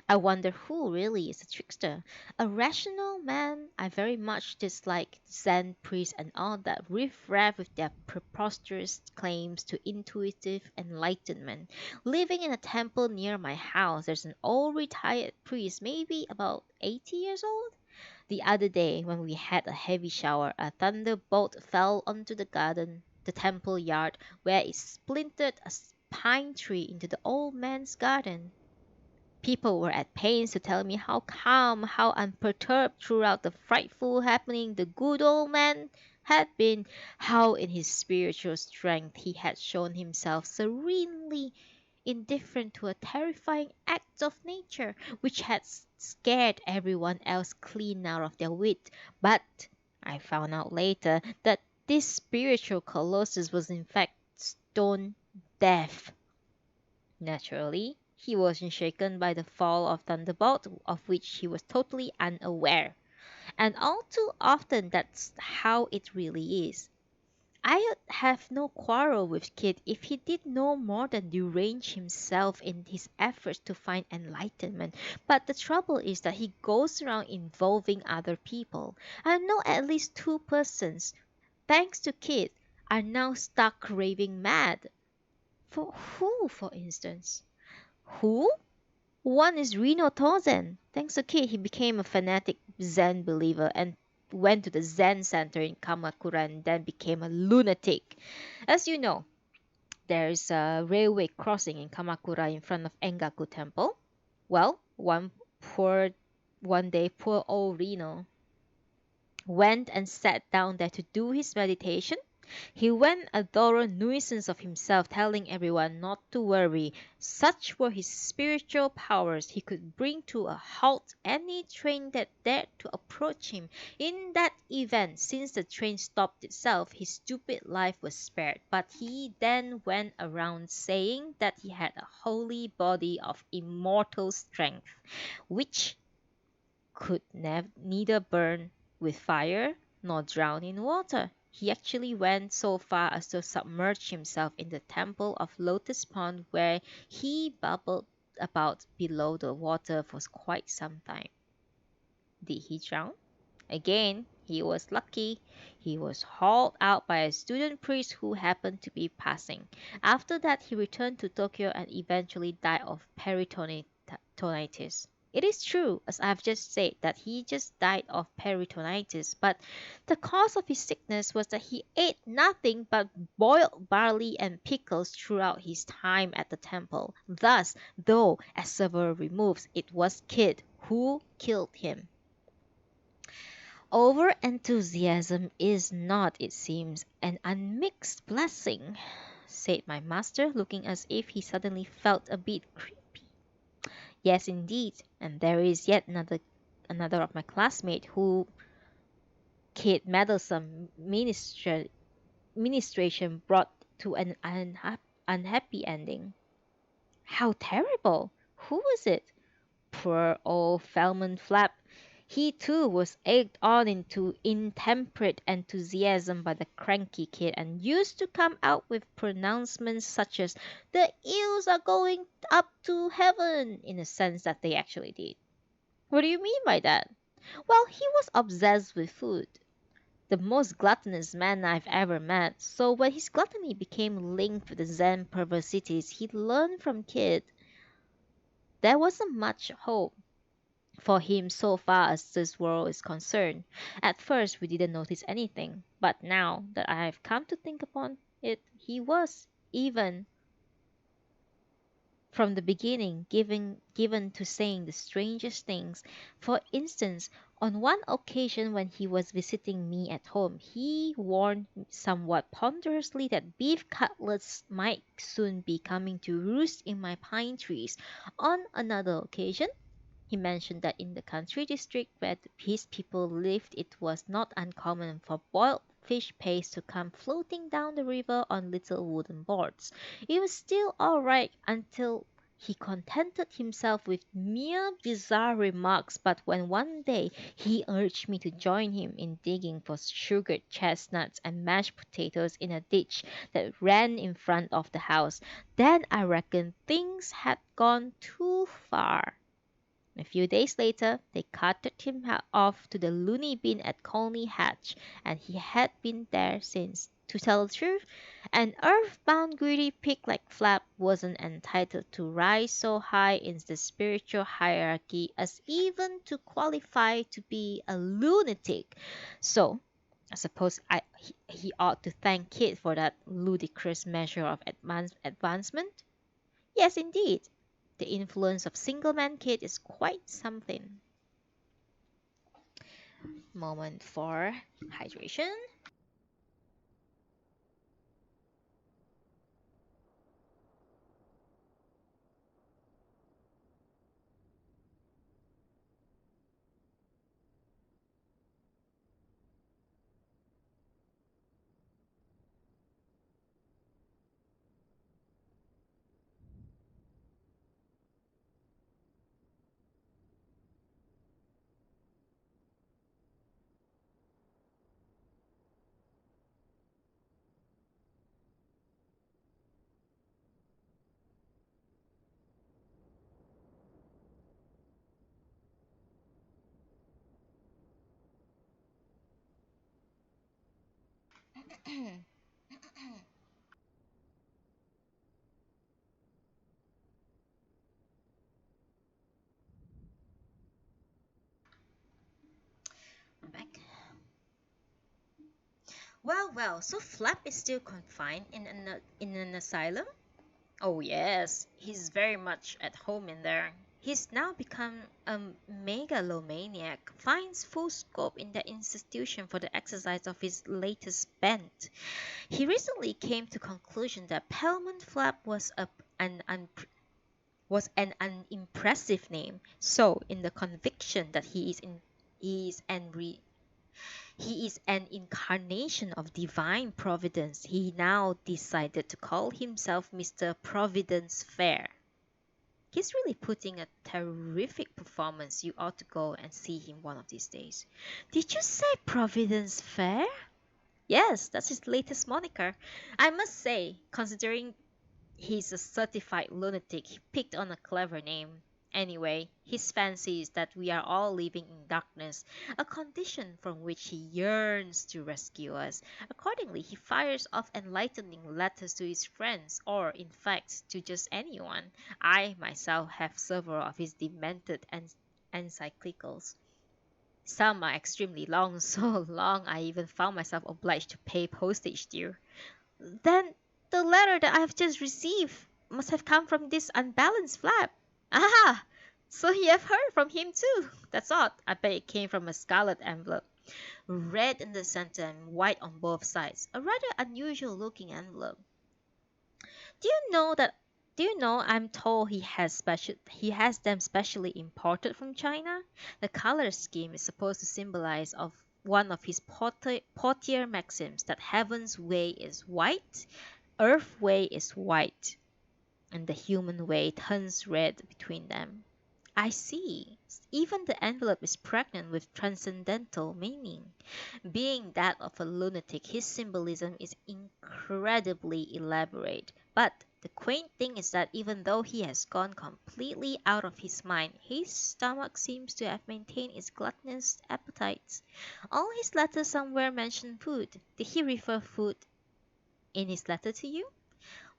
I wonder who really is a trickster. A rational man I very much dislike, Zen priests and all that riffraff with their preposterous claims to intuitive enlightenment. Living in a temple near my house, there's an old retired priest, maybe about 80 years old. The other day, when we had a heavy shower, a thunderbolt fell onto the temple yard, where it splintered a pine tree into the old man's garden. People were at pains to tell me how calm, how unperturbed throughout the frightful happening the good old man had been, how in his spiritual strength he had shown himself serenely indifferent to a terrifying act of nature which had scared everyone else clean out of their wit. But I found out later that this spiritual colossus was in fact stone deaf. Naturally, he wasn't shaken by the fall of thunderbolt, of which he was totally unaware. And all too often that's how it really is. I'd have no quarrel with Kid if he did no more than derange himself in his efforts to find enlightenment. But the trouble is that he goes around involving other people. I know at least two persons, thanks to Kid, are now stark raving mad. For who, for instance? Who? One is Reno Tozen. Thanks to Kid, he became a fanatic Zen believer and went to the Zen center in Kamakura and then became a lunatic. As you know, there's a railway crossing in Kamakura in front of Engaku Temple. Well, one day, poor old Reno went and sat down there to do his meditation. He went a thorough nuisance of himself, telling everyone not to worry. Such were his spiritual powers, he could bring to a halt any train that dared to approach him. In that event, since the train stopped itself, his stupid life was spared. But he then went around saying that he had a holy body of immortal strength, which could neither burn with fire nor drown in water. He actually went so far as to submerge himself in the temple of Lotus Pond, where he bubbled about below the water for quite some time. Did he drown? Again, he was lucky. He was hauled out by a student priest who happened to be passing. After that, he returned to Tokyo and eventually died of peritonitis. It is true, as I've just said, that he just died of peritonitis, but the cause of his sickness was that he ate nothing but boiled barley and pickles throughout his time at the temple. Thus, though as several removes, it was Kid who killed him. Over enthusiasm is not, it seems, an unmixed blessing, said my master, looking as if he suddenly felt a bit creepy. Yes, indeed, and there is yet another of my classmates who Kid meddlesome ministration brought to an unhappy ending. How terrible! Who was it? Poor old Felman Flap. He too was egged on into intemperate enthusiasm by the cranky Kid, and used to come out with pronouncements such as "the eels are going up to heaven," in the sense that they actually did. What do you mean by that? Well, he was obsessed with food, the most gluttonous man I've ever met. So when his gluttony became linked with the Zen perversities he'd learned from Kid, there wasn't much hope for him so far as this world is concerned. At first, we didn't notice anything, but now that I have come to think upon it, he was, even from the beginning, given to saying the strangest things. For instance, on one occasion when he was visiting me at home, he warned somewhat ponderously that beef cutlets might soon be coming to roost in my pine trees. On another occasion, he mentioned that in the country district where his people lived, it was not uncommon for boiled fish paste to come floating down the river on little wooden boards. It was still all right until he contented himself with mere bizarre remarks, but when one day he urged me to join him in digging for sugared chestnuts and mashed potatoes in a ditch that ran in front of the house, then I reckoned things had gone too far. A few days later, they carted him off to the loony bin at Colney Hatch, and he had been there since. To tell the truth, an earth-bound greedy pig like Flap wasn't entitled to rise so high in the spiritual hierarchy as even to qualify to be a lunatic. So, I suppose he ought to thank Kid for that ludicrous measure of advancement. Yes, indeed. The influence of single man Kid is quite something. Moment for hydration. I'm back. Well, so Flap is still confined in an asylum? Oh, yes, he's very much at home in there. He's now become a megalomaniac, finds full scope in the institution for the exercise of his latest bent. He recently came to conclusion that Pelman Flap was an unimpressive name. So, in the conviction that he is an re, he is an incarnation of divine providence, he now decided to call himself Mr. Providence Fair. He's really putting a terrific performance. You ought to go and see him one of these days. Did you say Providence Fair? Yes, that's his latest moniker. I must say, considering he's a certified lunatic, he picked on a clever name. Anyway, his fancy is that we are all living in darkness, a condition from which he yearns to rescue us. Accordingly, he fires off enlightening letters to his friends, or, in fact, to just anyone. I myself have several of his demented encyclicals. Some are extremely long, so long I even found myself obliged to pay postage due. Then the letter that I have just received must have come from this unbalanced flap. Aha! So you have heard from him too. That's odd. I bet it came from a scarlet envelope. Red in the center and white on both sides. A rather unusual looking envelope. Do you know that do you know I'm told he has them specially imported from China? The color scheme is supposed to symbolize of one of his portier maxims that heaven's way is white, earth way is white, and the human way turns red between them. I see. Even the envelope is pregnant with transcendental meaning. Being that of a lunatic, his symbolism is incredibly elaborate. But the quaint thing is that even though he has gone completely out of his mind, his stomach seems to have maintained its gluttonous appetites. All his letters somewhere mention food. Did he refer food in his letter to you?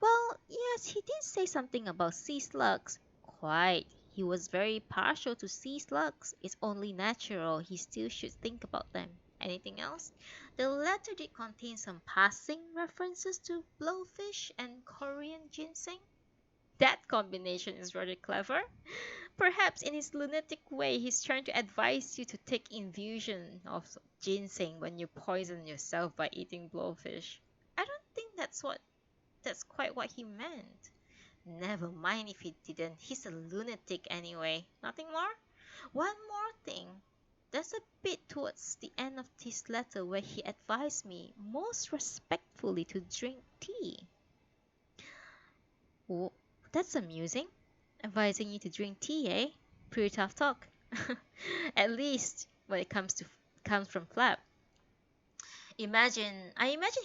Well, yes, he did say something about sea slugs. Quite. He was very partial to sea slugs. It's only natural he still should think about them. Anything else? The letter did contain some passing references to blowfish and Korean ginseng. That combination is rather clever. Perhaps in his lunatic way, he's trying to advise you to take infusion of ginseng when you poison yourself by eating blowfish. I don't think that's quite what he meant. Never mind if he didn't. He's a lunatic anyway. Nothing more? One more thing. There's a bit towards the end of this letter where he advised me most respectfully to drink tea. Oh, that's amusing. Advising you to drink tea, eh? Pretty tough talk. At least when it comes from Flap. I imagine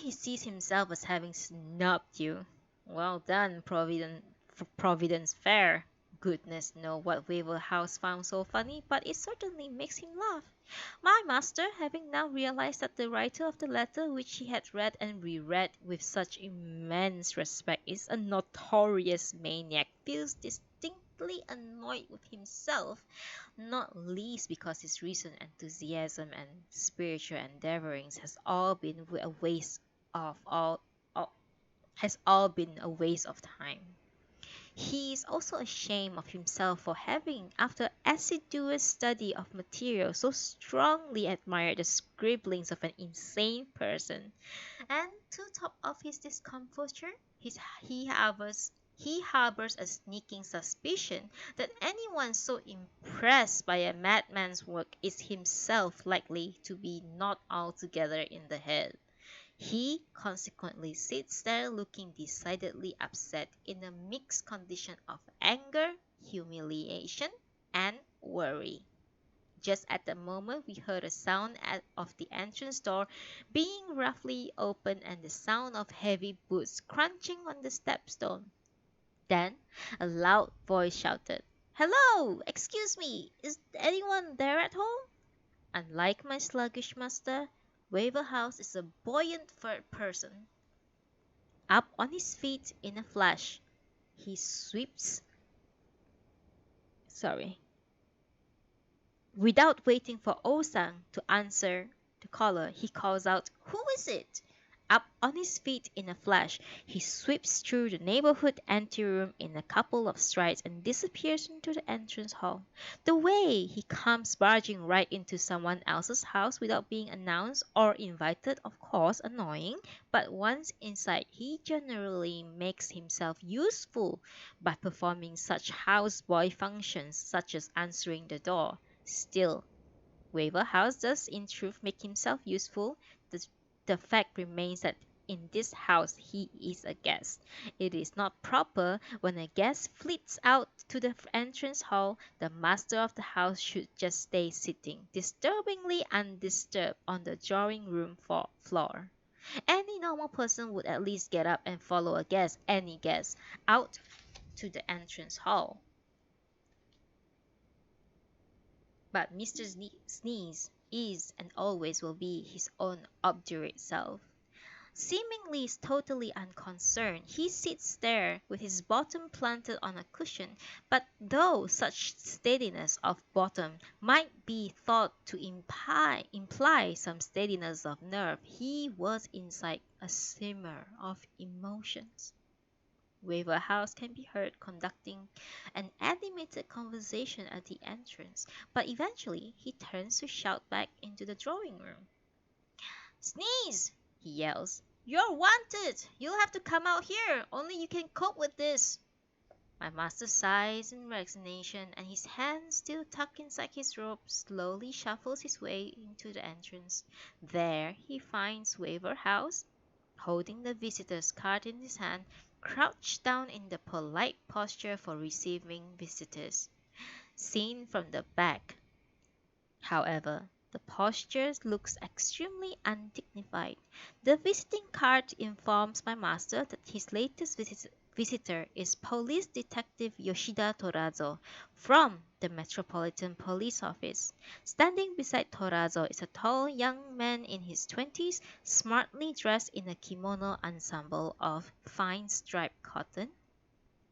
he sees himself as having snubbed you. Well done, Providence Fair. Goodness know what Waver House found so funny, but it certainly makes him laugh. My master, having now realized that the writer of the letter which he had read and reread with such immense respect is a notorious maniac, feels distinctly annoyed with himself, not least because his recent enthusiasm and spiritual endeavorings has all been a waste of time. He is also ashamed of himself for having, after assiduous study of material, so strongly admired the scribblings of an insane person. And to top off his discomfiture, he harbors a sneaking suspicion that anyone so impressed by a madman's work is himself likely to be not altogether in the head. He consequently sits there looking decidedly upset in a mixed condition of anger, humiliation, and worry. Just at the moment we heard a sound of the entrance door being roughly opened and the sound of heavy boots crunching on the stepstone. Then a loud voice shouted, "Hello! Excuse me! Is anyone there at home?" Unlike my sluggish master, Waverhouse is a buoyant third person. Up on his feet in a flash, he sweeps. Sorry. Without waiting for Osang to answer the caller, he calls out, "Who is it?" Up on his feet in a flash, he sweeps through the neighborhood anteroom in a couple of strides and disappears into the entrance hall. The way he comes barging right into someone else's house without being announced or invited, of course, annoying, but once inside, he generally makes himself useful by performing such houseboy functions such as answering the door. Still, Waver House does in truth make himself useful. The, the fact remains that in this house he is a guest. It is not proper when a guest flits out to the entrance hall, the master of the house should just stay sitting, disturbingly undisturbed, on the drawing room floor. Any normal person would at least get up and follow a guest, any guest, out to the entrance hall. But Mr. Sneeze is and always will be his own obdurate self. Seemingly totally unconcerned, he sits there with his bottom planted on a cushion, but though such steadiness of bottom might be thought to imply some steadiness of nerve, he was inside a simmer of emotions. Waverhouse can be heard conducting an animated conversation at the entrance, but eventually he turns to shout back into the drawing room. "Sneeze!" he yells. "You're wanted! You'll have to come out here! Only you can cope with this!" My master sighs in resignation, and his hands still tucked inside his robe slowly shuffles his way into the entrance. There he finds Waverhouse, holding the visitor's card in his hand, crouched down in the polite posture for receiving visitors. Seen from the back, however, the posture looks extremely undignified. The visiting card informs my master that his latest visitor is Police Detective Yoshida Torazo from the Metropolitan Police Office. Standing beside Torazo is a tall young man in his 20s, smartly dressed in a kimono ensemble of fine striped cotton.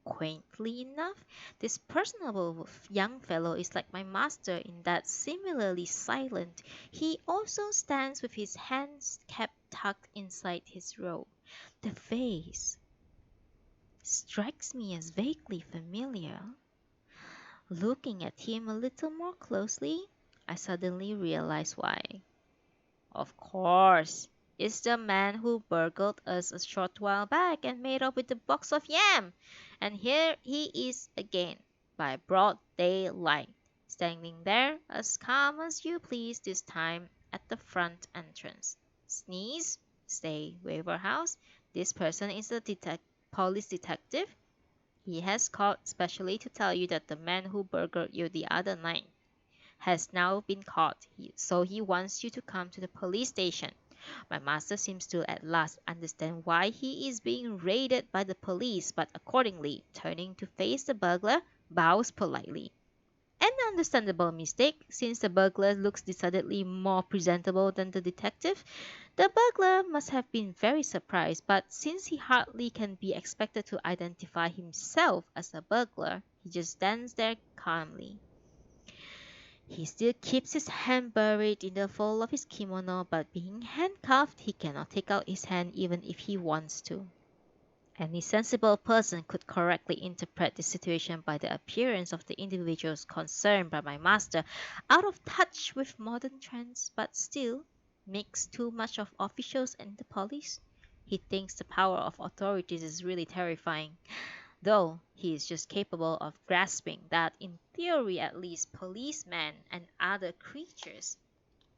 Quaintly enough, this personable young fellow is like my master in that similarly silent. He also stands with his hands kept tucked inside his robe. The face strikes me as vaguely familiar. Looking at him a little more closely, I suddenly realize why. Of course, it's the man who burgled us a short while back and made off with a box of yam. And here he is again, by broad daylight, standing there as calm as you please, this time at the front entrance. Sneeze, say Waverhouse. This person is a police detective. He has called specially to tell you that the man who burgled you the other night has now been caught, so he wants you to come to the police station. My master seems to at last understand why he is being raided by the police, but accordingly, turning to face the burglar, bows politely. An understandable mistake, since the burglar looks decidedly more presentable than the detective. The burglar must have been very surprised, but since he hardly can be expected to identify himself as a burglar, he just stands there calmly. He still keeps his hand buried in the fold of his kimono, but being handcuffed, he cannot take out his hand even if he wants to. Any sensible person could correctly interpret the situation by the appearance of the individuals concerned by my master, out of touch with modern trends, but still makes too much of officials and the police. He thinks the power of authorities is really terrifying, though he is just capable of grasping that, in theory at least, policemen and other creatures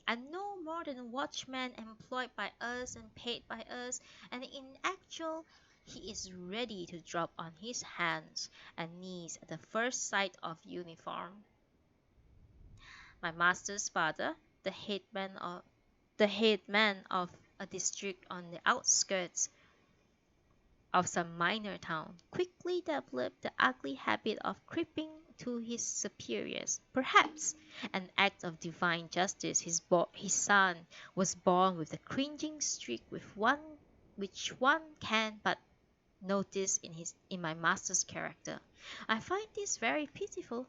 are no more than watchmen employed by us and paid by us, and in actual he is ready to drop on his hands and knees at the first sight of uniform. My master's father, the headman of a district on the outskirts of some minor town, quickly developed the ugly habit of creeping to his superiors. Perhaps an act of divine justice, his son was born with a cringing streak which one can but notice in my master's character. I find this very pitiful.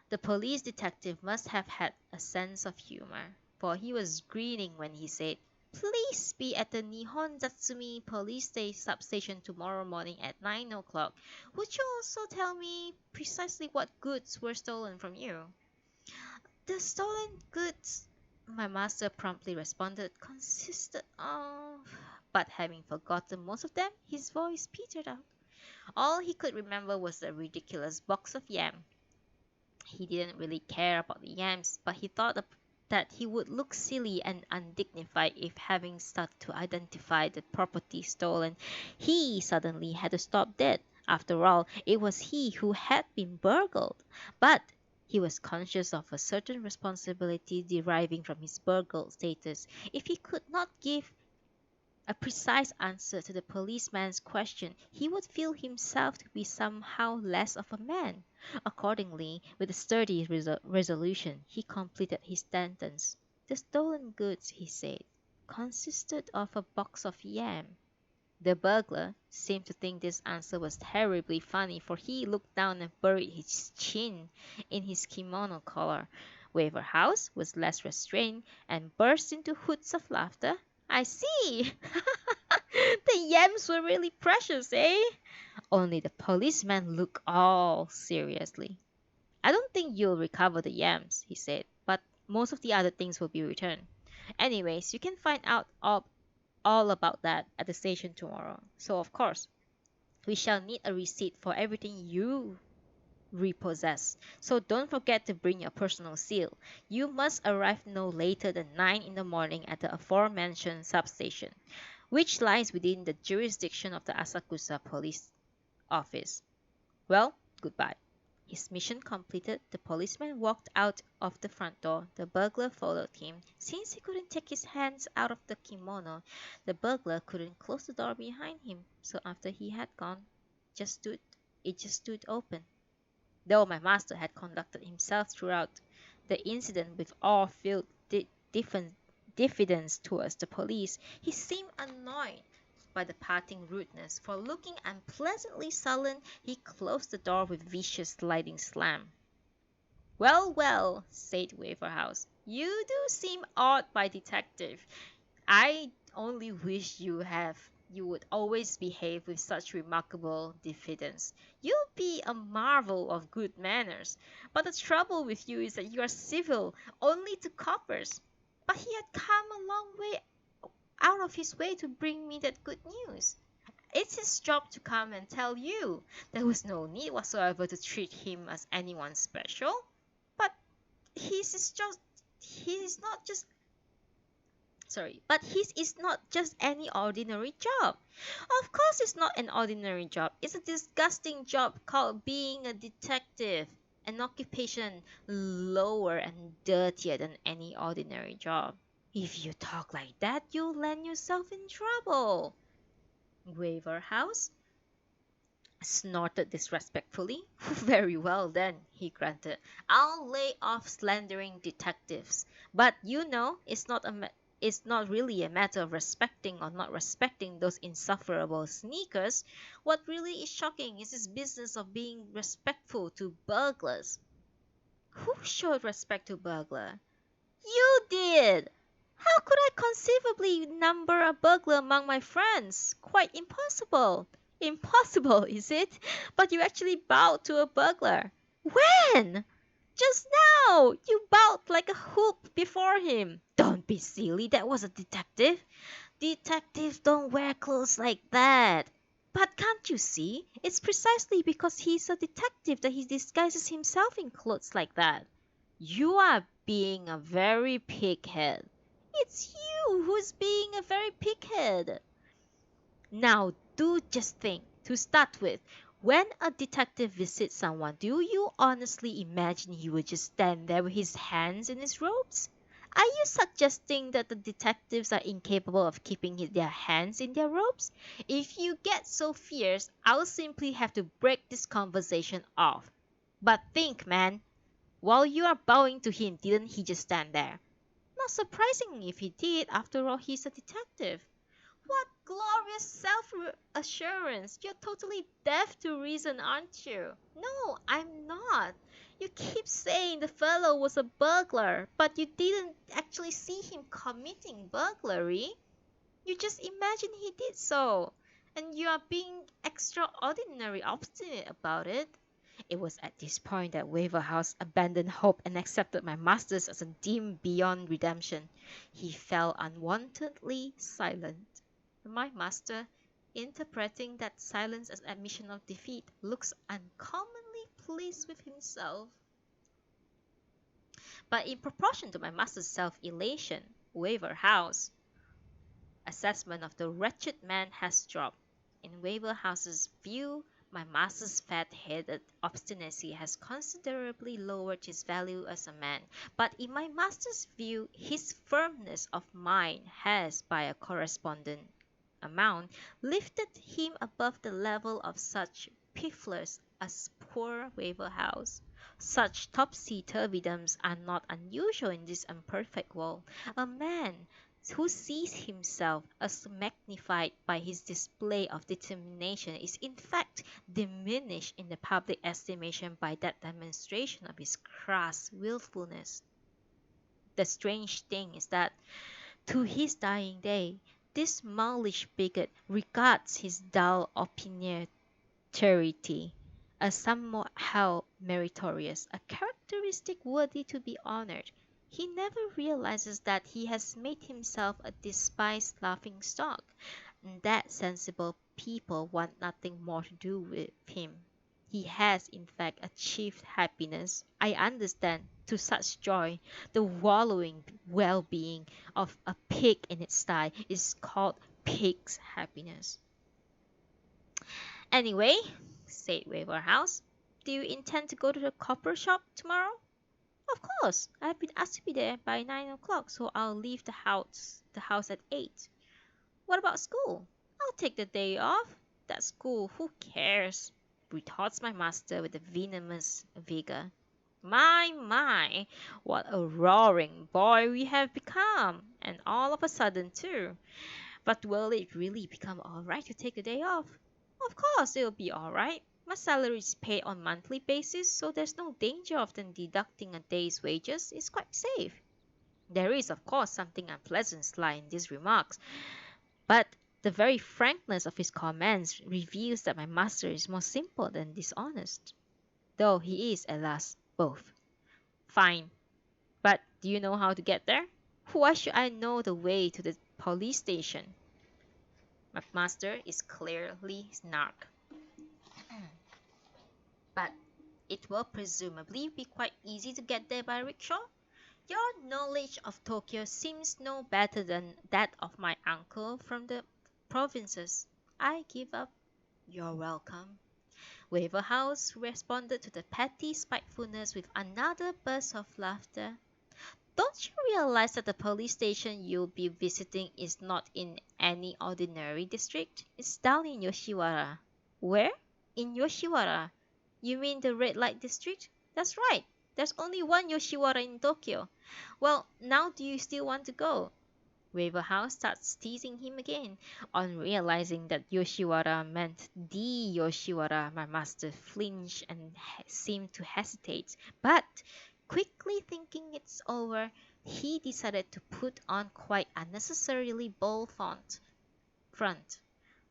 The police detective must have had a sense of humor, for he was grinning when he said, please be at the Nihon Natsume police substation tomorrow morning at 9 o'clock. Would you also tell me precisely what goods were stolen from you? The stolen goods, my master promptly responded, consisted of... But having forgotten most of them, his voice petered out. All he could remember was the ridiculous box of yam. He didn't really care about the yams, but he thought that he would look silly and undignified if, having started to identify the property stolen, he suddenly had to stop dead. After all, it was he who had been burgled. But he was conscious of a certain responsibility deriving from his burgled status. If he could not give a precise answer to the policeman's question, he would feel himself to be somehow less of a man. Accordingly, with a sturdy resolution, he completed his sentence. The stolen goods, he said, consisted of a box of yam. The burglar seemed to think this answer was terribly funny, for he looked down and buried his chin in his kimono collar. Waverhouse was less restrained and burst into hoots of laughter. I see! The yams were really precious, eh? Only the policeman looked all seriously. I don't think you'll recover the yams, he said, but most of the other things will be returned. Anyways, you can find out all about that at the station tomorrow. So, of course, we shall need a receipt for everything you repossess. So don't forget to bring your personal seal. You must arrive no later than 9 in the morning at the aforementioned substation, which lies within the jurisdiction of the Asakusa police office. Well, goodbye. His mission completed, the policeman walked out of the front door. The burglar followed him. Since he couldn't take his hands out of the kimono, the burglar couldn't close the door behind him. So after he had gone, it just stood open. Though my master had conducted himself throughout the incident with awe-filled diffidence towards the police, he seemed annoyed by the parting rudeness, for looking unpleasantly sullen, he closed the door with vicious sliding slam. Well, well, said Waverhouse, you do seem odd, my detective. I only wish you would always behave with such remarkable diffidence. You'll be a marvel of good manners. But the trouble with you is that you are civil only to coppers. But he had come a long way out of his way to bring me that good news. It's his job to come and tell you. There was no need whatsoever to treat him as anyone special. But his is not just any ordinary job. Of course it's not an ordinary job. It's a disgusting job called being a detective. An occupation lower and dirtier than any ordinary job. If you talk like that, you'll land yourself in trouble. Waverhouse snorted disrespectfully. Very well then, he grunted. I'll lay off slandering detectives. But you know, it's not really a matter of respecting or not respecting those insufferable sneakers. What really is shocking is this business of being respectful to burglars. Who showed respect to burglar? You did! How could I conceivably number a burglar among my friends? Quite impossible. Impossible, is it? But you actually bowed to a burglar. When? Just now! You bowed like a hoop before him. Don't be silly, that was a detective. Detectives don't wear clothes like that. But can't you see? It's precisely because he's a detective that he disguises himself in clothes like that. You are being a very pighead. It's you who's being a very pighead. Now, do just think, to start with, when a detective visits someone, do you honestly imagine he would just stand there with his hands in his robes? Are you suggesting that the detectives are incapable of keeping their hands in their robes? If you get so fierce, I'll simply have to break this conversation off. But think, man, while you are bowing to him, didn't he just stand there? Not surprising if he did, after all, he's a detective. What glorious self-assurance! You're totally deaf to reason, aren't you? No, I'm not. You keep saying the fellow was a burglar, but you didn't actually see him committing burglary. You just imagine he did so, and you are being extraordinary obstinate about it. It was at this point that Waverhouse abandoned hope and accepted my masters as a demon beyond redemption. He fell unwontedly silent. My master, interpreting that silence as admission of defeat, looks uncommonly pleased with himself. But in proportion to my master's self-elation, Waverhouse assessment of the wretched man has dropped. In Waverhouse's view, my master's fat-headed obstinacy has considerably lowered his value as a man, but in my master's view, his firmness of mind has, by a corresponding amount, lifted him above the level of such pifflers as poor Waverhouse. Such topsy-turvydoms are not unusual in this imperfect world. A man who sees himself as magnified by his display of determination is in fact diminished in the public estimation by that demonstration of his crass wilfulness. The strange thing is that, to his dying day, this mulish bigot regards his dull opinionarity as somehow meritorious, a characteristic worthy to be honored. He never realizes that he has made himself a despised laughing stock, and that sensible people want nothing more to do with him. He has, in fact, achieved happiness. I understand, to such joy, the wallowing well-being of a pig in its sty is called pig's happiness. Anyway, said Waverhouse, do you intend to go to the copper shop tomorrow? Of course. I've been asked to be there by 9 o'clock, so I'll leave the house at 8. What about school? I'll take the day off. That's school, who cares? Retorts my master with a venomous vigor. My, what a roaring boy we have become! And all of a sudden, too. But will it really become alright to take a day off? Of course it'll be alright. My salary is paid on monthly basis, so there's no danger of them deducting a day's wages. It's quite safe. There is, of course, something unpleasant sly in these remarks, but the very frankness of his comments reveals that my master is more simple than dishonest, though he is, alas, both. Fine, but do you know how to get there? Why should I know the way to the police station? My master is clearly snark. But it will presumably be quite easy to get there by rickshaw. Your knowledge of Tokyo seems no better than that of my uncle from the provinces. I give up. You're welcome. Waverhouse responded to the petty spitefulness with another burst of laughter. Don't you realize that the police station you'll be visiting is not in any ordinary district? It's down in Yoshiwara. Where? In Yoshiwara. You mean the red light district? That's right. There's only one Yoshiwara in Tokyo. Well, now do you still want to go? Waverhouse starts teasing him again. On realizing that Yoshiwara meant the Yoshiwara, my master flinched and seemed to hesitate. But, quickly thinking it's over, he decided to put on quite unnecessarily bold front.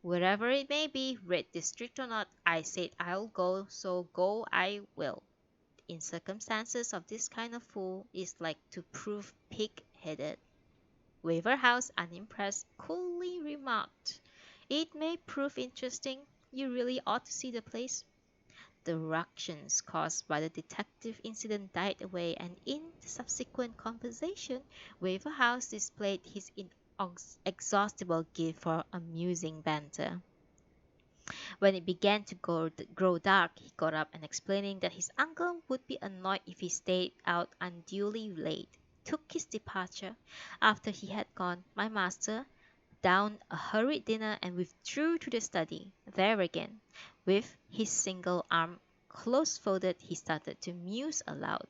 Wherever it may be, red district or not, I said I'll go, so go I will. In circumstances of this kind of fool is like to prove pig-headed. Waverhouse, unimpressed, coolly remarked, "It may prove interesting. You really ought to see the place." The ructions caused by the detective incident died away, and in the subsequent conversation, Waverhouse displayed his inexhaustible gift for amusing banter. When it began to grow dark, he got up and explaining that his uncle would be annoyed if he stayed out unduly late, took his departure. After he had gone, my master downed a hurried dinner and withdrew to the study. There again, with his single arm close folded, he started to muse aloud.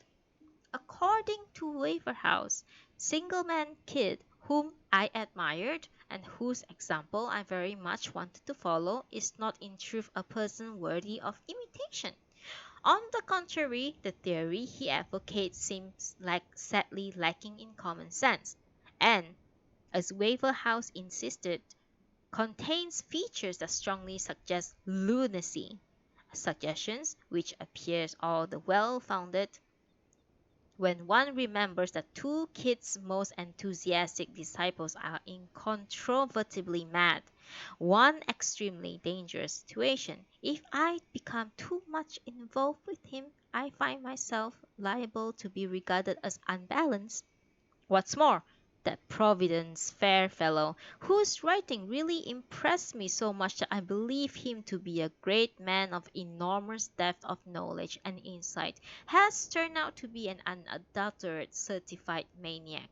According to Waverhouse, single man kid whom I admired and whose example I very much wanted to follow is not in truth a person worthy of imitation. On the contrary, the theory he advocates seems like sadly lacking in common sense, and as Waverhouse insisted, contains features that strongly suggest lunacy, suggestions which appears all the well-founded when one remembers that two kids' most enthusiastic disciples are incontrovertibly mad. One extremely dangerous situation. If I become too much involved with him, I find myself liable to be regarded as unbalanced. What's more, that Providence Fair fellow, whose writing really impressed me so much that I believe him to be a great man of enormous depth of knowledge and insight, has turned out to be an unadulterated certified maniac,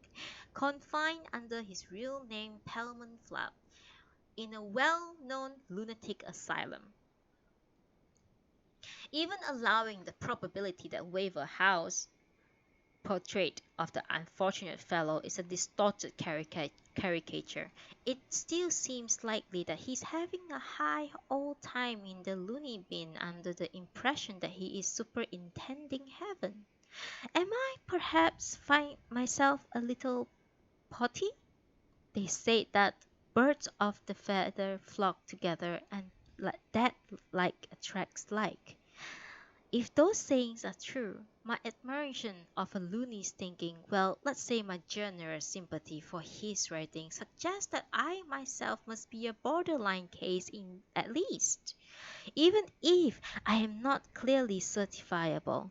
confined under his real name Pelman Flap, in a well-known lunatic asylum. Even allowing the probability that Waver House portrait of the unfortunate fellow is a distorted caricature, it still seems likely that he's having a high old time in the loony bin under the impression that he is superintending heaven. Am I perhaps find myself a little potty? They say that birds of the feather flock together and that like attracts like. If those sayings are true, my admiration of a loony's thinking, well, let's say my generous sympathy for his writing, suggests that I myself must be a borderline case in at least, even if I am not clearly certifiable.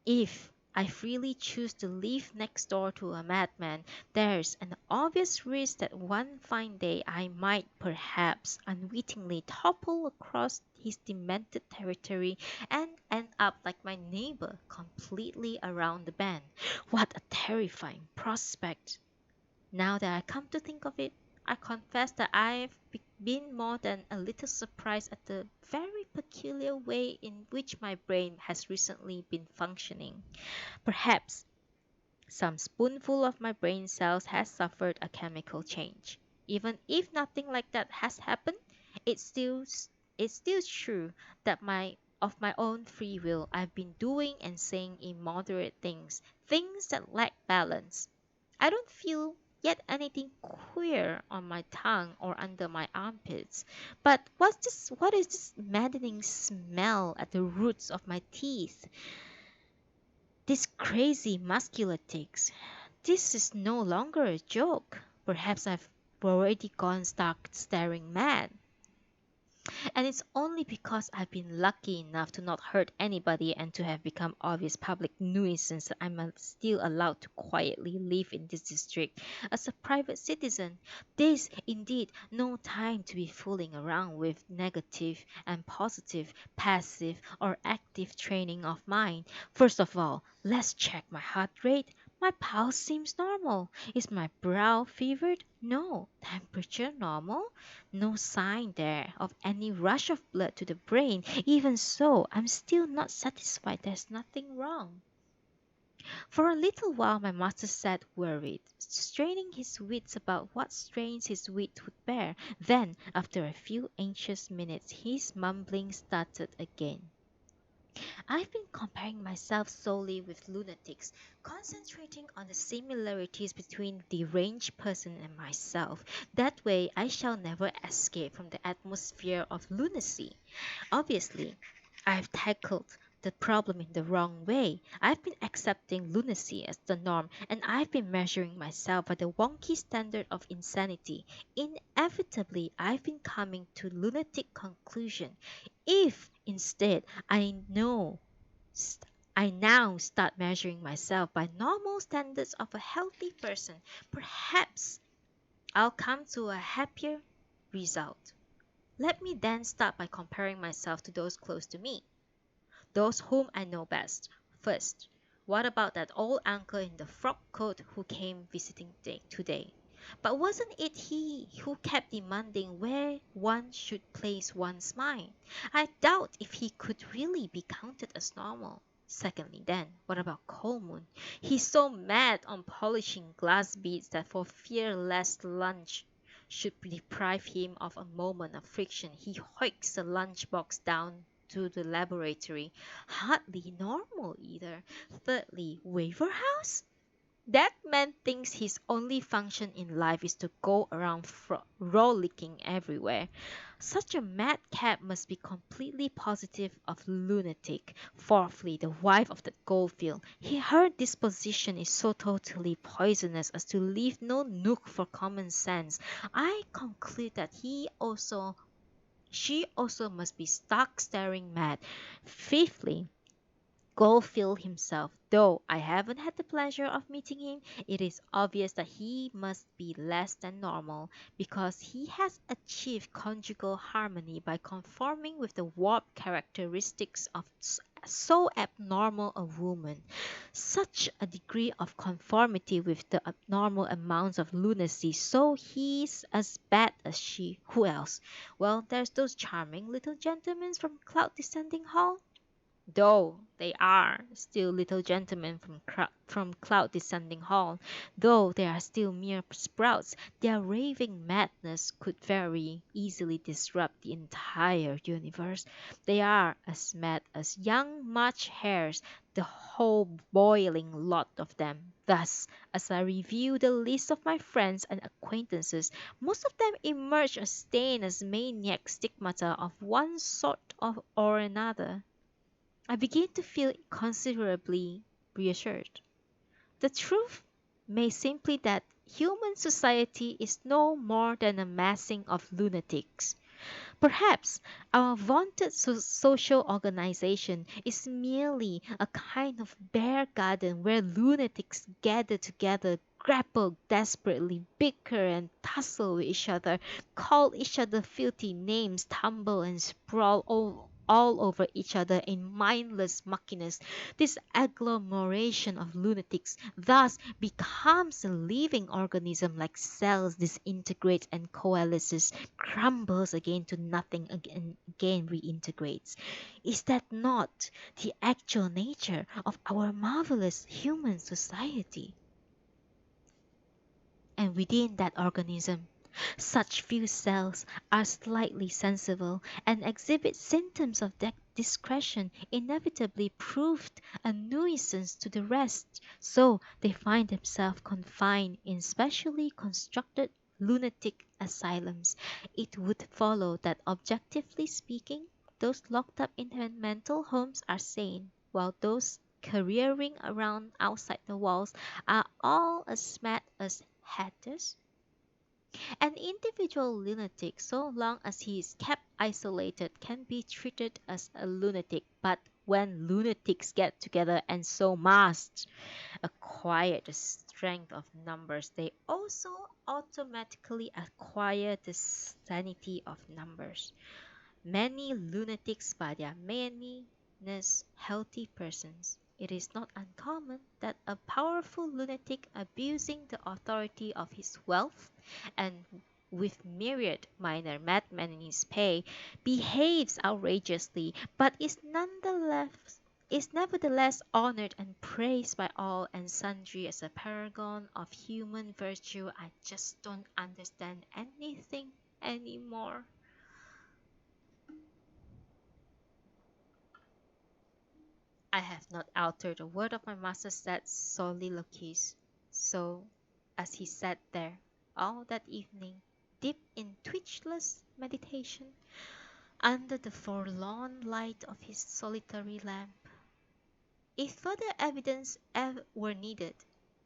If I freely choose to live next door to a madman, there's an obvious risk that one fine day I might perhaps unwittingly topple across his demented territory and end up like my neighbor, completely around the bend. What a terrifying prospect! Now that I come to think of it, I confess that I've been more than a little surprised at the very peculiar way in which my brain has recently been functioning. Perhaps some spoonful of my brain cells has suffered a chemical change. Even if nothing like that has happened, it's still it's still true that my own free will I've been doing and saying immoderate things, things that lack balance. I don't feel yet anything queer on my tongue or under my armpits. But what is this maddening smell at the roots of my teeth? These crazy muscular tics. This is no longer a joke. Perhaps I've already gone stark staring mad. And it's only because I've been lucky enough to not hurt anybody and to have become obvious public nuisance that I'm still allowed to quietly live in this district as a private citizen. This indeed no time to be fooling around with negative and positive, passive or active training of mind. First of all, let's check my heart rate. My pulse seems normal. Is my brow fevered? No. Temperature normal? No sign there of any rush of blood to the brain. Even so, I'm still not satisfied. There's nothing wrong. For a little while my master sat worried, straining his wits about what strains his wit would bear. Then, after a few anxious minutes, his mumbling started again. I've been comparing myself solely with lunatics, concentrating on the similarities between the deranged person and myself. That way I shall never escape from the atmosphere of lunacy. Obviously, I've tackled the problem in the wrong way. I've been accepting lunacy as the norm, and I've been measuring myself by the wonky standard of insanity. Inevitably, I've been coming to lunatic conclusion. If instead I now start measuring myself by normal standards of a healthy person, perhaps I'll come to a happier result. Let me then start by comparing myself to those close to me, those whom I know best. First, what about that old uncle in the frock coat who came visiting today? But wasn't it he who kept demanding where one should place one's mind? I doubt if he could really be counted as normal. Secondly, then, what about Coleman? He's so mad on polishing glass beads that for fear lest lunch should deprive him of a moment of friction, he hoiks the lunchbox down to the laboratory. Hardly normal either. Thirdly, Waverhouse? That man thinks his only function in life is to go around rollicking everywhere. Such a madcap must be completely positive of lunatic. Fourthly, the wife of the Goldfield. Her disposition is so totally poisonous as to leave no nook for common sense. I conclude that she also must be stark staring mad. Fifthly, Goldfield himself, though I haven't had the pleasure of meeting him, it is obvious that he must be less than normal, because he has achieved conjugal harmony by conforming with the warped characteristics of so abnormal a woman. Such a degree of conformity with the abnormal amounts of lunacy, so he's as bad as she. Who else? Well, there's those charming little gentlemen from Cloud Descending Hall. Though they are still little gentlemen from Cloud Descending Hall, though they are still mere sprouts, their raving madness could very easily disrupt the entire universe. They are as mad as young March hares, the whole boiling lot of them. Thus, as I review the list of my friends and acquaintances, most of them emerge as stained as maniac stigmata of one sort or another. I begin to feel considerably reassured. The truth may simply that human society is no more than a massing of lunatics. Perhaps our vaunted social organization is merely a kind of bear garden where lunatics gather together, grapple desperately, bicker and tussle with each other, call each other filthy names, tumble and sprawl all over each other in mindless muckiness. This agglomeration of lunatics thus becomes a living organism like cells, disintegrates and coalesces, crumbles again to nothing, again reintegrates. Is that not the actual nature of our marvelous human society? And within that organism, such few cells are slightly sensible and exhibit symptoms of discretion inevitably proved a nuisance to the rest, so they find themselves confined in specially constructed lunatic asylums. It would follow that objectively speaking, those locked up in their mental homes are sane, while those careering around outside the walls are all as mad as hatters. An individual lunatic, so long as he is kept isolated, can be treated as a lunatic, but when lunatics get together and so massed acquire the strength of numbers, they also automatically acquire the sanity of numbers. Many lunatics by their manyness healthy persons. It is not uncommon that a powerful lunatic abusing the authority of his wealth and with myriad minor madmen in his pay behaves outrageously, but is nevertheless honored and praised by all and sundry as a paragon of human virtue. I just don't understand anything anymore. I have not altered a word of my master's sad soliloquies. So, as he sat there all that evening, deep in twitchless meditation, under the forlorn light of his solitary lamp, if further evidence were needed,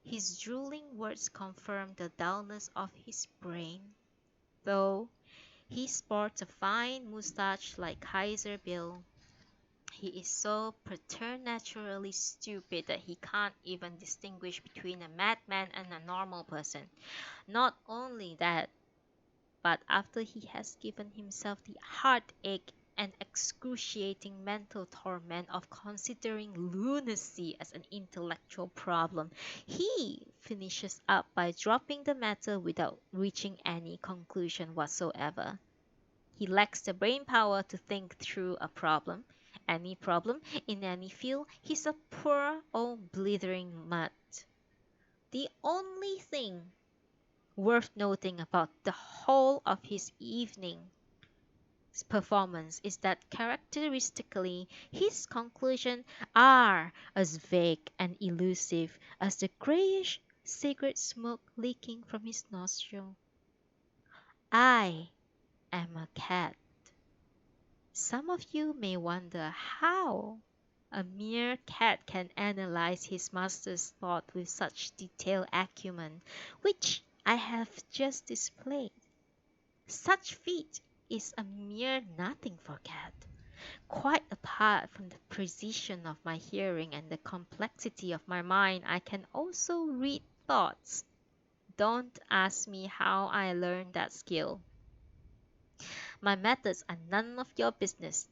his drooling words confirmed the dullness of his brain. Though he sports a fine moustache like Kaiser Bill, he is so preternaturally stupid that he can't even distinguish between a madman and a normal person. Not only that, but after he has given himself the heartache and excruciating mental torment of considering lunacy as an intellectual problem, he finishes up by dropping the matter without reaching any conclusion whatsoever. He lacks the brain power to think through a problem. Any problem in any field, he's a poor old blithering mutt. The only thing worth noting about the whole of his evening's performance is that characteristically his conclusions are as vague and elusive as the grayish cigarette smoke leaking from his nostril. I am a cat. Some of you may wonder how a mere cat can analyze his master's thought with such detailed acumen, which I have just displayed. Such feat is a mere nothing for cat. Quite apart from the precision of my hearing and the complexity of my mind, I can also read thoughts. Don't ask me how I learned that skill. My methods are none of your business.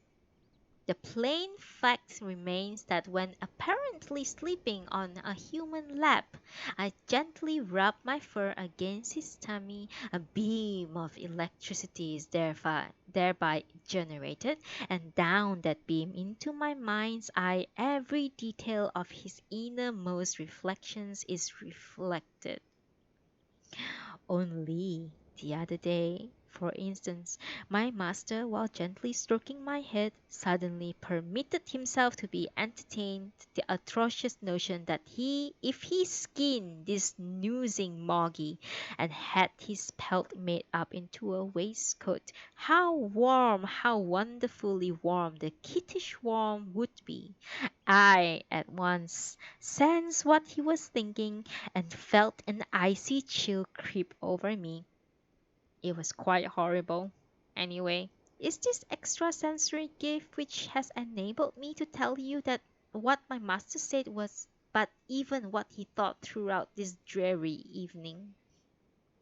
The plain fact remains that when apparently sleeping on a human lap, I gently rub my fur against his tummy, a beam of electricity is thereby generated, and down that beam into my mind's eye every detail of his innermost reflections is reflected. Only the other day, for instance, my master, while gently stroking my head, suddenly permitted himself to be entertained the atrocious notion that if he skinned this snoozing Moggy and had his pelt made up into a waistcoat, how warm, how wonderfully warm the kittish warm would be. I at once sensed what he was thinking and felt an icy chill creep over me. It was quite horrible. Anyway, it's this extrasensory gift which has enabled me to tell you that what my master said was but even what he thought throughout this dreary evening.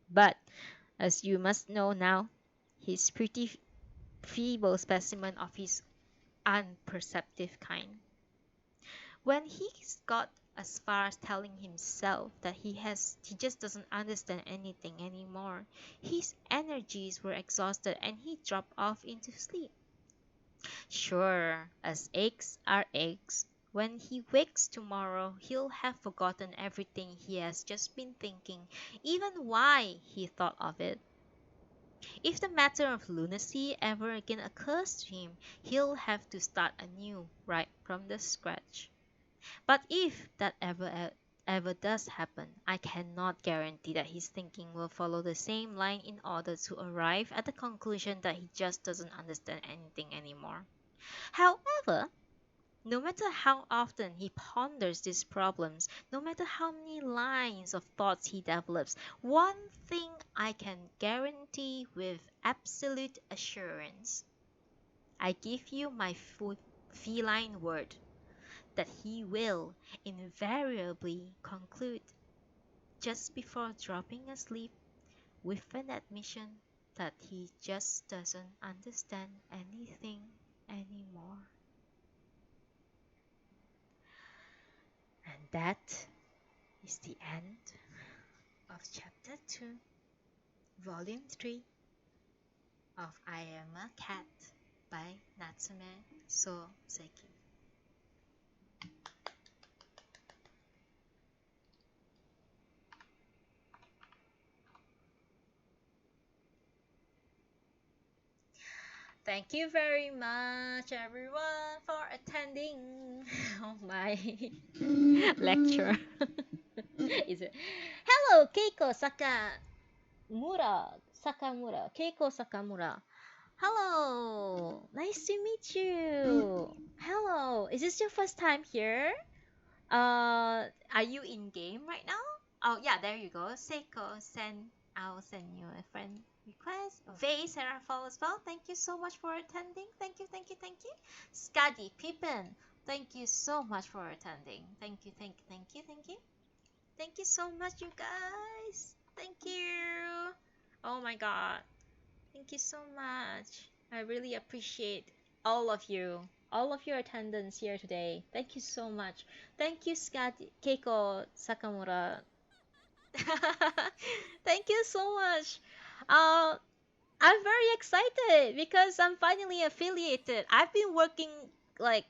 But, as you must know now, he's pretty feeble specimen of his unperceptive kind. When he's got as far as telling himself that he just doesn't understand anything anymore, his energies were exhausted and he dropped off into sleep. Sure, as eggs are eggs, when he wakes tomorrow, he'll have forgotten everything he has just been thinking, even why he thought of it. If the matter of lunacy ever again occurs to him, he'll have to start anew, right from the scratch. But if that ever does happen, I cannot guarantee that his thinking will follow the same line in order to arrive at the conclusion that he just doesn't understand anything anymore. However, no matter how often he ponders these problems, no matter how many lines of thoughts he develops, one thing I can guarantee with absolute assurance. I give you my feline word that he will invariably conclude just before dropping asleep with an admission that he just doesn't understand anything anymore. And that is the end of chapter 2, volume 3 of I Am a Cat by Natsume Sōseki. Thank you very much, everyone, for attending my lecture. Is it? Hello, Keiko Sakamura. Keiko Sakamura. Hello, nice to meet you. Hello, is this your first time here? Are you in game right now? Oh yeah, there you go. Seiko, I'll send you a friend request. Vay Serafal as well. Thank you so much for attending. Thank you, thank you, thank you. Skadi Pippin, thank you so much for attending. Thank you, thank you, thank you, thank you. Thank you so much, you guys. Thank you. Oh my god. Thank you so much. I really appreciate all of you. All of your attendance here today. Thank you so much. Thank you, Scott Keiko Sakamura. Thank you so much. Uh, I'm very excited because I'm finally affiliated. I've been working like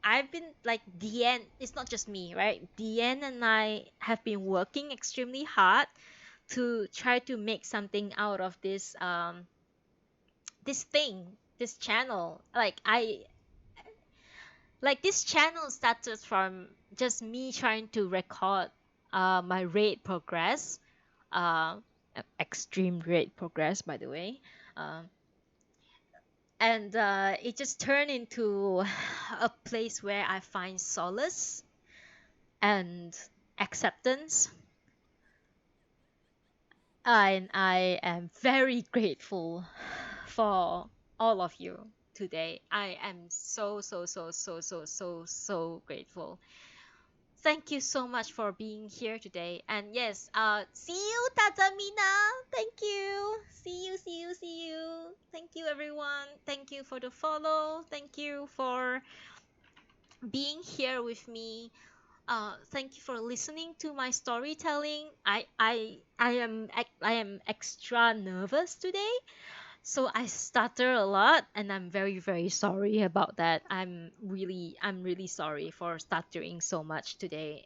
I've been like DN. It's not just me, right? DN and I have been working extremely hard to try to make something out of this thing, this channel. This channel started from just me trying to record my rate progress, uh, extreme rate progress, by the way. Um, and it just turned into a place where I find solace and acceptance. And I am very grateful for all of you today. I am so grateful. Thank you so much for being here today. And yes, see you, Tatamina. Thank you. See you. Thank you, everyone. Thank you for the follow. Thank you for being here with me. Thank you for listening to my storytelling. I am extra nervous today, so I stutter a lot, and I'm very sorry about that. I'm really sorry for stuttering so much today.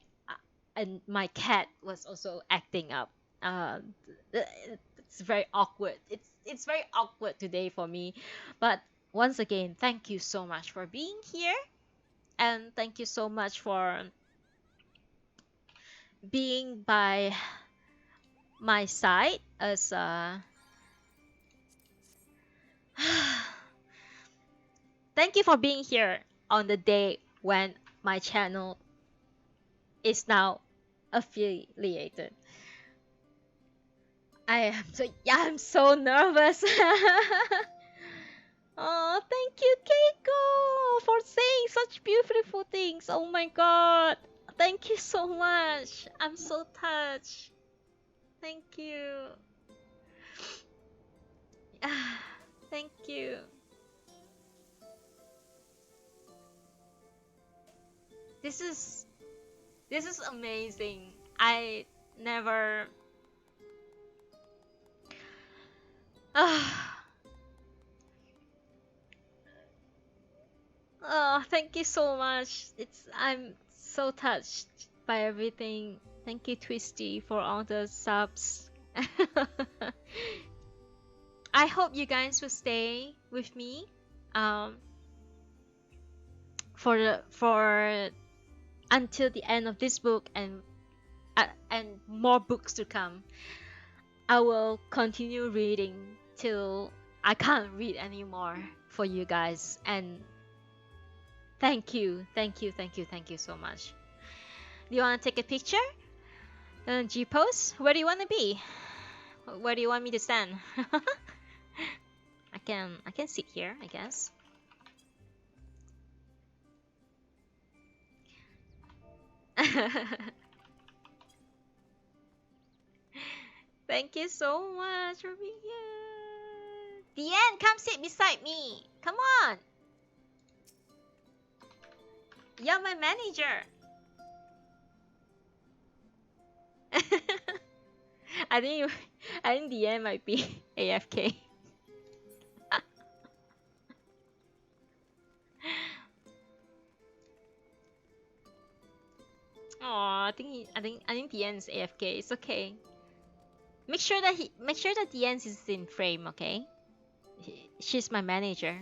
And my cat was also acting up. Uh, it's very awkward. It's very awkward today for me, but once again, thank you so much for being here, and thank you so much for being by my side as thank you for being here on the day when my channel is now affiliated. I'm so nervous. Oh, thank you, Keiko, for saying such beautiful things. Oh my god. Thank you so much. I'm so touched. Thank you. Thank you. This is this is amazing. I never Oh, thank you so much. I'm so touched by everything. Thank you, Twisty, for all the subs. I hope you guys will stay with me um for until the end of this book and more books to come. I will continue reading till I can't read anymore for you guys. And thank you so much. Do you want to take a picture? G pose? Where do you want to be? Where do you want me to stand? I can sit here, I guess. Thank you so much for being here. Deanne, come sit beside me. Come on. You're my manager. I think Deanne might be AFK. Oh, I think Deanne's AFK. It's okay. Make sure that Deanne is in frame, okay? She's my manager.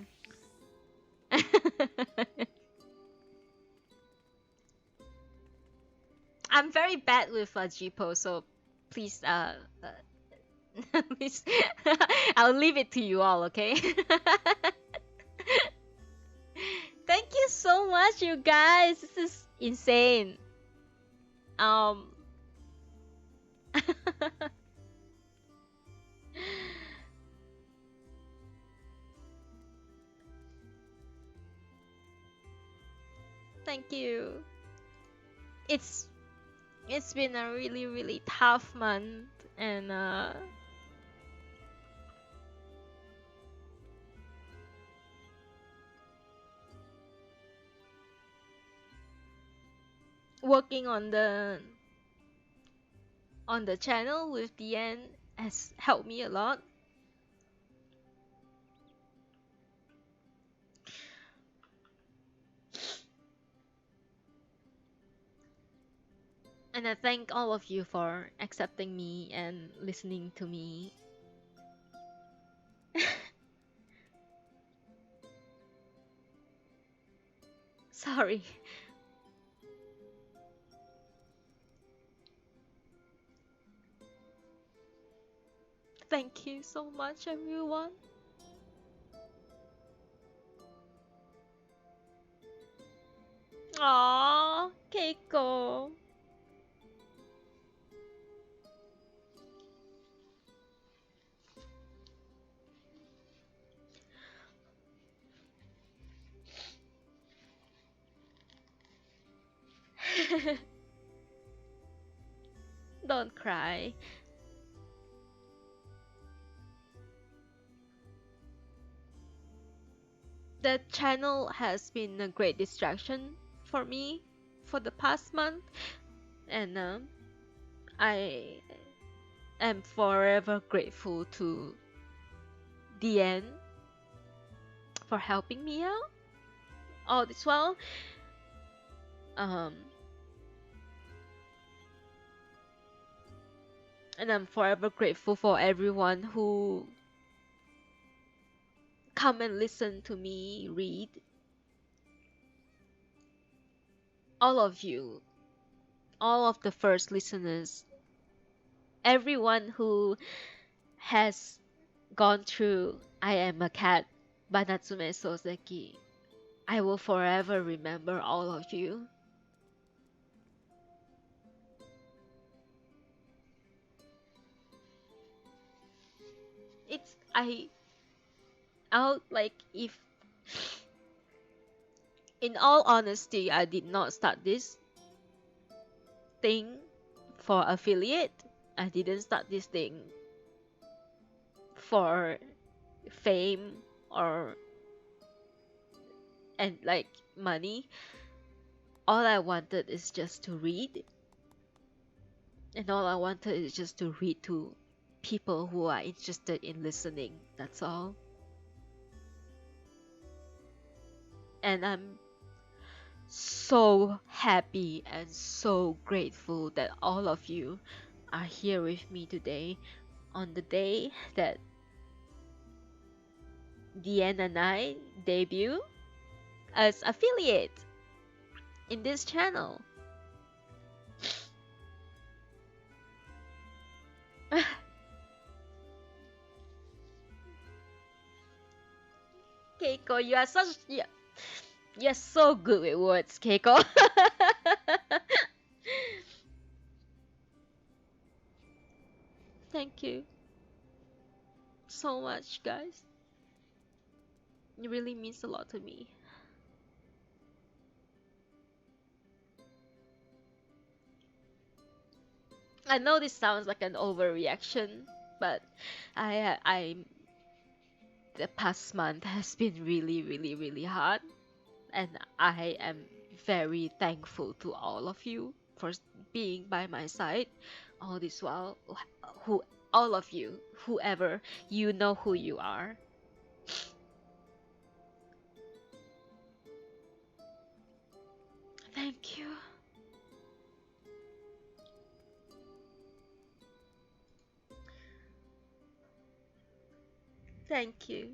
I'm very bad with GPO, so please, please, I'll leave it to you all, okay? Thank you so much, you guys. This is insane. Um. Thank you. It's it's been a really tough month, and working on the channel with the end has helped me a lot. And I thank all of you for accepting me and listening to me. Sorry. Thank you so much, everyone. Aww, Keiko. Don't cry. The channel has been a great distraction for me for the past month, and I am forever grateful to Diane for helping me out all this while. Um, and I'm forever grateful for everyone who come and listen to me read. All of you, all of the first listeners, everyone who has gone through I Am a Cat by Natsume Sōseki. I will forever remember all of you. It's out like if in all honesty I did not start this thing for affiliate. I didn't start this thing for fame or and like money. All I wanted is just to read, and all I wanted is just to read to people who are interested in listening. That's all. And I'm so happy and so grateful that all of you are here with me today on the day that Deanne and I debut as affiliate in this channel. Keiko, you're so good with words, Keiko. Thank you so much, guys. It really means a lot to me. I know this sounds like an overreaction, but I the past month has been really hard, and I am very thankful to all of you for being by my side all this while. Who all of you, whoever, you know who you are. Thank you. Thank you.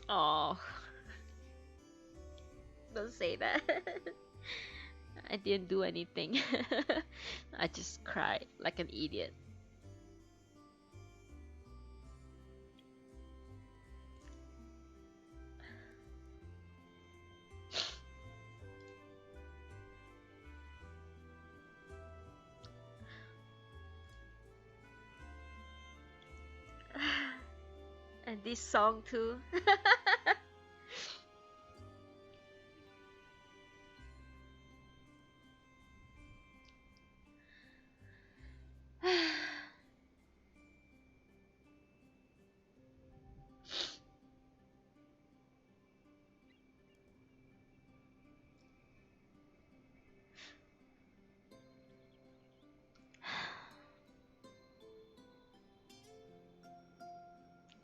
Oh, don't say that. I didn't do anything. I just cried like an idiot. And this song too.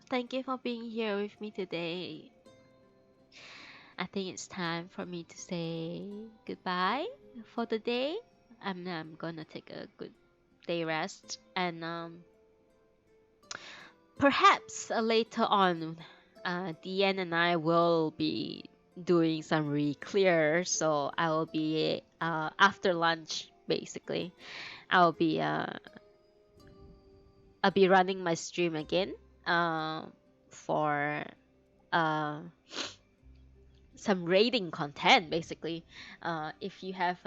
Thank you for being here with me today. I think it's time for me to say goodbye for the day. I'm gonna take a good day rest, and perhaps later on, Deanne and I will be doing some re-clear, so I will be after lunch basically. I'll be uh I'll be running my stream again for uh some raiding content, basically. If you have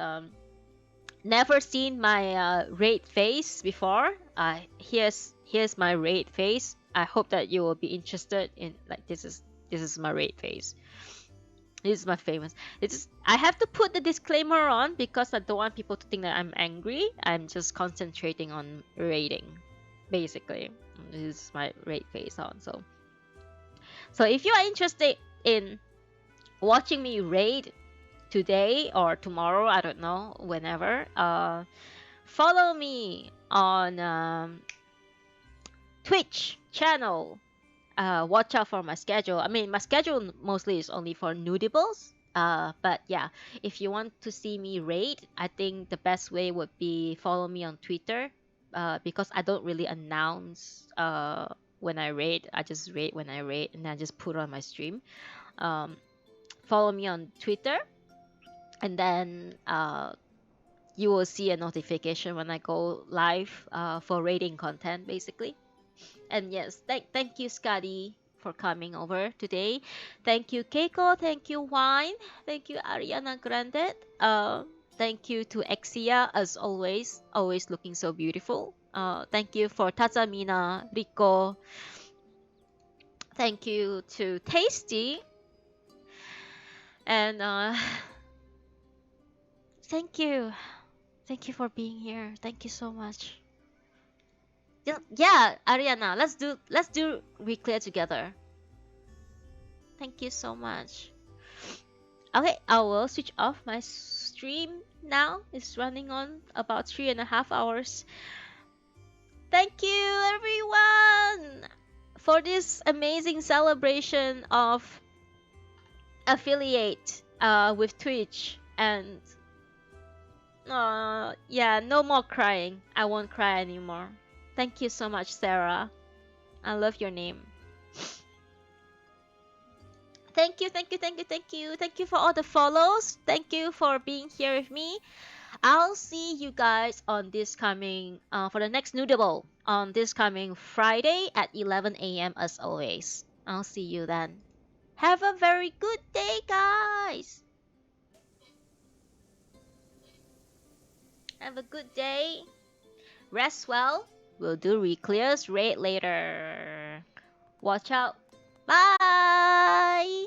never seen my raid face before, here's my raid face. I hope that you will be interested in, like, this is my raid face. This is my famous. I have to put the disclaimer on because I don't want people to think that I'm angry. I'm just concentrating on raiding, basically. This is my raid face on. So if you are interested in watching me raid today or tomorrow, I don't know, whenever, follow me on Twitch channel. Watch out for my schedule. I mean, my schedule mostly is only for nudables. But yeah, if you want to see me raid, I think the best way would be follow me on Twitter. Because I don't really announce when I raid. I just raid when I raid, and I just put on my stream. Follow me on Twitter, and then you will see a notification when I go live for raiding content, basically. And yes, thank you, Scotty, for coming over today. Thank you, Keiko. Thank you, Wine. Thank you, Ariana Grande. Thank you to Exia, as always looking so beautiful. Thank you for Tazamina, Rico. Thank you to Tasty. And thank you. Thank you for being here. Thank you so much. Yeah, Ariana, let's do Reclear together. Thank you so much. Okay, I will switch off my stream now. It's running on about 3.5 hours. Thank you everyone for this amazing celebration of affiliate with Twitch. And yeah, no more crying. I won't cry anymore. Thank you so much, Sarah. I love your name. Thank you, thank you, thank you, thank you. Thank you for all the follows. Thank you for being here with me. I'll see you guys on this coming, for the next Noodable on this coming Friday at 11 a.m. as always. I'll see you then. Have a very good day, guys. Have a good day. Rest well. We'll do Reclear's raid later. Watch out. Bye.